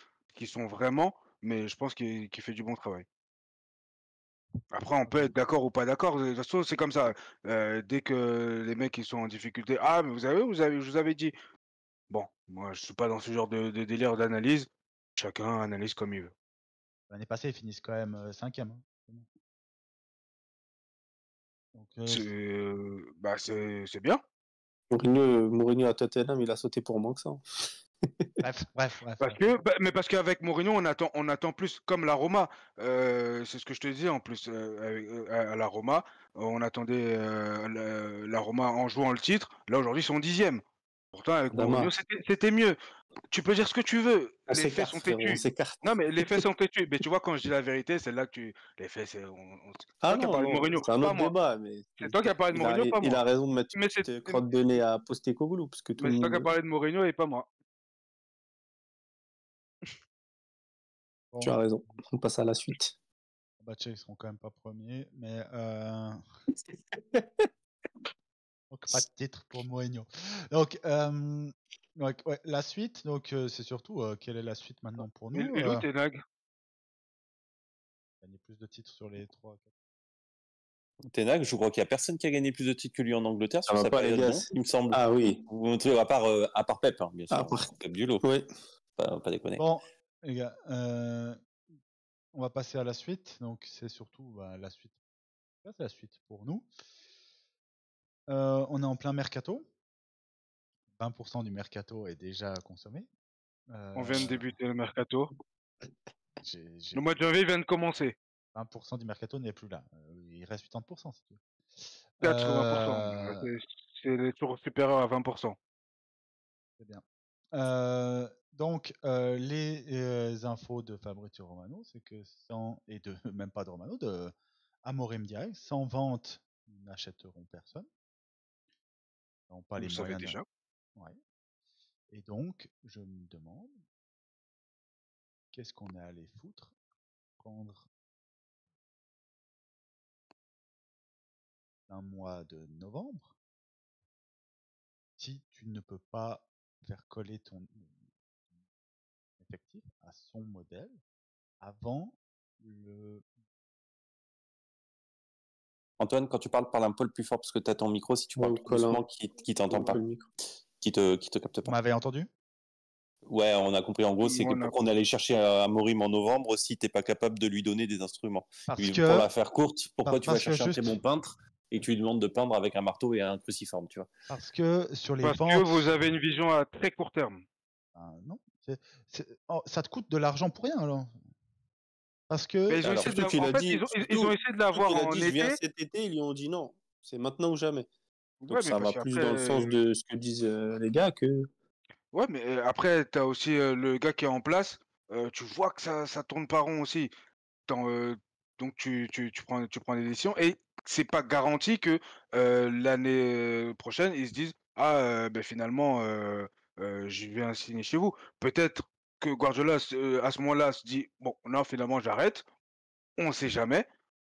sont vraiment, mais je pense qu'il fait du bon travail. Après, on peut être d'accord ou pas d'accord. De toute façon, c'est comme ça. Dès que les mecs ils sont en difficulté, ah, mais je vous avais dit. Bon, moi, je suis pas dans ce genre de délire d'analyse. Chacun analyse comme il veut. l'année passée, ils finissent quand même cinquième. Hein. Donc, C'est bien. Mourinho à Tottenham, il a sauté pour moins que ça. bref. Mais parce qu'avec Mourinho, on attend plus, comme la Roma. C'est ce que je te disais en plus. À la Roma, on attendait la Roma en jouant le titre. Là, aujourd'hui, ils sont 10e. Pourtant, avec Mourinho, Dama, c'était mieux. Tu peux dire ce que tu veux. on Les faits s'écarte, sont frérot, on têtus. s'écarte. Non, mais les faits sont têtus. Mais tu vois, quand je dis la vérité, c'est là que les faits, c'est Ah toi qui as non, parlé de non, Mourinho, c'est un pas autre moi. débat, mais C'est toi qui as parlé de Mourinho, pas il moi. a raison de mettre Mais une petite crotte de nez à Postecoglou, parce que tout le c'est toi qui as monde. parlé de Mourinho et pas moi. Tu Bon, as raison. On passe à la suite. bah, ils seront quand même pas premiers, mais donc pas de titre pour Mourinho. Donc, ouais, la suite, donc c'est surtout quelle est la suite maintenant pour nous? Et d'où t'es nag? Gagner plus de titres sur les 3. Ten Hag, je crois qu'il n'y a personne qui a gagné plus de titres que lui en Angleterre Ça sur va sa pas, les période, gars. non il me semble. Ah oui. À part Pep, hein, bien sûr. Ah, par- Pep du lot. oui. Pas déconner. Bon, les gars, on va passer à la suite. Donc, c'est surtout la suite. Ça, c'est la suite pour nous. On est en plein mercato. 20% du mercato est déjà consommé. On vient de débuter le mercato. J'ai Le mois de janvier vient de commencer. 20% du mercato n'est plus là. Il reste 80% si tu veux. 80%. C'est toujours supérieur à 20%. C'est bien. Donc, les infos de Fabrizio Romano, c'est que et de même pas de Romano, de Amorim Diaye, sans vente, ils n'achèteront personne. Ils n'ont pas Vous les le savez moyens. déjà. Ouais. Et donc, je me demande, qu'est-ce qu'on est allé foutre prendre un mois de novembre si tu ne peux pas faire coller ton effectif à son modèle avant le Antoine, quand tu parles un peu le plus fort parce que tu as ton micro, si tu parles Ou plus Colin. doucement, qui t'entend pas, Le micro. qui te capte Vous pas. m'avez entendu? Ouais, on a compris. En gros, c'est que On a pour qu'on allait chercher Amorim en novembre, si t'es pas capable de lui donner des instruments. Parce Pour que, la faire courte, pourquoi tu vas parce que chercher un très juste, bon peintre et tu lui demandes de peindre avec un marteau et un cruciforme, tu vois? parce que sur les Parce que ventes, vous avez une vision à très court terme. non, ça te coûte de l'argent pour rien alors. Parce que, Mais ils ont Alors, essayé de Surtout qu'il en a fait, dit, ils ont essayé de l'avoir en je viens été. cet été, ils lui ont dit non, c'est maintenant ou jamais. Donc Ouais, mais ça parce va plus dans le sens qu'après, de ce que disent les gars que. ouais, mais après, t'as aussi le gars qui est en place. Tu vois que ça tourne pas rond aussi. Donc tu prends des décisions et c'est pas garanti que l'année prochaine ils se disent ah ben finalement je viens signer chez vous. Peut-être que Guardiola à ce moment-là se dit bon non finalement j'arrête. On sait jamais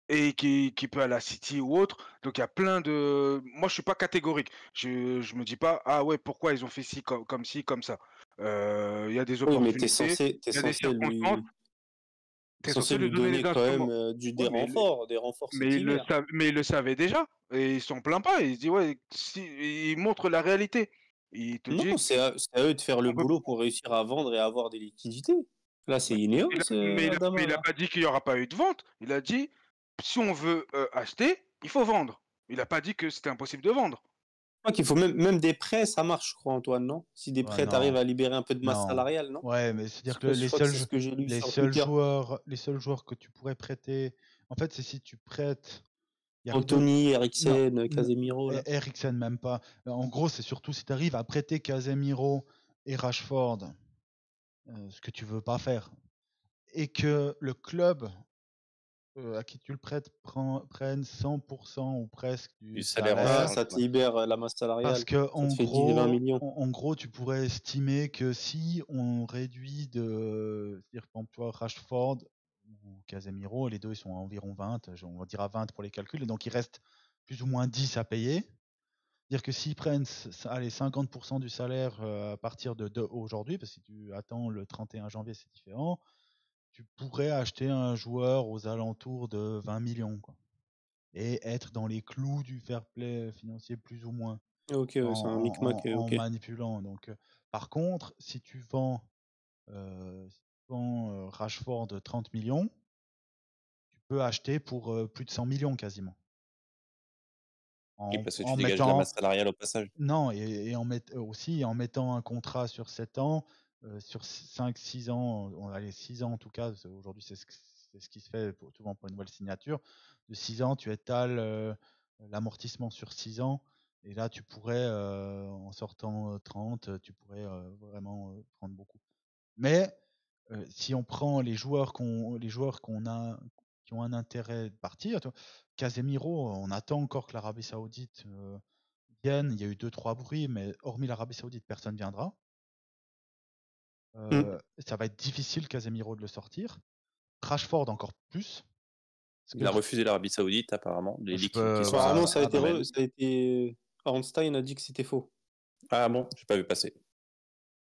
et qui peut aller à City ou autre. Donc il y a plein de. Moi je suis pas catégorique. Je me dis pas ah ouais pourquoi ils ont fait ci comme ci comme ça. Il y a des Oui, mais opportunités, il y a des circonstances. t'es T'es censé censé lui lui donner donner les quand même instruments. des Ouais, renforts cet hiver. Mais il le savait déjà et il s'en plaint pas. Il se dit ouais, si il montre la réalité. Il te Non, dit c'est à eux de faire le on peut boulot pour réussir à vendre et avoir des liquidités. Là, c'est Ineos, Adama, mais il a là. pas dit qu'il y aura pas eu de vente. Il a dit si on veut acheter, il faut vendre. Il a pas dit que c'était impossible de vendre. Je crois qu'il faut même des prêts, ça marche, je crois, Antoine, non? Si des ouais, prêts, t'arrives non, à libérer un peu de masse non. salariale, non? Ouais, mais c'est-à-dire que Je crois que c'est ce que j'ai lu sur Twitter. les seuls joueurs que tu pourrais prêter, en fait, c'est si tu prêtes, il y a que deux, Anthony, non, Eriksen, Casemiro, là. Eriksen même pas. En gros, c'est surtout si tu arrives à prêter Casemiro et Rashford, ce que tu veux pas faire, et que le club à qui tu le prêtes prenne 100% ou presque Du du salaire en Ah, salaire. charge, ça te quoi. libère la masse Parce salariale. que Ça te fait 10-20 millions. en gros, tu pourrais estimer que si on réduit c'est-à-dire par exemple, toi, Rashford ou Casemiro, les deux ils sont à environ 20, on va dire à 20 pour les calculs, et donc il reste plus ou moins 10 à payer. Dire que s'ils prennent allez, 50% du salaire à partir de aujourd'hui, parce que si tu attends le 31 janvier, c'est différent, tu pourrais acheter un joueur aux alentours de 20 millions, quoi, et être dans les clous du fair play financier plus ou moins Ok, ouais, c'est un micmac, en ok. manipulant. Donc, par contre, si tu vends Rashford 30 millions, tu peux acheter pour plus de 100 millions quasiment. Et parce que tu En dégages de la mettant, masse salariale au passage. non, et aussi en mettant un contrat sur 7 ans, sur 5-6 ans, on va aller 6 ans en tout cas, aujourd'hui c'est ce qui se fait souvent pour une nouvelle signature. De 6 ans, tu étales l'amortissement sur 6 ans, et là tu pourrais, en sortant 30, tu pourrais vraiment prendre beaucoup. Mais si on prend les joueurs qu'on a, qui ont un intérêt de partir, Casemiro, on attend encore que l'Arabie Saoudite vienne. Il y a eu 2-3 bruits, mais hormis l'Arabie Saoudite, personne ne viendra. Ça va être difficile, Casemiro, de le sortir. Rashford encore plus. Il a refusé l'Arabie Saoudite, apparemment. Les Je leaks qui peux, sont voilà, Apparemment, sortis ça a cette été, semaine. Ornstein a dit que c'était faux. Ah bon, j'ai pas vu passer.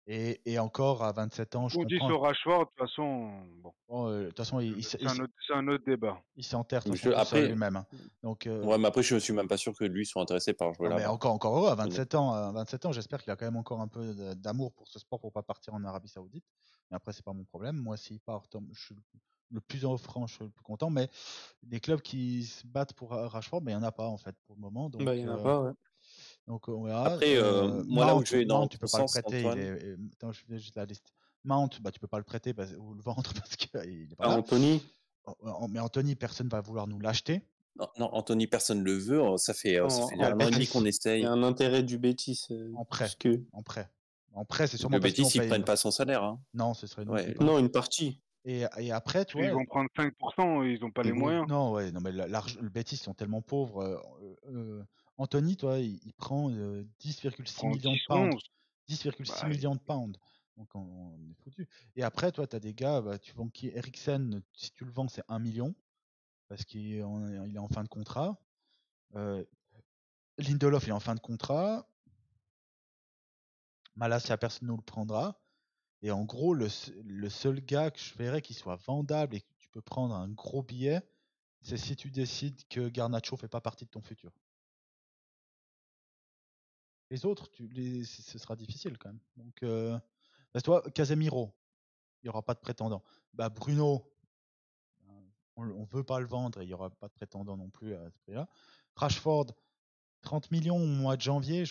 et encore à 27 ans, je On dit comprends. sur Rashford de toute façon bon. Bon, de toute façon, C'est un autre débat. il s'enterre de toute façon tout seul Après, lui-même, hein. Donc, ouais, mais après, je suis même pas sûr que lui soit intéressé par jouer non, mais là-bas. encore heureux, à 27 ans, j'espère qu'il a quand même encore un peu d'amour pour ce sport pour pas partir en Arabie Saoudite. Mais après, c'est pas mon problème. Moi, s'il part, je suis le plus offrant, je suis le plus content. Mais des clubs qui se battent pour Rashford, ben, il n'y en a pas en fait pour le moment. Bah, il y en a pas, ouais. Donc on verra. Après, moi, là où je vais Mount, dans tu ton peux pas le sens, prêter. Antoine, Attends, je fais juste la liste. Mount, bah, tu peux pas le prêter ou le vendre parce qu'il est pas Ah, là. Anthony, Mais Anthony, personne va vouloir nous l'acheter. non, Anthony, personne le veut. Ça fait déjà en un an et demi prêt. qu'on Il y essaye. a un intérêt du Bétis En prêt. plus que. En prêt. En prêt, c'est sûrement Le parce Betis, qu'ils vont ils payer prennent pas son salaire. Hein. Non, ce serait nous qui Ouais. prenons. Non, une partie. Et après, tu Ils vois, vont prendre 5%, ils ont pas les moyens. non, ouais, non, mais le Betis sont tellement pauvres. Anthony, toi, il prend 10,6 Prends millions 10, de pounds. 11. 10,6 Bah, millions de pounds. Donc on est foutu. Et après, toi, tu as des gars, tu vends qui Eriksen, si tu le vends, c'est 1 million, parce qu'il est en fin de contrat. Lindelof, il est en fin de contrat. Malacia, personne ne le prendra. Et en gros, le seul gars que je verrais qui soit vendable et que tu peux prendre un gros billet, c'est si tu décides que Garnacho fait pas partie de ton futur. Les autres, ce sera difficile quand même. Donc, parce que toi, Casemiro, il n'y aura pas de prétendant. Bah, Bruno, on veut pas le vendre et il n'y aura pas de prétendant non plus à ce prix-là. Rashford, 30 millions au mois de janvier.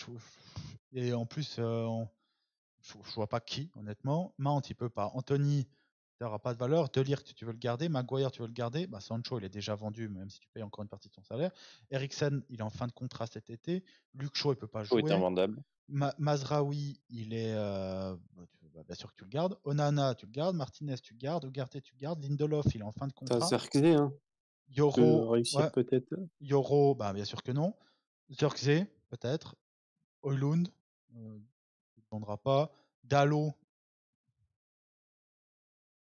Et en plus, je vois pas qui, honnêtement. Mount, il peut pas. Anthony, tu n'auras pas de valeur. De Ligt, tu veux le garder. Maguire, tu veux le garder. Bah, Sancho, il est déjà vendu, même si tu payes encore une partie de son salaire. Eriksen, il est en fin de contrat cet été. Luke Shaw, il peut pas Shaw est jouer. invendable. Mazraoui, il est. Bien sûr que tu le gardes. Onana, tu le gardes. Martinez, tu le gardes. Ugarte, tu le gardes. Lindelof, il est en fin de T'as contrat. Zirkzee, hein. Peut Yoro, réussir ouais. peut-être. Yoro, bah, bien sûr que non. Zirkzee, peut-être. Højlund, il ne vendra pas. Dalot,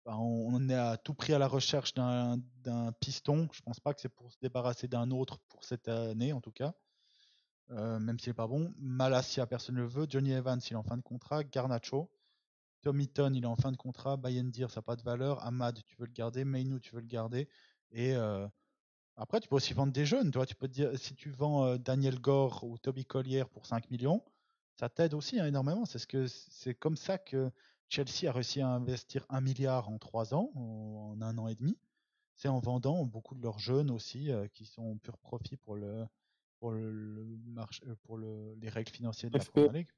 bah, on est à tout prix à la recherche d'un piston. Je pense pas que c'est pour se débarrasser d'un autre pour cette année, en tout cas. Même s'il n'est pas bon. Malacia, personne ne le veut. Johnny Evans, il est en fin de contrat. Garnacho. Tomiton, il est en fin de contrat. Bayendir, ça n'a pas de valeur. Ahmad, tu veux le garder. Meinou, tu veux le garder. Et après, tu peux aussi vendre des jeunes. Toi, tu peux te dire, si tu vends Daniel Gore ou Toby Collier pour 5 millions, ça t'aide aussi énormément. C'est comme ça que Chelsea a réussi à investir 1 milliard en 3 ans, en 1 an et demi. C'est en vendant beaucoup de leurs jeunes aussi, qui sont pur profit pour les règles financières de la FP. Première Ligue.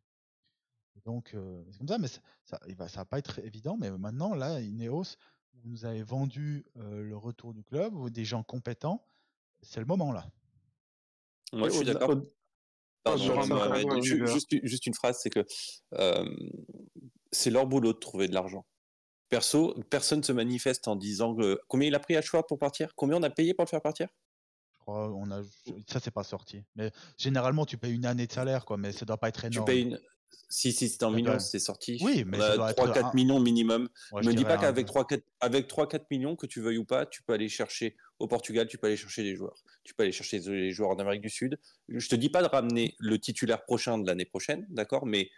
Donc, c'est comme ça, mais ça va pas être évident. Mais maintenant, là, Ineos, vous nous avez vendu le retour du club, ou des gens compétents. C'est le moment, là. Moi, je suis d'accord. Pardon, juste une phrase, c'est que c'est leur boulot de trouver de l'argent. Perso, personne ne se manifeste en disant que combien il a pris Ashford pour partir. Combien on a payé pour le faire partir? Je crois ça c'est pas sorti. Mais généralement tu payes une année de salaire, quoi, mais ça doit pas être énorme. Tu payes Si c'était en millions, c'est sorti. Oui, mais on a 3-4 millions minimum. Ouais, me dis pas qu'avec 3-4 millions, que tu veuilles ou pas, tu peux aller chercher au Portugal, tu peux aller chercher des joueurs. Tu peux aller chercher des joueurs en Amérique du Sud. Je te dis pas de ramener le titulaire prochain de l'année prochaine, d'accord, mais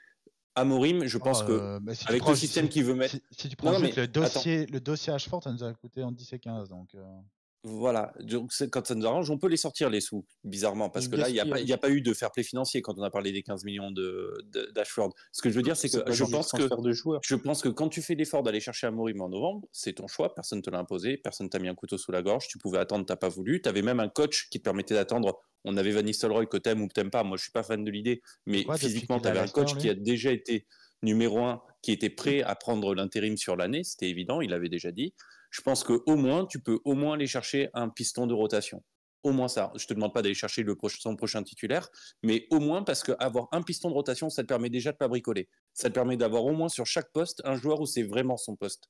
Amorim, je pense que si avec le système qu'il veut mettre. Si tu prends juste le dossier Ashford, ça nous a coûté entre 10 et 15. Donc, Voilà, donc quand ça nous arrange, on peut les sortir les sous, bizarrement, parce que là, il n'y a pas eu de fair play financier quand on a parlé des 15 millions d'Ashford. Ce que je veux dire, c'est que je pense que quand tu fais l'effort d'aller chercher Amorim en novembre, c'est ton choix, personne ne te l'a imposé, personne ne t'a mis un couteau sous la gorge, tu pouvais attendre, t'as pas voulu, tu avais même un coach qui te permettait d'attendre. On avait Van Nistelrooy que t'aimes ou que t'aimes pas, moi je suis pas fan de l'idée, mais physiquement, tu avais un coach qui a déjà été numéro 1, qui était prêt à prendre l'intérim sur l'année, c'était évident, il l'avait déjà dit. Je pense qu'au moins, tu peux au moins aller chercher un piston de rotation. Au moins ça. Je ne te demande pas d'aller chercher son prochain titulaire, mais au moins parce qu'avoir un piston de rotation, ça te permet déjà de ne pas bricoler. Ça te permet d'avoir au moins sur chaque poste un joueur où c'est vraiment son poste.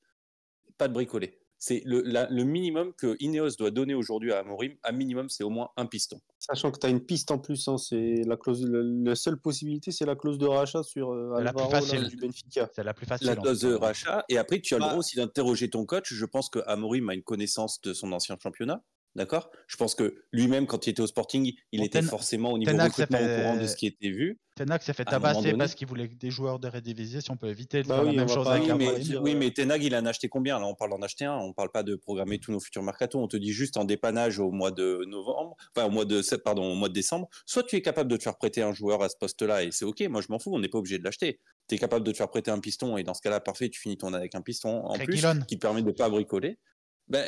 Pas de bricoler. C'est le minimum que Ineos doit donner aujourd'hui à Amorim. À minimum, c'est au moins un piston. Sachant que tu as une piste en plus, hein, c'est la clause. La seule possibilité, c'est la clause de rachat sur Alvaro du Benfica. C'est la plus facile. La clause de rachat. Et après, tu as le droit aussi d'interroger ton coach. Je pense que Amorim a une connaissance de son ancien championnat. D'accord. Je pense que lui-même, quand il était au Sporting, il était forcément au niveau recrutement au courant de ce qui était vu. Tenac s'est fait tabasser parce qu'il voulait des joueurs de Eredivisie. Si on peut éviter de faire la même chose avec Amorim. Oui, mais Tenac, il en a acheté combien? Là, on parle d'en acheter un. On parle pas de programmer tous nos futurs mercato. On te dit juste en dépannage au mois de novembre, enfin au mois de décembre. Soit tu es capable de te faire prêter un joueur à ce poste-là et c'est ok. Moi, je m'en fous. On n'est pas obligé de l'acheter. Tu es capable de te faire prêter un piston et dans ce cas-là, parfait, tu finis ton année avec un piston en plus qui te permet de pas bricoler.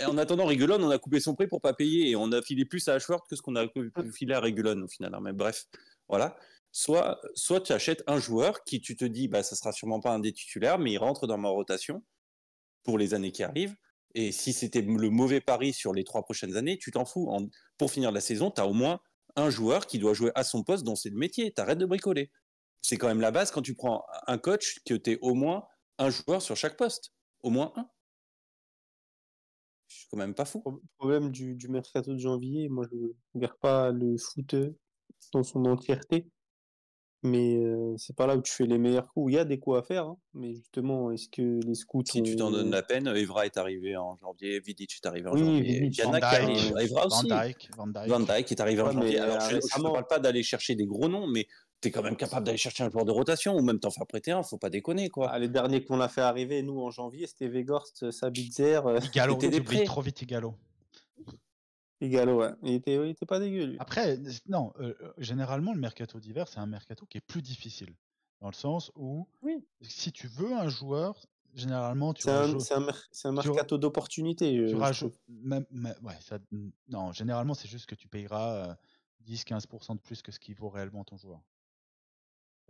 En attendant, Reguilón, on a coupé son prix pour pas payer et on a filé plus à Ashford que ce qu'on a filé à Reguilón au final. Mais bref, voilà. Soit tu achètes un joueur qui tu te dis, ça sera sûrement pas un des titulaires, mais il rentre dans ma rotation pour les années qui arrivent. Et si c'était le mauvais pari sur les 3 prochaines années, tu t'en fous. Pour finir la saison, tu as au moins un joueur qui doit jouer à son poste dont c'est le métier. T'arrêtes de bricoler. C'est quand même la base quand tu prends un coach que tu es au moins un joueur sur chaque poste. Au moins un. Je suis quand même pas fou. Le problème du mercato de janvier, moi je ne regarde pas le foot dans son entièreté, mais c'est pas là où tu fais les meilleurs coups. Il y a des coups à faire, hein, mais justement, est-ce que les scouts. Si tu t'en donnes la peine, Evra est arrivé en janvier, Vidic est arrivé en janvier. Evra aussi. Van Dijk est arrivé en janvier. Alors je ne parle pas d'aller chercher des gros noms, mais tu es quand même capable d'aller chercher un joueur de rotation ou même t'en faire prêter un, faut pas déconner quoi. Les derniers qu'on a fait arriver nous en janvier, c'était Weghorst, Sabitzer, Igalo, tu oublies trop vite Igalo. Igalo, ouais. Il était pas dégueu, lui. Après, non, généralement, le mercato d'hiver, c'est un mercato qui est plus difficile. Dans le sens où, Oui. si tu veux un joueur, généralement, tu C'est un, rajoutes. c'est un, mer- c'est un tu, mercato d'opportunité, tu je rajoutes. trouve. Ouais, non, généralement, c'est juste que tu payeras 10-15% de plus que ce qui vaut réellement ton joueur.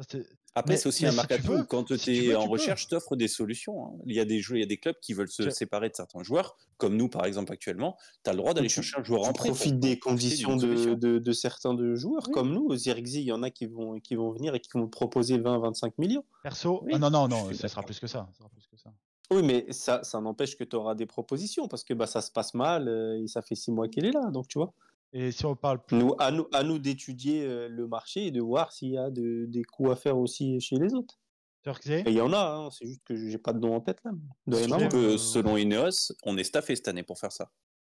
Ça, Après, c'est aussi mais un si tu mercato où veux, quand si tu tu es veux, en tu peux. recherche, t'offres des solutions. Hein. Il y a des clubs qui veulent se Tu- séparer de certains joueurs, comme nous par exemple actuellement. Tu as le droit d'aller Tu, chercher un joueur tu en prêt profites des pour profiter conditions d'une solution. de certains de joueurs, Oui. comme nous. Zirkzee, il y en a qui vont venir et qui vont proposer 20-25 millions. Perso, Oui, non, je suis ce sera d'accord. plus que ça. Ça sera plus que ça. Oui, mais ça n'empêche que tu auras des propositions parce que bah, ça se passe mal et ça fait 6 mois qu'il est là. Donc, tu vois, Et si on parle plus. à nous d'étudier le marché et de voir s'il y a des coups à faire aussi chez les autres. Turkzee, Et il y en a, hein, c'est juste que j'ai pas de nom en tête là. Il doit y en Surtout avoir. que selon Ineos, on est staffé cette année pour faire ça.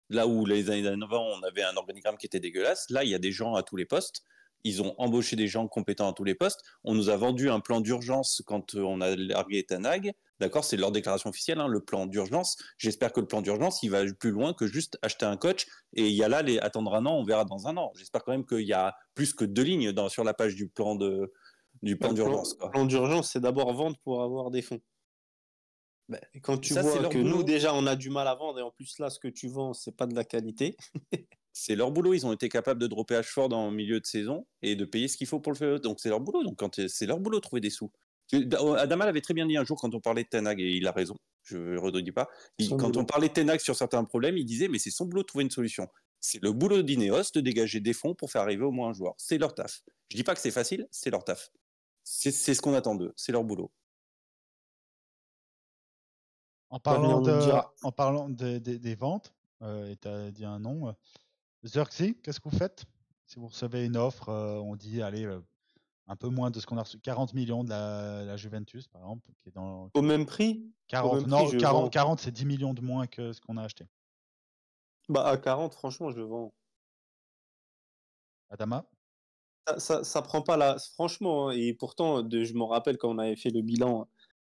Là où les années avant, on avait un organigramme qui était dégueulasse, là, il y a des gens à tous les postes. Ils ont embauché des gens compétents à tous les postes. On nous a vendu un plan d'urgence quand on a largué Tanag. D'accord, c'est leur déclaration officielle, hein, le plan d'urgence. J'espère que le plan d'urgence, il va plus loin que juste acheter un coach et il y a là attendre un an, on verra dans un an. J'espère quand même qu'il y a plus que 2 lignes sur la page du plan Le d'urgence. plan d'urgence, c'est d'abord vendre pour avoir des fonds. Ben, Et quand tu ça, c'est vois leur que nous, boulot. déjà, on a du mal à vendre et en plus, là, ce que tu vends, c'est pas de la qualité. C'est leur boulot. Ils ont été capables de dropper Ashford en milieu de saison et de payer ce qu'il faut pour le faire. Donc c'est leur boulot. Donc c'est leur boulot de trouver des sous. Adama l'avait très bien dit un jour quand on parlait de Tenag et il a raison. Je ne redis pas. Quand on parlait de Tenag sur certains problèmes, il disait mais c'est son boulot de trouver une solution. C'est le boulot d'Ineos de dégager des fonds pour faire arriver au moins un joueur. C'est leur taf. Je dis pas que c'est facile, c'est leur taf. C'est ce qu'on attend d'eux. C'est leur boulot. En L'avenir parlant, nous le dira. en parlant des ventes, et tu as dit un nom, Xerxes, qu'est-ce que vous faites? Si vous recevez une offre, on dit, allez, un peu moins de ce qu'on a reçu, 40 millions de la Juventus, par exemple, qui est dans Au même prix, 40, non, je 40, vends. 40 c'est 10 millions de moins que ce qu'on a acheté. Bah, à 40, franchement, je vends. Adama? Ça prend pas la. Franchement, hein, et pourtant, je m'en rappelle quand on avait fait le bilan,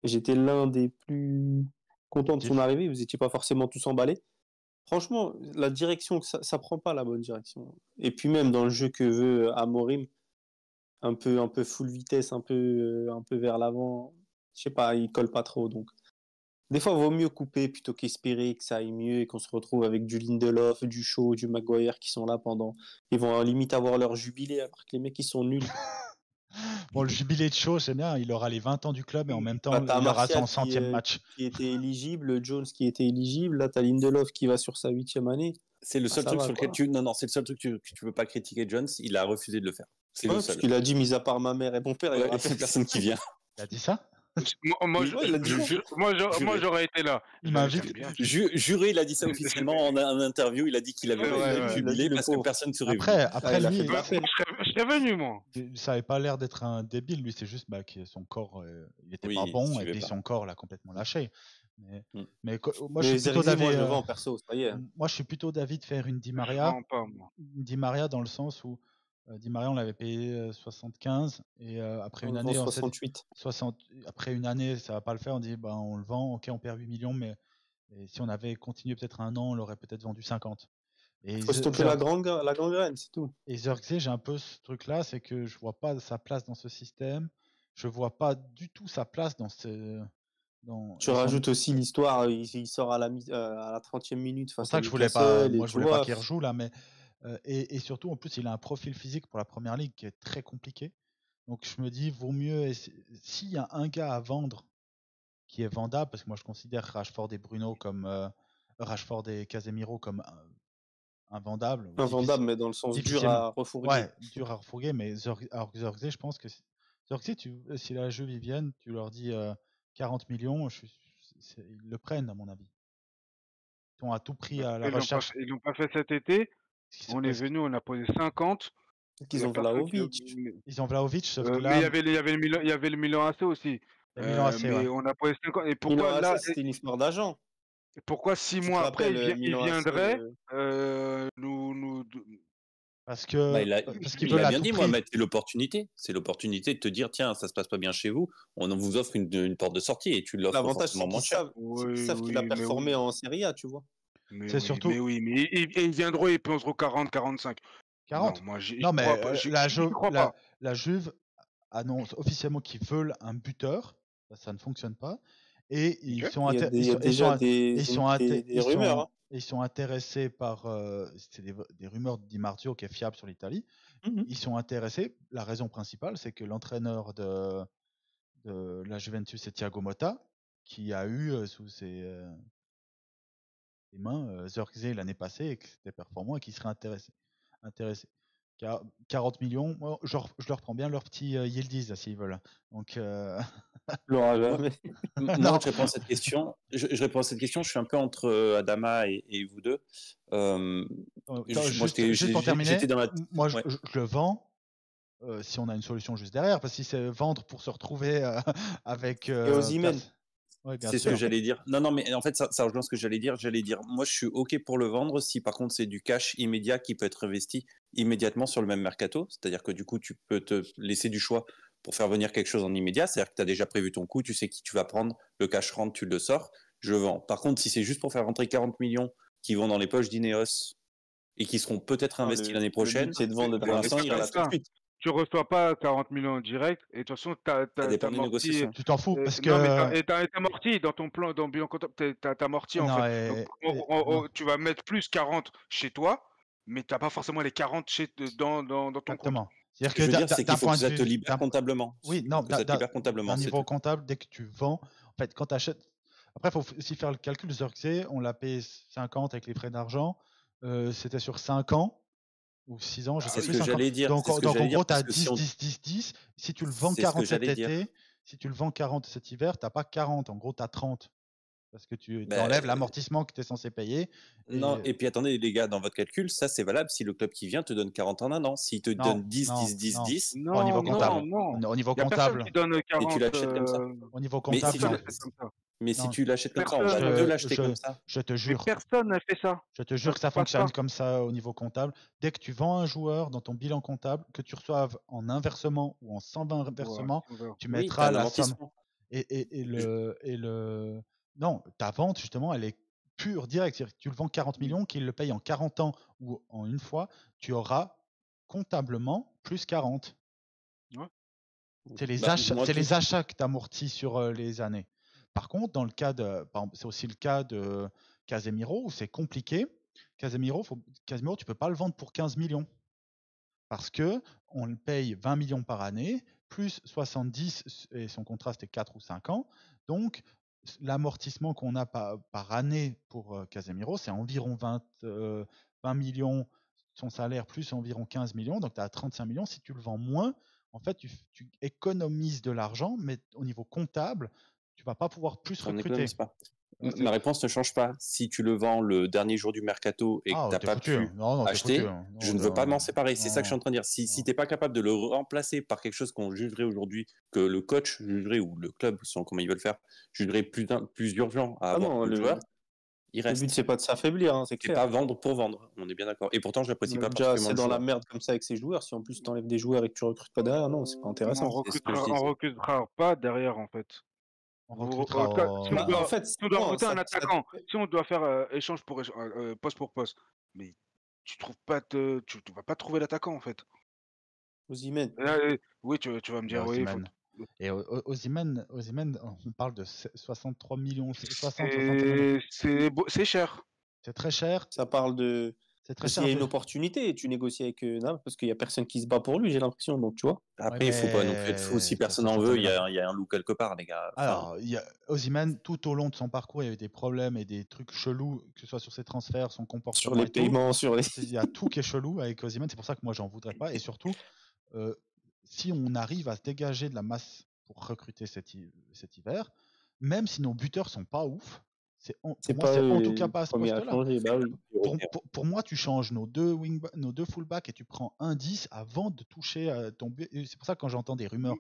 j'étais l'un des plus contents de son arrivée. Vous n'étiez pas forcément tous emballés. Franchement, la direction, ça prend pas la bonne direction. Et puis même dans le jeu que veut Amorim, un peu full vitesse, un peu vers l'avant, je sais pas, il colle pas trop. Donc, des fois, il vaut mieux couper plutôt qu'espérer que ça aille mieux et qu'on se retrouve avec du Lindelof, du Shaw, du Maguire qui sont là pendant. Ils vont limite avoir leur jubilé alors que les mecs ils sont nuls. Bon, le jubilé de Shaw, c'est bien, il aura les 20 ans du club et en même temps, Bah, t'as il aura Martial son centième match. qui était éligible, Jones qui était éligible, là t'as Lindelof qui va sur sa 8e année. C'est le seul ça truc va, sur lequel quoi. Non, c'est le seul truc que tu peux pas critiquer Jones. Il a refusé de le faire. C'est Ouais, le parce seul. qu'il a dit, mis à part ma mère et mon père, il y aura C'est personne qui vient. Il a dit ça? Moi, il a dit ça. moi, j'aurais été là. Il J'aurais m'invite. fait bien. Juré, il a dit ça officiellement en interview. Il a dit qu'il avait jubilé parce que personne ne serait venu. Après il a lui, fait parfait. Je serais venu, moi. ça avait pas l'air d'être un débile, lui, c'est juste que son corps, il était pas Oui, bon, et suivait puis pas. son corps l'a complètement lâché. Mais, Mm. moi, je suis plutôt Zirkzee, moi je le d'avis, vends perso, ça y est. moi, je suis plutôt d'avis de faire une Di Je Maria. vends pas, moi. Di Maria dans le sens où Di Maria, on l'avait payé 75 et après une On année, vend on s'est dit, 68. après une année, ça va pas le faire. On dit, ben, on le vend, ok, on perd 8 millions, mais et si on avait continué peut-être un an, on l'aurait peut-être vendu 50. Et Faut stopper la gangrène, c'est tout. Et Xerxes, j'ai un peu ce truc-là, c'est que je vois pas sa place dans ce système. Je vois pas du tout sa place dans ce. Tu rajoutes aussi l'histoire, il sort à la 30e minute C'est pour face ça à que je voulais pas, Newcastle, moi et je tu voulais pas vois, qu'il rejoue là, mais et surtout en plus il a un profil physique pour la première ligue qui est très compliqué. Donc je me dis vaut mieux s'il y a un gars à vendre qui est vendable, parce que moi je considère Rashford et Bruno comme Rashford et Casemiro comme invendables. invendable, mais dans le sens dur Difficilement. à refourguer. Ouais, dur à refourguer, mais alors que Xerxes, je pense que Xerxes, si la jeu viennent, tu leur dis 40 millions, ils le prennent à mon avis. Ils ont à tout prix à la recherche. Ils l'ont pas fait cet été. Ce On est venu, on a posé 50. Il y Qu'ils a ont personne qui. Vlahovic. Ils ont Vlahovic, sauf que Mais là, il y avait le Milan AC aussi. il y a Milan AC, Mais ouais. on a posé 50. Et Milan pourquoi là, AC, c'était une histoire d'agent. pourquoi 6 Tu te mois après, rappelles, il Milan AC, viendrait nous. Parce que parce qu'ils Il veulent a à bien tout dit, prix. Mohamed, c'est l'opportunité. C'est l'opportunité de te dire, tiens, ça se passe pas bien chez vous. On vous offre une porte de sortie et tu l'offres L'avantage, forcément c'est moins cher. qu'ils savent qu'il a Oui, mais performé en Serie A, tu vois. Mais C'est oui, surtout mais oui, mais ils viendront, ils penseront 40, 45. Non, 40. moi, j'y Non, crois mais pas. J'y crois pas. la Juve annonce officiellement qu'ils veulent un buteur. Ça ne fonctionne pas. Et ils Ok. sont Il y a, inté- des- ils il y a sont, ils déjà sont, ils sont, inté- des rumeurs. Hein. ils sont intéressés par. C'est des rumeurs de Di Marzio qui est fiable sur l'Italie. Mhm. Ils sont intéressés. La raison principale, c'est que l'entraîneur de la Juventus, c'est Thiago Motta, qui a eu sous ses mains Zirkzee l'année passée et que c'était performant et qui serait intéressé. 40 millions, moi, je leur prends bien leur petit Yildiz là, s'ils veulent. Donc, L'aura Moi, jamais. non. je réponds à cette question. Je réponds à cette question. Je suis un peu entre Adama et vous deux. Euh, Attends, moi, juste pour terminer, j'étais dans la. moi Ouais. je le vends si on a une solution juste derrière, parce que si c'est vendre pour se retrouver avec Et Osimhen. Oui, bien C'est ce que sûr. j'allais dire. Non, mais en fait, ça rejoint ce que j'allais dire. J'allais dire, moi, je suis OK pour le vendre si, par contre, c'est du cash immédiat qui peut être investi immédiatement sur le même mercato. C'est-à-dire que du coup, tu peux te laisser du choix pour faire venir quelque chose en immédiat. C'est-à-dire que tu as déjà prévu ton coût, tu sais qui tu vas prendre, le cash rentre, tu le sors, je vends. Par contre, si c'est juste pour faire rentrer 40 millions qui vont dans les poches d'Ineos et qui seront peut-être Non, investis l'année le prochaine, but, c'est de vendre et de pour l'instant, réinvestir il là reste. tout de suite. Tu reçois pas 40 millions en direct, et de toute façon, Ça t'as dépend des amorti. négociations. Tu t'en fous parce Non, mais que t'as amorti dans ton plan, dans le bilan comptable, t'as amorti en non, fait. Donc, non, tu vas mettre plus 40 chez toi, mais t'as pas forcément les 40 dans ton compte. exactement. Ce C'est-à-dire que je veux dire, c'est d'un qu'il faut point que de ça te vue, libère comptablement. oui, Il non, faut que ça te libère comptablement, d'un c'est niveau tout. comptable, dès que tu vends, en fait, quand tu achètes. Après, il faut aussi faire le calcul. Zirkzee, on l'a payé 50 avec les frais d'argent. C'était sur 5 ans ou 6 ans, je sais C'est ce plus, que 5 ans. j'allais dire. C'est ce que Donc en j'allais dire gros, tu as parce que 10, 10, 10, 10. Si tu le vends c'est ce que 40 cet j'allais dire. été, si tu le vends 40 cet hiver, tu n'as pas 40. En gros, tu as 30. Parce que tu Ben, enlèves l'amortissement que tu es censé payer. non, et puis attendez, les gars, dans votre calcul, ça c'est valable si le club qui vient te donne 40 en un an. S'il te Non, donne 10, non, 10, 10, non. 10, Pas au niveau Non, comptable. non, non. Au niveau Il n'y a personne comptable. qui donne et tu 40. l'achètes comme ça. Au niveau Mais comptable, si tu non. Personne ne fait comme ça. Mais si Non. tu l'achètes comme ça, on va Personne. mieux l'acheter comme ça. Je te jure. Personne n'a fait ça. Je te jure que ça se passe fonctionne pas. comme ça au niveau comptable. Dès que tu vends un joueur dans ton bilan comptable, que tu reçoives en inversement ou en 120 versements, tu Oui, tu as mettras un la somme. amortissement. Non, ta vente, justement, elle est pure, directe. C'est-à-dire que tu le vends 40 millions, qu'il le paye en 40 ans ou en une fois, tu auras comptablement plus 40. Ouais. C'est les Bah, achats, moi, c'est tout. les achats que tu amortis sur les années. Par contre, dans le cas de, par exemple, c'est aussi le cas de Casemiro où c'est compliqué. Casemiro, tu peux pas le vendre pour 15 millions parce que on le paye 20 millions par année plus 70 et son contrat c'était 4 ou 5 ans. Donc l'amortissement qu'on a par année pour Casemiro, c'est environ 20 millions son salaire plus environ 15 millions, donc tu as 35 millions. Si tu le vends moins, en fait, tu économises de l'argent, mais au niveau comptable, tu vas pas pouvoir plus On recruter. n'économise pas. Ma réponse ne change pas. Si tu le vends le dernier jour du mercato et que tu n'as t'es pas foutu. pu Non, t'es acheter, foutu. Non, je ne veux pas m'en séparer. C'est non, ça que je suis en train de dire. Si tu n'es pas capable de le remplacer par quelque chose qu'on jugerait aujourd'hui, que le coach jugerait ou le club, selon comment ils veulent faire, jugerait plus urgent à avoir non, le joueur, il le but, reste. c'est pas de s'affaiblir, hein, c'est C'est clair. pas vendre pour vendre. On est bien d'accord. Et pourtant, je n'apprécie pas Déjà, particulièrement c'est le dans la joueur. merde comme ça avec ses joueurs. Si en plus tu enlèves des joueurs et que tu recrutes pas derrière, non, c'est pas intéressant. On C'est ce que je dis. recrutera pas derrière, en fait. On En recrutera. tout cas, si Bah, en fait, si on doit non, recruter un ça- attaquant, si on doit faire échange poste pour poste, mais tu vas pas trouver l'attaquant en fait. Osimhen. Oui, tu vas me Bah, dire, oui, il faut. Osimhen. Et Osimhen, on parle de 63 millions, 60, 65 millions. C'est cher. C'est très cher. Ça parle de. C'est très S'il cher. y a une opportunité et tu négocies avec Naples parce qu'il y a personne qui se bat pour lui, j'ai l'impression. Donc, tu vois. Après, il faut pas non plus être fou. Si personne n'en veut, il y a un loup quelque part, les gars. Enfin, Alors, Osimhen, tout au long de son parcours, il y a eu des problèmes et des trucs chelous, que ce soit sur ses transferts, son comportement. Sur les paiements, sur les. Il y a tout qui est chelou avec Osimhen. C'est pour ça que moi, j'en voudrais pas. Et surtout, si on arrive à se dégager de la masse pour recruter cet hiver, même si nos buteurs sont pas ouf, pour moi, c'est en tout cas pas à ce premier à poste-là. changer, bah oui. Pour moi, tu changes nos deux fullbacks et tu prends un 10 avant de toucher ton but. C'est pour ça que quand j'entends des rumeurs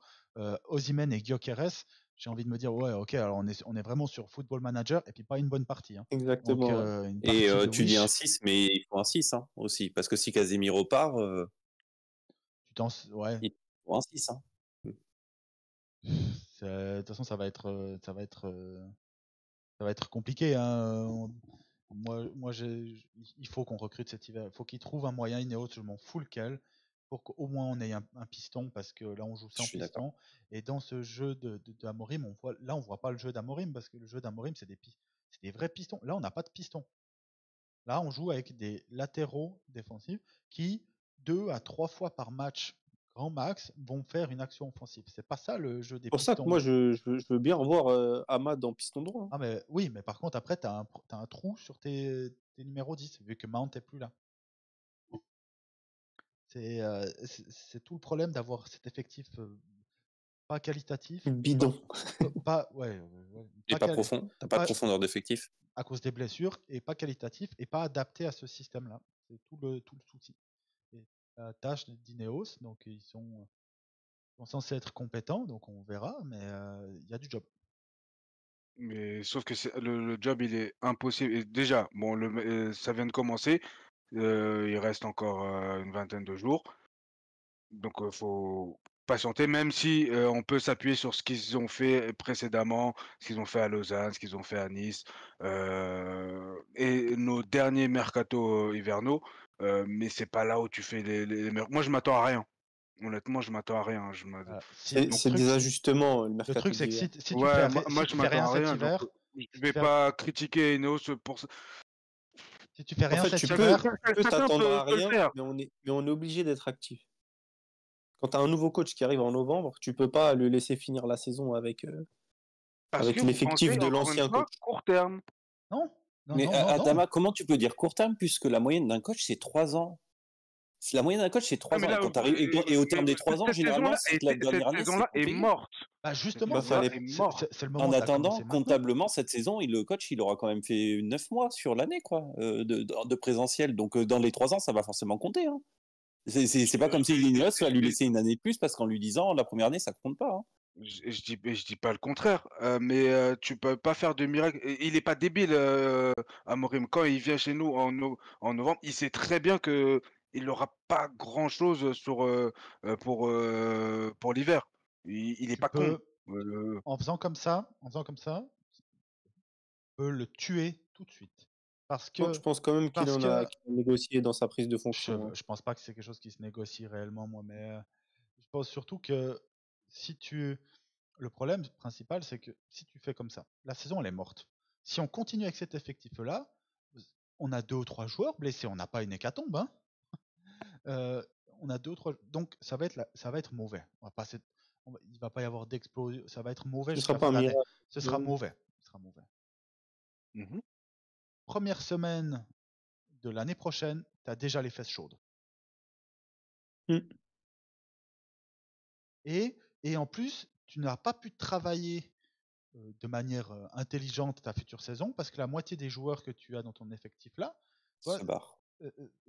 Osimhen et Gyökeres, j'ai envie de me dire ouais, ok, alors on est vraiment sur Football Manager et puis pas une bonne partie. Hein. Exactement. Donc, une et partie de tu dis Wish, un 6, mais il faut un 6 hein, aussi. Parce que si Casemiro part, ouais. il faut un 6. Hein. De toute façon, ça va être compliqué. Hein. il faut qu'on recrute cet hiver. Il faut qu'ils trouvent un moyen, Ineos, je m'en fous lequel, pour qu'au moins on ait un piston, parce que là on joue Je sans suis d'accord. piston. Et dans ce jeu de Amorim, on voit pas le jeu d'Amorim, parce que le jeu d'Amorim, c'est des vrais pistons. Là, on n'a pas de piston. Là, on joue avec des latéraux défensifs qui, 2 à 3 fois par match, grand max, vont faire une action offensive. C'est pas ça le jeu des C'est pour ça que pistons. moi, je veux bien revoir Ahmad en piston droit. Ah, mais oui, mais par contre, après, t'as un trou sur tes numéros 10, vu que Mount est plus là. C'est tout le problème d'avoir cet effectif pas qualitatif, Bidon. ouais, Et pas profond. T'as pas de pas- profondeur d'effectif. à cause des blessures, et pas qualitatif, et pas adapté à ce système-là. C'est tout le souci. Et la tâche d'Ineos, donc ils sont censés être compétents, donc on verra, mais il y a du job. Mais sauf que le job, il est impossible. Et déjà, bon, ça vient de commencer. Il reste encore une vingtaine de jours. Donc, il faut patienter, même si on peut s'appuyer sur ce qu'ils ont fait précédemment, ce qu'ils ont fait à Lausanne, ce qu'ils ont fait à Nice, et nos derniers mercato hivernaux. Mais c'est pas là où tu fais les meilleurs. Moi, je m'attends à rien. Honnêtement, je m'attends à rien. C'est des ajustements, le Le mercato truc, c'est que d'hiver. si tu Ouais, fais, moi, si je tu fais m'attends rien à cet rien. Donc, hiver, je si tu vais fais, pas critiquer Enos pour ça. si tu fais En rien fait, cet tu hiver, peux Chacun t'attendre à peut le rien, faire. mais on est obligé d'être actif. Quand tu as un nouveau coach qui arrive en novembre, tu peux pas le laisser finir la saison avec Parce que vous l'effectif pensez, de encore une l'ancien fois, coach. court terme. non, non, Mais non, non, non. Adama, comment tu peux dire court terme puisque la moyenne d'un coach, c'est 3 ans? La moyenne d'un coach, c'est 3 mais ans. Et, là, quand et au terme des 3 ans, cette généralement, saison-là c'est que la dernière année, c'est pour est payer. morte. Bah Cette justement, saison-là fallait- est morte. c'est le moment En de la attendant, commencer maintenant. comptablement, cette saison, le coach, il aura quand même fait 9 mois sur l'année, quoi, de présentiel. Donc, dans les 3 ans, ça va forcément compter. Hein. C'est pas comme si Ineos va lui laisser une année de plus parce qu'en lui disant la première année, ça compte pas. Hein. Je dis pas le contraire, mais tu peux pas faire de miracle. Il est pas débile, Amorim. Quand il vient chez nous en novembre, il sait très bien que il n'aura pas grand-chose pour l'hiver. Il est Tu pas con. peux, en faisant comme ça, tu peux le tuer tout de suite. Parce Moi, je que, pense quand même qu'il parce en que a négocié dans sa prise de fonction. je pense pas que c'est quelque chose qui se négocie réellement, moi, mais je pense surtout que si tu, le problème principal, c'est que si tu fais comme ça, la saison elle est morte. Si on continue avec cet effectif-là, on a 2 ou 3 joueurs blessés, on n'a pas une hécatombe, hein. On a 2 ou 3, donc ça va être mauvais. Il va pas y avoir d'explosion, ça va être mauvais Ce jusqu'à sera la pas fin un de l'année. miracle. Ce sera mauvais. Mhm. Première semaine de l'année prochaine, tu as déjà les fesses chaudes. Mm. Et en plus, tu n'as pas pu travailler de manière intelligente ta future saison, parce que la moitié des joueurs que tu as dans ton effectif là, Se barre.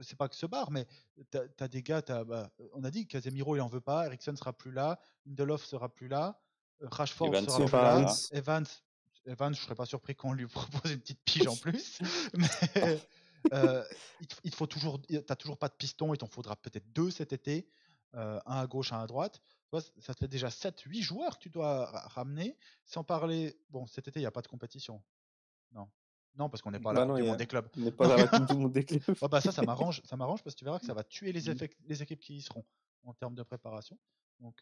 c'est pas que se barre, mais tu as des gars, on a dit Casemiro il en veut pas, Eriksen sera plus là, Lindelof sera plus là, Rashford Evans sera sera plus plus là, là. Evans, je serais pas surpris qu'on lui propose une petite pige en plus, mais il te faut toujours, t'as toujours pas de piston, il t'en faudra peut-être 2 cet été, un à gauche, un à droite. Tu vois, ça te fait déjà 7-8 joueurs que tu dois ramener, sans parler. Bon, cet été, il n'y a pas de compétition. Non. Non, parce qu'on n'est pas à la Bah Coupe non, du Monde des clubs. on n'est pas Donc, à la Coupe du Monde des clubs. ouais, bah ça m'arrange parce que tu verras que ça va tuer les Mm. équipes qui y seront en termes de préparation. Donc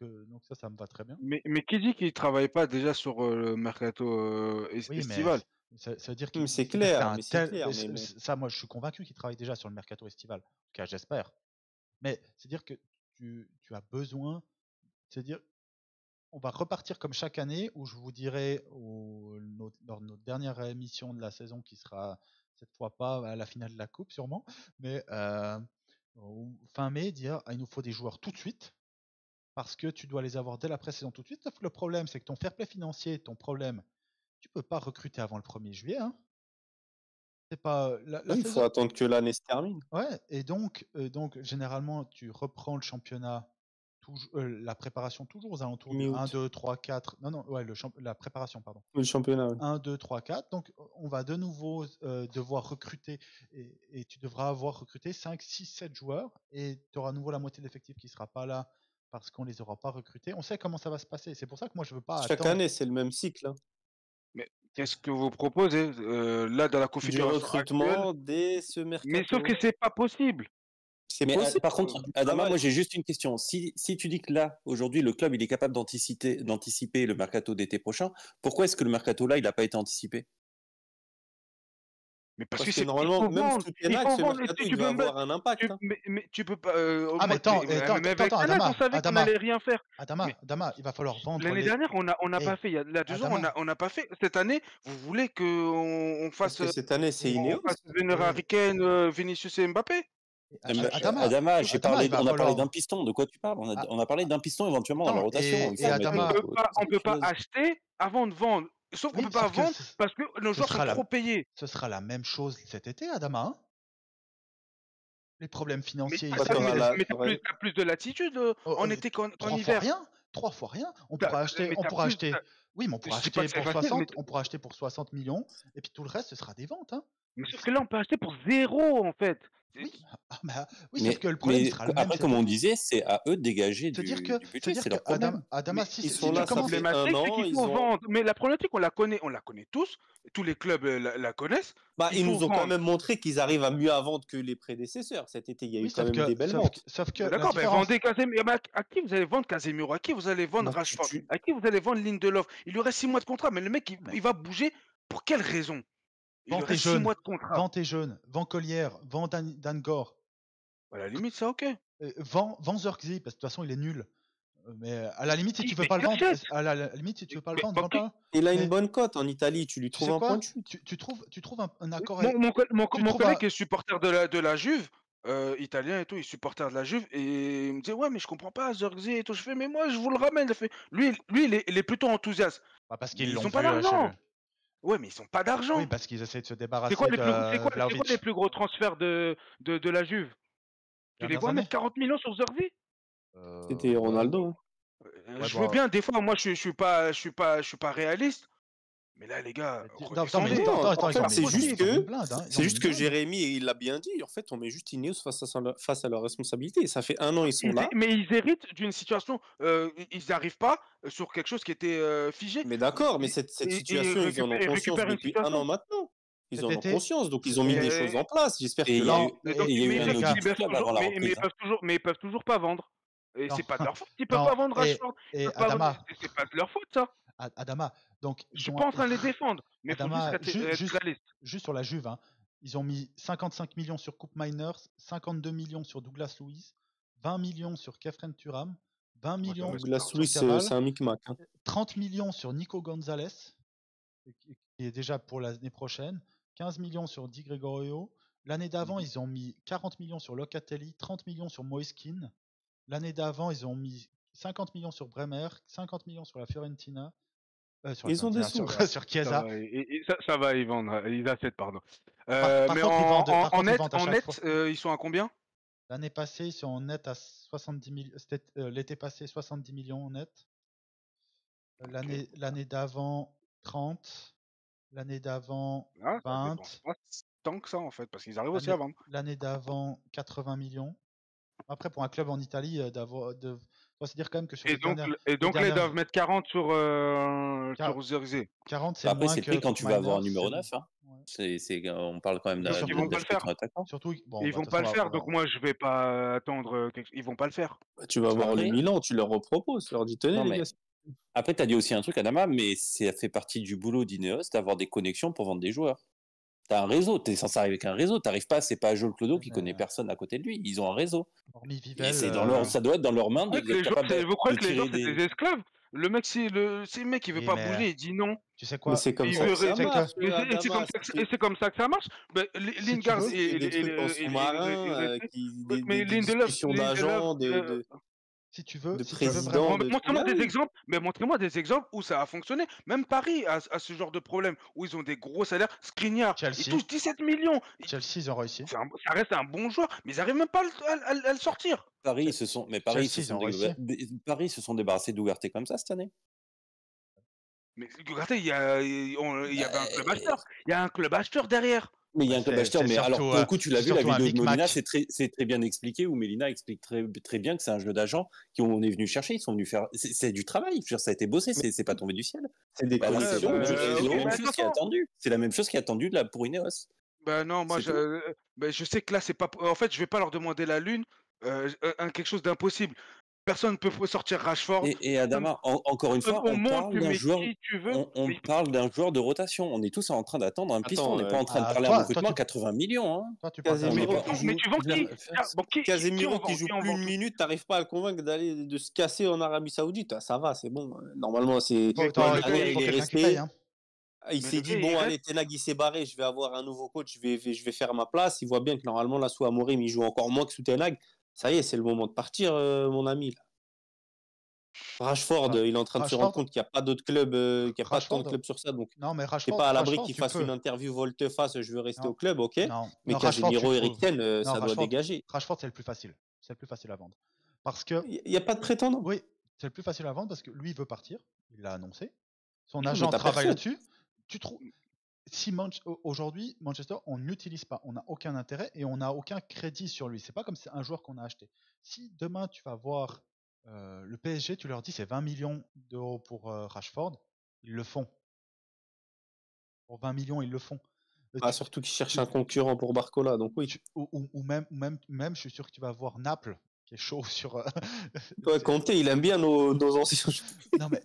ça me va très bien. Mais qui dit qu'il travaille pas déjà sur le mercato Oui, mais estival? ça veut dire C'est que t'as clair, un mais c'est tel. clair. Mais bon. Ça, moi, je suis convaincu qu'il travaille déjà sur le mercato estival. En tout cas, j'espère. Mais c'est-à-dire que tu as besoin. C'est-à-dire, on va repartir comme chaque année, où je vous dirai lors de notre dernière émission de la saison, qui sera cette fois pas à la finale de la Coupe sûrement, mais fin mai, dire il nous faut des joueurs tout de suite, parce que tu dois les avoir dès la pré-saison tout de suite. Sauf que le problème, c'est que ton fair play financier, ton problème, tu peux pas recruter avant le 1er juillet. Hein. C'est pas la Oui, il faut saison. attendre que l'année se termine. Ouais, et donc généralement, tu reprends le championnat, la préparation toujours aux alentours du 1, Mi-août. 2, 3, 4. Non, non, ouais, la préparation, pardon. Le championnat. Ouais. 1, 2, 3, 4. Donc, on va de nouveau devoir recruter, et tu devras avoir recruté 5, 6, 7 joueurs, et tu auras à nouveau la moitié de l'effectif qui sera pas là parce qu'on les aura pas recrutés. On sait comment ça va se passer. C'est pour ça que moi, je veux pas Chaque attendre. année, c'est le même cycle. Hein. Qu'est-ce que vous proposez là dans la Du configuration actuelle? recrutement dès ce Mais sauf mercato. que c'est pas possible. C'est Mais possible. par contre, du Adama, travail. moi j'ai juste une question. Si tu dis que là, aujourd'hui, le club il est capable d'anticiper le mercato d'été prochain, pourquoi est-ce que le mercato là, il n'a pas été anticipé? Mais parce Parce que que normalement, même il Soutenag, faut ce vendre. mercato, il Tu devait peux me avoir un impact. Hein. mais tu peux pas. Ah, mais attends, Mais attends, même avec attends, Salah, on savait qu'on Adama, n'allait rien faire. Mais Adama, il va falloir vendre l'année les. dernière, on n'a pas Eh, fait. Il y a 2 ans, Adama, on n'a pas fait. Cette année, vous voulez qu'on Parce que cette année, c'est eh, on Ineos. fasse venir eh, Harry Kane, Vinicius et Mbappé? Adama, Adama, Adama, il va on a parlé d'un falloir. piston. De quoi tu parles? Ah, On a parlé d'un piston éventuellement dans la attends, rotation. Il et faut mettre Adama, On peut pas chose. acheter avant de vendre. Sauf qu'on oui, peut pas sauf que vendre parce que nos ce joueurs sont sera trop payés. ce sera la même chose cet été, Adama. Hein. Les problèmes Mais financiers, Toi, t'auras la- t'as plus de latitude en été qu'en 3 fois hiver. rien, 3 fois rien. On T'as- pourra acheter, mais on t'as pourra plus- acheter. t'as- Oui, mais on pourra Je dis pas acheter que c'est pour facile, 60, mais on pourra acheter pour 60 millions, et puis tout le reste, ce sera des ventes. Hein. Mais sauf que là, on peut acheter pour 0 en fait. Oui, oui, sauf que le Mais problème il sera le même après, cet comme on été. disait, c'est à eux de dégager du budget. C'est leur problème. Adama, Mais si, ils si sont tu là, ça commences, fait La problématique, un c'est an, qu'il ils faut ont- vendre. Mais la problématique, on la connaît tous. Tous les clubs la connaissent. Bah, Il ils faut nous ont quand vendre. même montré qu'ils arrivent à mieux à vendre que les prédécesseurs. Cet été, il y a oui, eu quand même des belles ventes. sauf que la D'accord, ben différence, vendez Casemiro. Mais à qui vous allez vendre Casemiro? À qui vous allez vendre Bah, Rashford? tu- À qui vous allez vendre Lindelof? Il lui reste 6 mois de contrat, mais le mec, Mais- il va bouger. Pour quelle raison? Il vends lui tes reste 6 jeunes, mois de contrat. vends tes jeunes, vends Collière, vends Dan Gore, À la limite, c'est ok. vends Zirkzee, parce que de toute façon il est nul. Mais à la limite, si tu veux Mais pas le qui vendre, l'achète? à la limite, si tu veux pas le Mais vendre, par vends qui? pas. Il a Mais une bonne cote en Italie. Tu lui tu trouves sais un point quoi? de chute. Tu trouves un accord avec. Mon Tu trouves collègue un. qui est supporter de la Juve, italien et tout, il est supporter de la Juve, et il me dit ouais, mais je comprends pas Zirkzee et tout. Je fais mais moi je vous le ramène. Il fait, lui il est plutôt enthousiaste. Bah, parce Mais qu'ils ils l'ont ont pas vu chez d'argent. lui. Ouais, mais ils ont pas Oui, d'argent. parce qu'ils essaient de se C'est débarrasser de c'est quoi les Vlahovic. plus gros transferts de la Juve? Tu les Dernières vois années. mettre 40 millions sur Zirkzee? C'était Ouais. Ronaldo. Hein. Ouais, Je bon. veux bien, des fois, moi je suis pas réaliste. Mais là, les gars, Non, attends, mais redescendez. Non, attends, en ils ont fait, mis c'est juste ils ont mis que- une blinde, hein. Ils ont C'est mis juste une que blinde. Jérémy, il l'a bien dit. En fait, on met juste Ineos face à leurs responsabilités. Ça fait un an, ils sont là. Mais ils héritent d'une situation, ils n'arrivent pas sur quelque chose qui était figé. Mais d'accord, mais cette Et situation, ils en ont conscience récupèrent une depuis un situation. an maintenant. Ils Cet en ont été, conscience, donc ils ont mis et- des choses en place. J'espère Et que il y a là, eu, et il y a eu un audit du club avant la reprise. Hein. Mais ils peuvent toujours pas vendre. Et Non. c'est pas de leur faute. Ils Non, peuvent pas vendre et- Rashford. et Ils peuvent pas vendre- Adama, C'est pas de leur faute, ça. Adama, donc Je ils suis ont pas en train de les défendre. Mais il faut Adama, juste être réaliste. juste sur la Juve, hein, ils ont mis 55 millions sur Coupe Miners, 52 millions sur Douglas Luiz, 20 millions sur Kefren Turam, 20 millions Douglas sur Luiz, Cabal, c'est un micmac. Hein. 30 millions sur Nico Gonzalez, qui est déjà pour l'année prochaine, 15 millions sur Di Gregorio. L'année d'avant, ils ont mis 40 millions sur Locatelli, 30 millions sur Moiskin. L'année d'avant, ils ont mis 50 millions sur Bremer, 50 millions sur la Fiorentina. Sur la Ils ont des Fiorentina, sous. sur Chiesa. Ça va, ils vendent. Ils achètent, pardon. Par Mais contre, ils vendent- par en contre, ils net, vendent à chaque fois. ils sont à combien? L'année passée, ils sont en net à 70 millions. C'était l'été passé, 70 millions en net. L'année d'avant, 30. L'année d'avant, Ah, ça 20. dépense pas tant que ça, en fait, parce qu'ils arrivent aussi à vendre. L'année d'avant, 80 millions. Après, pour un club en Italie, faut se dire quand même que sur les dernières... Et donc là, ils dernières- doivent mettre 40 sur Zirkzee. 40, c'est Après, moins c'est que le prix quand Coupe tu vas avoir un Miners, numéro c'est- 9. Hein. ouais. On parle quand même Mais surtout, ils vont pas le faire. d'acheter un attaquant. Surtout, bon, Et ils bah, vont de pas toute le façon, faire, on donc va- moi, je vais pas attendre. Ils vont pas le faire. Tu vas voir Après- le Milan, tu leur reproposes. Tu leur dis, tenez, Non, les mais- gars. Après, tu as dit aussi un truc, Adama, mais ça fait partie du boulot d'Ineos d'avoir des connexions pour vendre des joueurs. Tu as un réseau, tu es censé arriver avec un réseau. T'arrives pas, c'est pas Joel Clodo qui connaît personne à côté de lui. Ils ont un réseau. hormis Et Vivel, c'est ça doit être dans leurs mains Ouais, d'être capable vous croyez de que les joueurs, tirer c'est des esclaves? Le mec, si le mec, il veut Oui, pas mais- bouger, il dit non. tu sais quoi? Mais c'est comme Il ça veut que ça rester- marche. Et c'est Adama, comme ça que ça marche. Ben, tu Lingard, veux, c'est des trucs en sous-marin, mais des discussions d'agents, Si tu veux, de si tu veux président. vraiment... de- Montrez-moi Ouais. des exemples, mais montrez-moi des exemples où ça a fonctionné. Même Paris a ce genre de problème, où ils ont des gros salaires. Skriniar, il Chelsea. touche 17 millions. Chelsea, ils ont réussi. Ça reste un bon joueur, mais ils n'arrivent même pas à le sortir. Paris, ils se sont, mais Paris, Chelsea, ils ont Paris se sont débarrassés d'Ougarté comme ça cette année. Mais regardez, il y avait un club acheteur. Il y a un club acheteur derrière. Mais il y a un club acheteur, mais alors pour le coup, tu l'as vu, la vidéo de Molina, c'est très bien expliqué, où Mélina explique très bien que c'est un jeu d'agent qu'on est venu chercher, ils sont venus faire. C'est du travail, je veux dire, ça a été bossé, c'est pas tombé du ciel. C'est des conditions. C'est la même chose qui est attendue. C'est la même chose qui est attendue pour Ineos. Ben non, moi je sais que là, c'est pas. En fait, je vais pas leur demander la lune, quelque chose d'impossible. Personne ne peut sortir Rashford. Et Adama, encore une fois, on parle d'un joueur. On parle d'un joueur de rotation. On est tous en train d'attendre un piston. On n'est pas en train de parler d'un recrutement à 80 millions. Hein. Toi, tu Casemiro qui joue plus une minute, t'arrives pas à le convaincre de se casser en Arabie Saoudite. Ça va, c'est bon. Normalement, c'est. Il est resté. Il s'est dit, bon, allez, Ten Hag, il s'est barré, je vais avoir un nouveau coach, je vais faire ma place. Il voit bien que normalement, là, sous Amorim, il joue encore moins que sous Ten Hag. Ça y est, c'est le moment de partir, mon ami. Là. Rashford, il est en train de se rendre compte qu'il n'y a pas d'autres clubs, qu'il n'y a pas tant de clubs sur ça. Donc, c'est pas à l'abri qu'il fasse une interview volte-face, je veux rester au club, ok. Mais Casemiro, Eriksen, ça doit dégager. Rashford, c'est le plus facile. C'est le plus facile à vendre. Parce que. Il n'y a pas de prétendant. Oui, c'est le plus facile à vendre parce que lui, il veut partir. Il l'a annoncé. Son agent travaille là-dessus. Tu trouves. Si aujourd'hui, Manchester, on n'utilise pas, on n'a aucun intérêt et on n'a aucun crédit sur lui. C'est pas comme c'est un joueur qu'on a acheté. Si demain tu vas voir le PSG, tu leur dis c'est 20 millions d'euros pour Rashford, ils le font. Pour 20 millions, ils le font. Surtout qu'ils cherchent un concurrent pour Barcola, donc oui. Ou même, je suis sûr que tu vas voir Naples, qui est chaud sur. Conte, il aime bien nos anciens. Non mais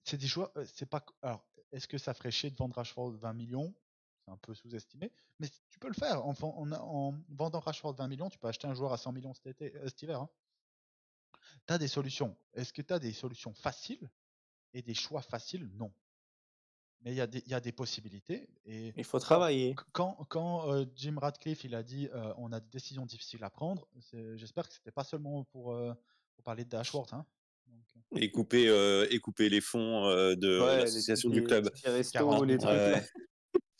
c'est des joueurs, c'est pas. Alors, est-ce que ça ferait chier de vendre Rashford 20 millions? C'est un peu sous-estimé, mais tu peux le faire. En vendant Rashford 20 millions, tu peux acheter un joueur à 100 millions cet hiver. Hein. Tu as des solutions. Est-ce que tu as des solutions faciles et des choix faciles? Non. Mais il y a des possibilités. Et il faut travailler. Quand Jim Ratcliffe il a dit on a des décisions difficiles à prendre, j'espère que c'était pas seulement pour parler de Ashworth. Hein. Donc, et couper les fonds de l'association du club.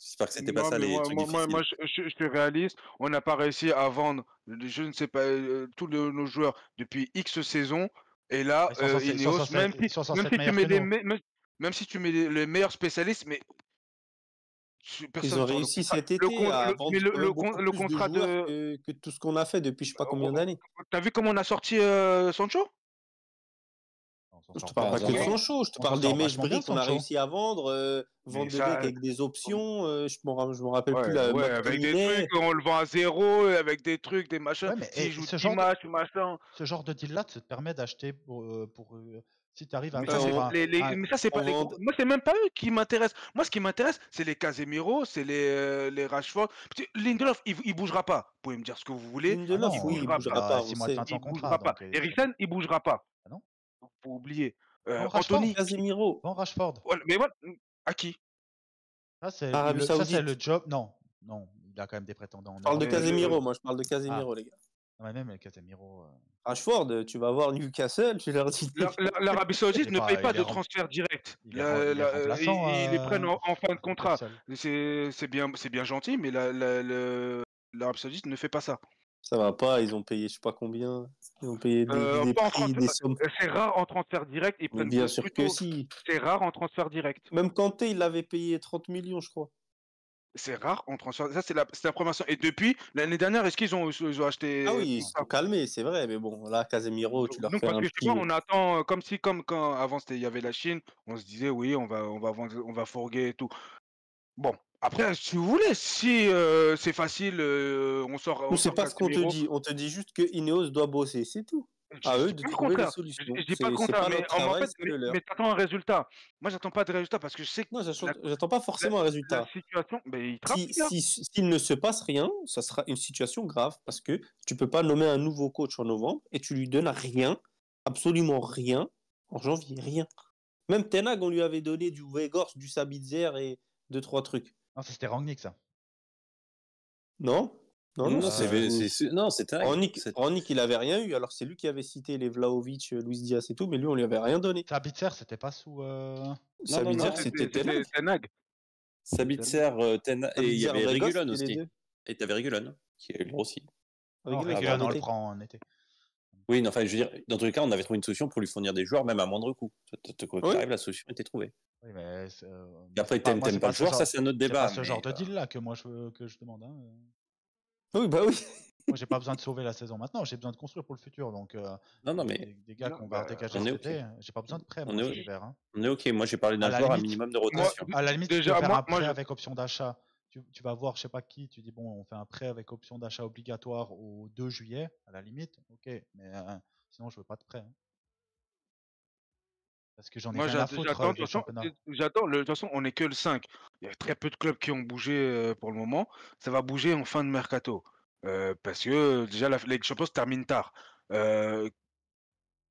J'espère que c'était pas ça les trucs difficiles. Moi, je suis réaliste. On n'a pas réussi à vendre, je ne sais pas, tous nos joueurs depuis X saisons. Et là, Ineos, même si tu mets les meilleurs spécialistes, mais ils ont réussi cet été à vendre le contrat que tout ce qu'on a fait depuis je sais pas combien d'années. T'as vu comment on a sorti Sancho? Je te parle pas que de Sancho, je te parle des Mejbri qu'on a réussi à vendre, vendre des mecs avec des options, je me rappelle plus la avec des trucs, on le vend à 0, avec des trucs, des machins, s'il joue 10 matchs, machin. Ce genre de deal là, ça te permet d'acheter pour si tu arrives à mais ça c'est pas moi c'est même pas eux qui m'intéressent. Moi ce qui m'intéresse, c'est les Casemiro, c'est les Rashford. Lindelof, il bougera pas. Vous pouvez me dire ce que vous voulez. Lindelof, il bougera pas. 6 mois de fin de son contrat. Eriksen, il bougera pas. Ah non. Faut oublier. Anthony, Casemiro. Bon Rashford. Mais voilà, à qui? Ça c'est le job. Non, il a quand même des prétendants. Je parle de Casemiro, moi je parle de Casemiro, les gars. Ouais, même Casemiro. Rashford, tu vas voir Newcastle, tu leur dis. L'Arabie Saoudite ne paye pas de transfert direct. Ils les prennent en fin de contrat. C'est bien gentil, mais l'Arabie Saoudite ne fait pas ça. Ça va pas, ils ont payé je sais pas combien. Ils ont payé des sommes. C'est rare en transfert direct. Ils prennent bien sûr que si. C'est rare en transfert direct. Même Kanté, il l'avait payé 30 millions, je crois. C'est rare en transfert. Ça, c'est la première. Et depuis l'année dernière, est-ce qu'ils ont acheté? Ah oui, ils se sont calmés, c'est vrai. Mais bon, là, Casemiro, tu leur fais un petit. On attend comme quand avant il y avait la Chine, on se disait oui, on va fourguer et tout. Bon, après, si vous voulez, si c'est facile, on sort. C'est pas ce qu'on te dit. On te dit juste que Ineos doit bosser, c'est tout. À eux de trouver des solutions. Je dis pas le contraire, mais t'attends un résultat. Moi, j'attends pas de résultat parce que je sais que. Non, j'attends pas forcément un résultat. La situation, mais s'il ne se passe rien, ça sera une situation grave parce que tu peux pas nommer un nouveau coach en novembre et tu lui donnes rien, absolument rien, en janvier, rien. Même Ten Hag, on lui avait donné du Weghorst, du Sabitzer et 2-3 trucs. Non, c'était Rangnick, ça. Non, c'était Rangnick, il avait rien eu, alors c'est lui qui avait cité les Vlahovic, Luis Diaz et tout, mais lui, on lui avait rien donné. Sabitzer, c'était pas sous. Sabitzer, c'était Ten Hag. Sabitzer, et il y avait Regulon aussi. Et t'avais Regulon, qui est gros aussi. Regulon, on le prend en été. Oui, enfin, je veux dire, dans tous les cas, on avait trouvé une solution pour lui fournir des joueurs, même à moindre coût. Quand arrive, la solution était trouvée. Oui, mais Et après, t'aimes pas le joueur, ça c'est un autre c'est débat. pas ce genre de deal là que moi je demande. Hein. Oui, bah oui. Moi, j'ai pas besoin de sauver la saison maintenant, j'ai besoin de construire pour le futur. Donc, Non, mais des gars Non, qu'on va bah, dégager on cet est OK. été, j'ai pas besoin de prêt, On moi, est cet OK. hiver. Hein. On est OK. Moi, j'ai parlé d'un À la joueur à limite, minimum de moi, rotation. à la limite, tu déjà, peux faire moi, un prêt moi, je- avec option d'achat. Tu vas voir, je sais pas qui, tu dis bon, on fait un prêt avec option d'achat obligatoire au 2 juillet, à la limite, ok, mais sinon je veux pas de prêt. Hein. Parce que j'en ai moi, rien à foutre j'attends, de du toute façon, championnat. de toute façon, on n'est que le 5. Il y a très peu de clubs qui ont bougé pour le moment. Ça va bouger en fin de mercato. Parce que déjà, la Ligue des Champions se termine tard. Euh,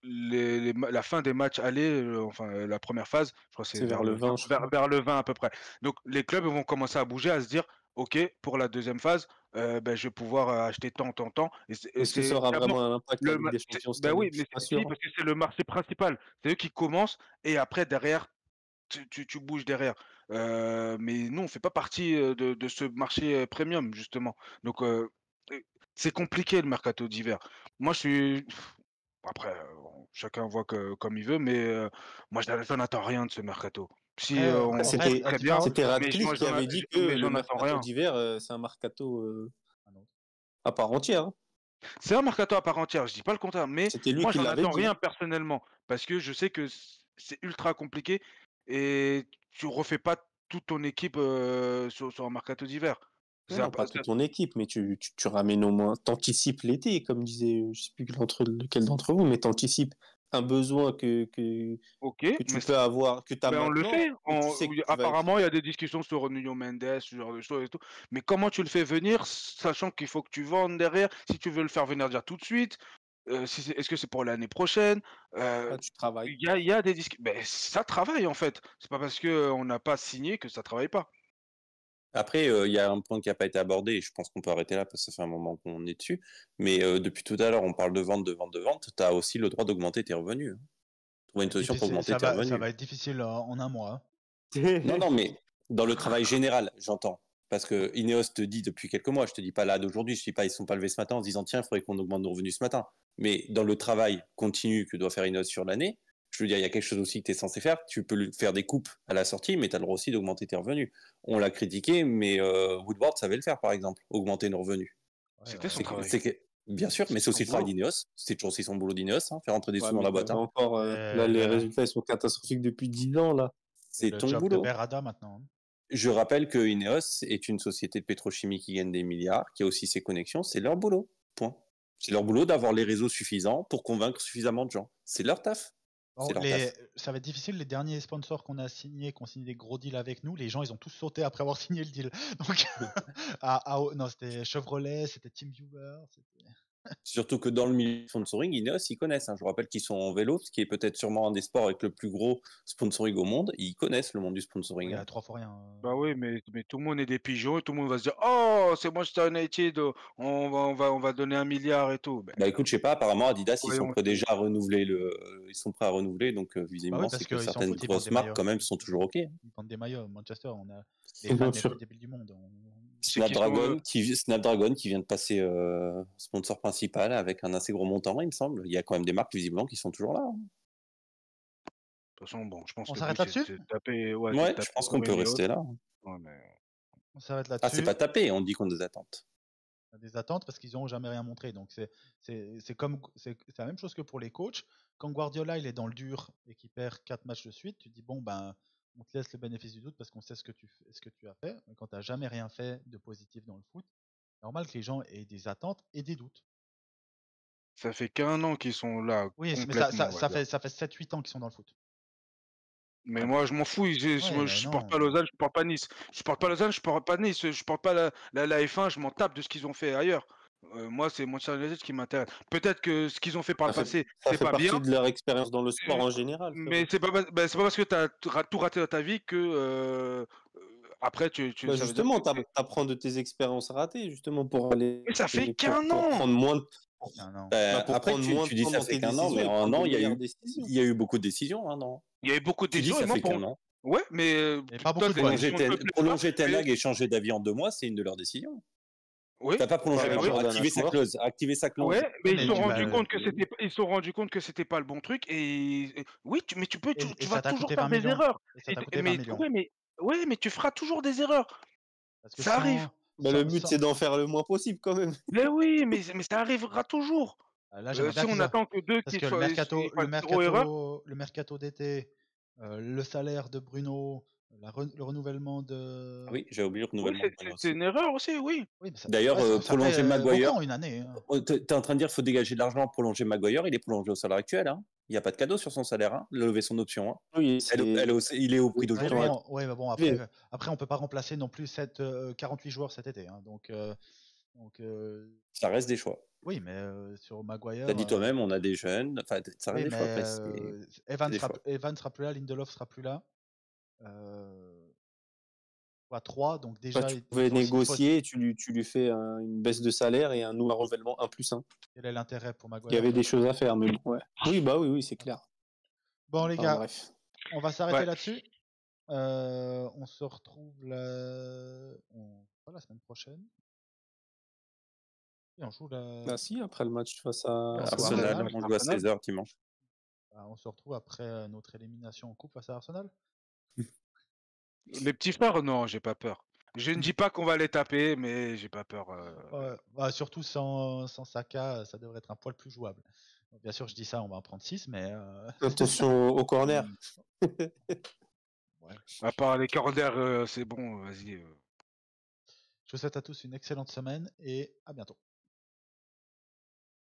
la fin des matchs aller, enfin la première phase, je crois que c'est C'est vers vers le le 20, 20, je crois. vers le 20 à peu près. Donc les clubs vont commencer à bouger, à se dire, ok, pour la deuxième phase, ben, je vais pouvoir acheter tant, tant, tant. Et Est-ce que ça c'est aura d'abord vraiment un impact la Ligue des Champions cette ben année? oui, Je mais suis pas si, sûr. parce que c'est le marché principal. C'est eux qui commencent et après derrière, tu bouges derrière. Mais nous, on fait pas partie de ce marché premium, justement. Donc, c'est compliqué le mercato d'hiver. Moi, je suis. Après, chacun voit comme il veut, mais moi, j'en attends rien de ce mercato. Si Après, on en fait, joue C'était la très bien, différence. c'était mais Radcliffe moi, qui avait dit que mais le j'en attends mercato rien. d'hiver, c'est un mercato Ah non. à part entière. Hein. C'est un mercato à part entière, je dis pas le contraire, mais C'était lui moi, qui j'en l'avait attends dit. Hein. rien personnellement parce que je sais que c'est ultra compliqué et tu refais pas toute ton équipe sur un mercato d'hiver. Non, C'est non, pas toute ton équipe, mais tu ramènes au moins, t'anticipes l'été, comme disait, je sais plus lequel d'entre vous, mais t'anticipes un besoin OK, que tu mais peux avoir, que tu as ben, on le maintenant, fait. et tu sais que Oui, tu vas. apparemment, il y a des discussions sur Nuno Mendes, ce genre de choses et tout. Mais comment tu le fais venir, sachant qu'il faut que tu vendes derrière, si tu veux le faire venir déjà tout de suite, est-ce que c'est pour l'année prochaine? Ah, tu travailles. Il y a des discussions. Ben, ça travaille en fait. C'est pas parce qu'on n'a pas signé que ça travaille pas. Après, il y a un point qui n'a pas été abordé, et je pense qu'on peut arrêter là parce que ça fait un moment qu'on est dessus. Mais depuis tout à l'heure, on parle de vente, de vente, de vente. Tu as aussi le droit d'augmenter tes revenus. Hein. Trouver une solution pour augmenter tes Ça revenus. va être difficile en un mois. Non, mais dans le travail général, j'entends. Parce que Ineos te dit depuis quelques mois, je te dis pas là d'aujourd'hui, je ne dis pas ils ne sont pas levés ce matin en se disant tiens, il faudrait qu'on augmente nos revenus ce matin. Mais dans le travail continu que doit faire Ineos sur l'année, je veux dire, il y a quelque chose aussi que tu es censé faire. Tu peux faire des coupes à la sortie, mais tu as le droit aussi d'augmenter tes revenus. On l'a critiqué, mais Woodward savait le faire, par exemple, augmenter nos revenus. C'était son Ouais. travail. Bien sûr, mais c'est aussi le travail d'Ineos. C'est toujours aussi son boulot d'Ineos, hein, faire entrer des Ouais, sous dans mais la boîte. Hein. encore, là, les résultats ils sont catastrophiques depuis 10 ans, là. C'est le ton job de boulot. Berada maintenant. Hein. Je rappelle que Ineos est une société de pétrochimie qui gagne des milliards, qui a aussi ses connexions. C'est leur boulot. Point. C'est leur boulot d'avoir les réseaux suffisants pour convaincre suffisamment de gens. C'est leur taf. Bon, C'est leur taf. ça va être difficile. Les derniers sponsors qu'on a signés, qui ont signé des gros deals avec nous, les gens, ils ont tous sauté après avoir signé le deal. Donc, non, c'était Chevrolet, c'était TeamViewer. Surtout que dans le milieu de sponsoring, Ineos, ils connaissent. Hein. Je vous rappelle qu'ils sont en vélo, ce qui est peut-être sûrement un des sports avec le plus gros sponsoring au monde. Ils connaissent le monde du sponsoring. Il y a Hein. 3 fois rien. Bah oui, mais tout le monde est des pigeons et tout le monde va se dire oh, c'est Manchester United, on va donner 1 milliard et tout. Ben, Bah écoute, je sais pas, apparemment Adidas, ils sont voyons. prêts déjà à renouveler ils sont prêts à renouveler, donc Bah visiblement, oui, c'est parce que qu'ils s'en certaines foutent, ils vendent grosses des marques, maillots. quand même, sont toujours OK. Ils vendent des maillots. Manchester, on a les Bien fans les sûr. plus débiles du monde. C'est qui sont, Snapdragon qui vient de passer sponsor principal avec un assez gros montant, il me semble. Il y a quand même des marques visiblement qui sont toujours là. Hein. de toute façon, bon, je pense On que le s'arrête but, c'est là-dessus de taper, ouais, Ouais, je pense qu'on peut rester là. Ouais, mais On s'arrête Ah, c'est là-dessus. pas tapé, on dit qu'on a des attentes. On a des attentes parce qu'ils n'ont jamais rien montré. Donc c'est la même chose que pour les coachs. Quand Guardiola il est dans le dur et qu'il perd 4 matchs de suite, tu dis bon ben on te laisse le bénéfice du doute parce qu'on sait ce que tu as fait. Mais quand tu n'as jamais rien fait de positif dans le foot, normal que les gens aient des attentes et des doutes. ça fait qu'1 an qu'ils sont là Oui, mais complètement, on va ça dire. fait 7-8 ans qu'ils sont dans le foot. Mais moi, je m'en fous. Ouais, Moi, mais je supporte non. pas Lausanne, je supporte pas Nice. Je supporte pas Lausanne, je supporte pas Nice. Je supporte pas la F1, je m'en tape de ce qu'ils ont fait ailleurs. Moi, c'est Manchester United qui m'intéresse. Peut-être que ce qu'ils ont fait par le passé, Ça c'est fait pas partie bien, de leur expérience dans le sport en général. mais c'est pas parce que tu as tout raté dans ta vie que après Bah ça veut dire justement, que t'apprends de tes expériences ratées, justement, pour aller mais ça fait pour qu'1 an. prendre moins de, Ah non. pour Après, prendre moins de tu dis temps ça dans fait tes qu'un an, décisions mais et en un prendre an, de meilleures décisions. il y a eu beaucoup de décisions. Hein, non Il y a eu beaucoup de Tu dis décisions et ça moi fait qu'un an. ouais, mais Et pas toi, beaucoup de tes bonnes. décisions te plaisent pas, Prolonger Ten mais Hag et changer d'avis en 2 mois, c'est une de leurs décisions. Oui. T'as pas prolongé Ouais, avec oui. Jordan Activer sa clause. Activer sa clause. Ouais, mais Mais ils se sont tu rendus vas- compte que c'était pas le bon truc oui, mais tu peux, Et tu ça vas t'a toujours coûté faire 20 des millions. erreurs. Et ça t'a coûté 20 Mais millions. ouais, mais tu feras toujours des erreurs. Parce que Ça arrive. Bah, le but, c'est d'en faire le moins possible quand même. Mais oui, mais ça arrivera toujours. Là, j'aimerais bien Si on qu'ils attend que deux parce qui que fassent zéro erreur, le mercato d'été, le salaire de Bruno, le renouvellement de. Ah oui, j'ai oublié le oui, renouvellement. de Bruno c'est aussi. une erreur aussi, oui. Oui, mais ça, D'ailleurs, ça prolonger fait Maguire. beaucoup en une année. Hein. T'es en train de dire qu'il faut dégager de l'argent pour prolonger Maguire. Il est prolongé au salaire actuel. Hein. Il n'y a pas de cadeau sur son salaire. Hein. Il a levé son option. Hein. Oui, Il est au prix Ouais, d'aujourd'hui. mais Hein. bon, après, on peut pas remplacer non plus 48 joueurs cet été. Hein. Donc, Ça reste des choix. oui, mais sur Maguire. T'as dit toi-même, on a des jeunes. Enfin, ça reste Oui, des choix. mais Après, Evan sera plus là, Lindelof sera plus là. 3, donc déjà. tu pouvais négocier, tu lui fais une baisse de salaire et un nouveau renouvellement 1+1. Quel est l'intérêt pour Maguire? Il y avait des choses à faire, mais bon, ouais. Oui, c'est clair. Bon, les gars, Bref. on va s'arrêter Ouais. là-dessus. On se retrouve la semaine prochaine. Et on joue Ah si, après le match face à Arsenal, Arsenal. on joue à 16h dimanche. On se retrouve après notre élimination en coupe face à Arsenal. Les petits frères, non, j'ai pas peur. Je ne dis pas qu'on va les taper, mais j'ai pas peur. Surtout sans Saka, ça devrait être un poil plus jouable. Donc, bien sûr, je dis ça, on va en prendre 6, mais. Attention au corner. Ouais. À part les corners, c'est bon, vas-y. Je vous souhaite à tous une excellente semaine et à bientôt.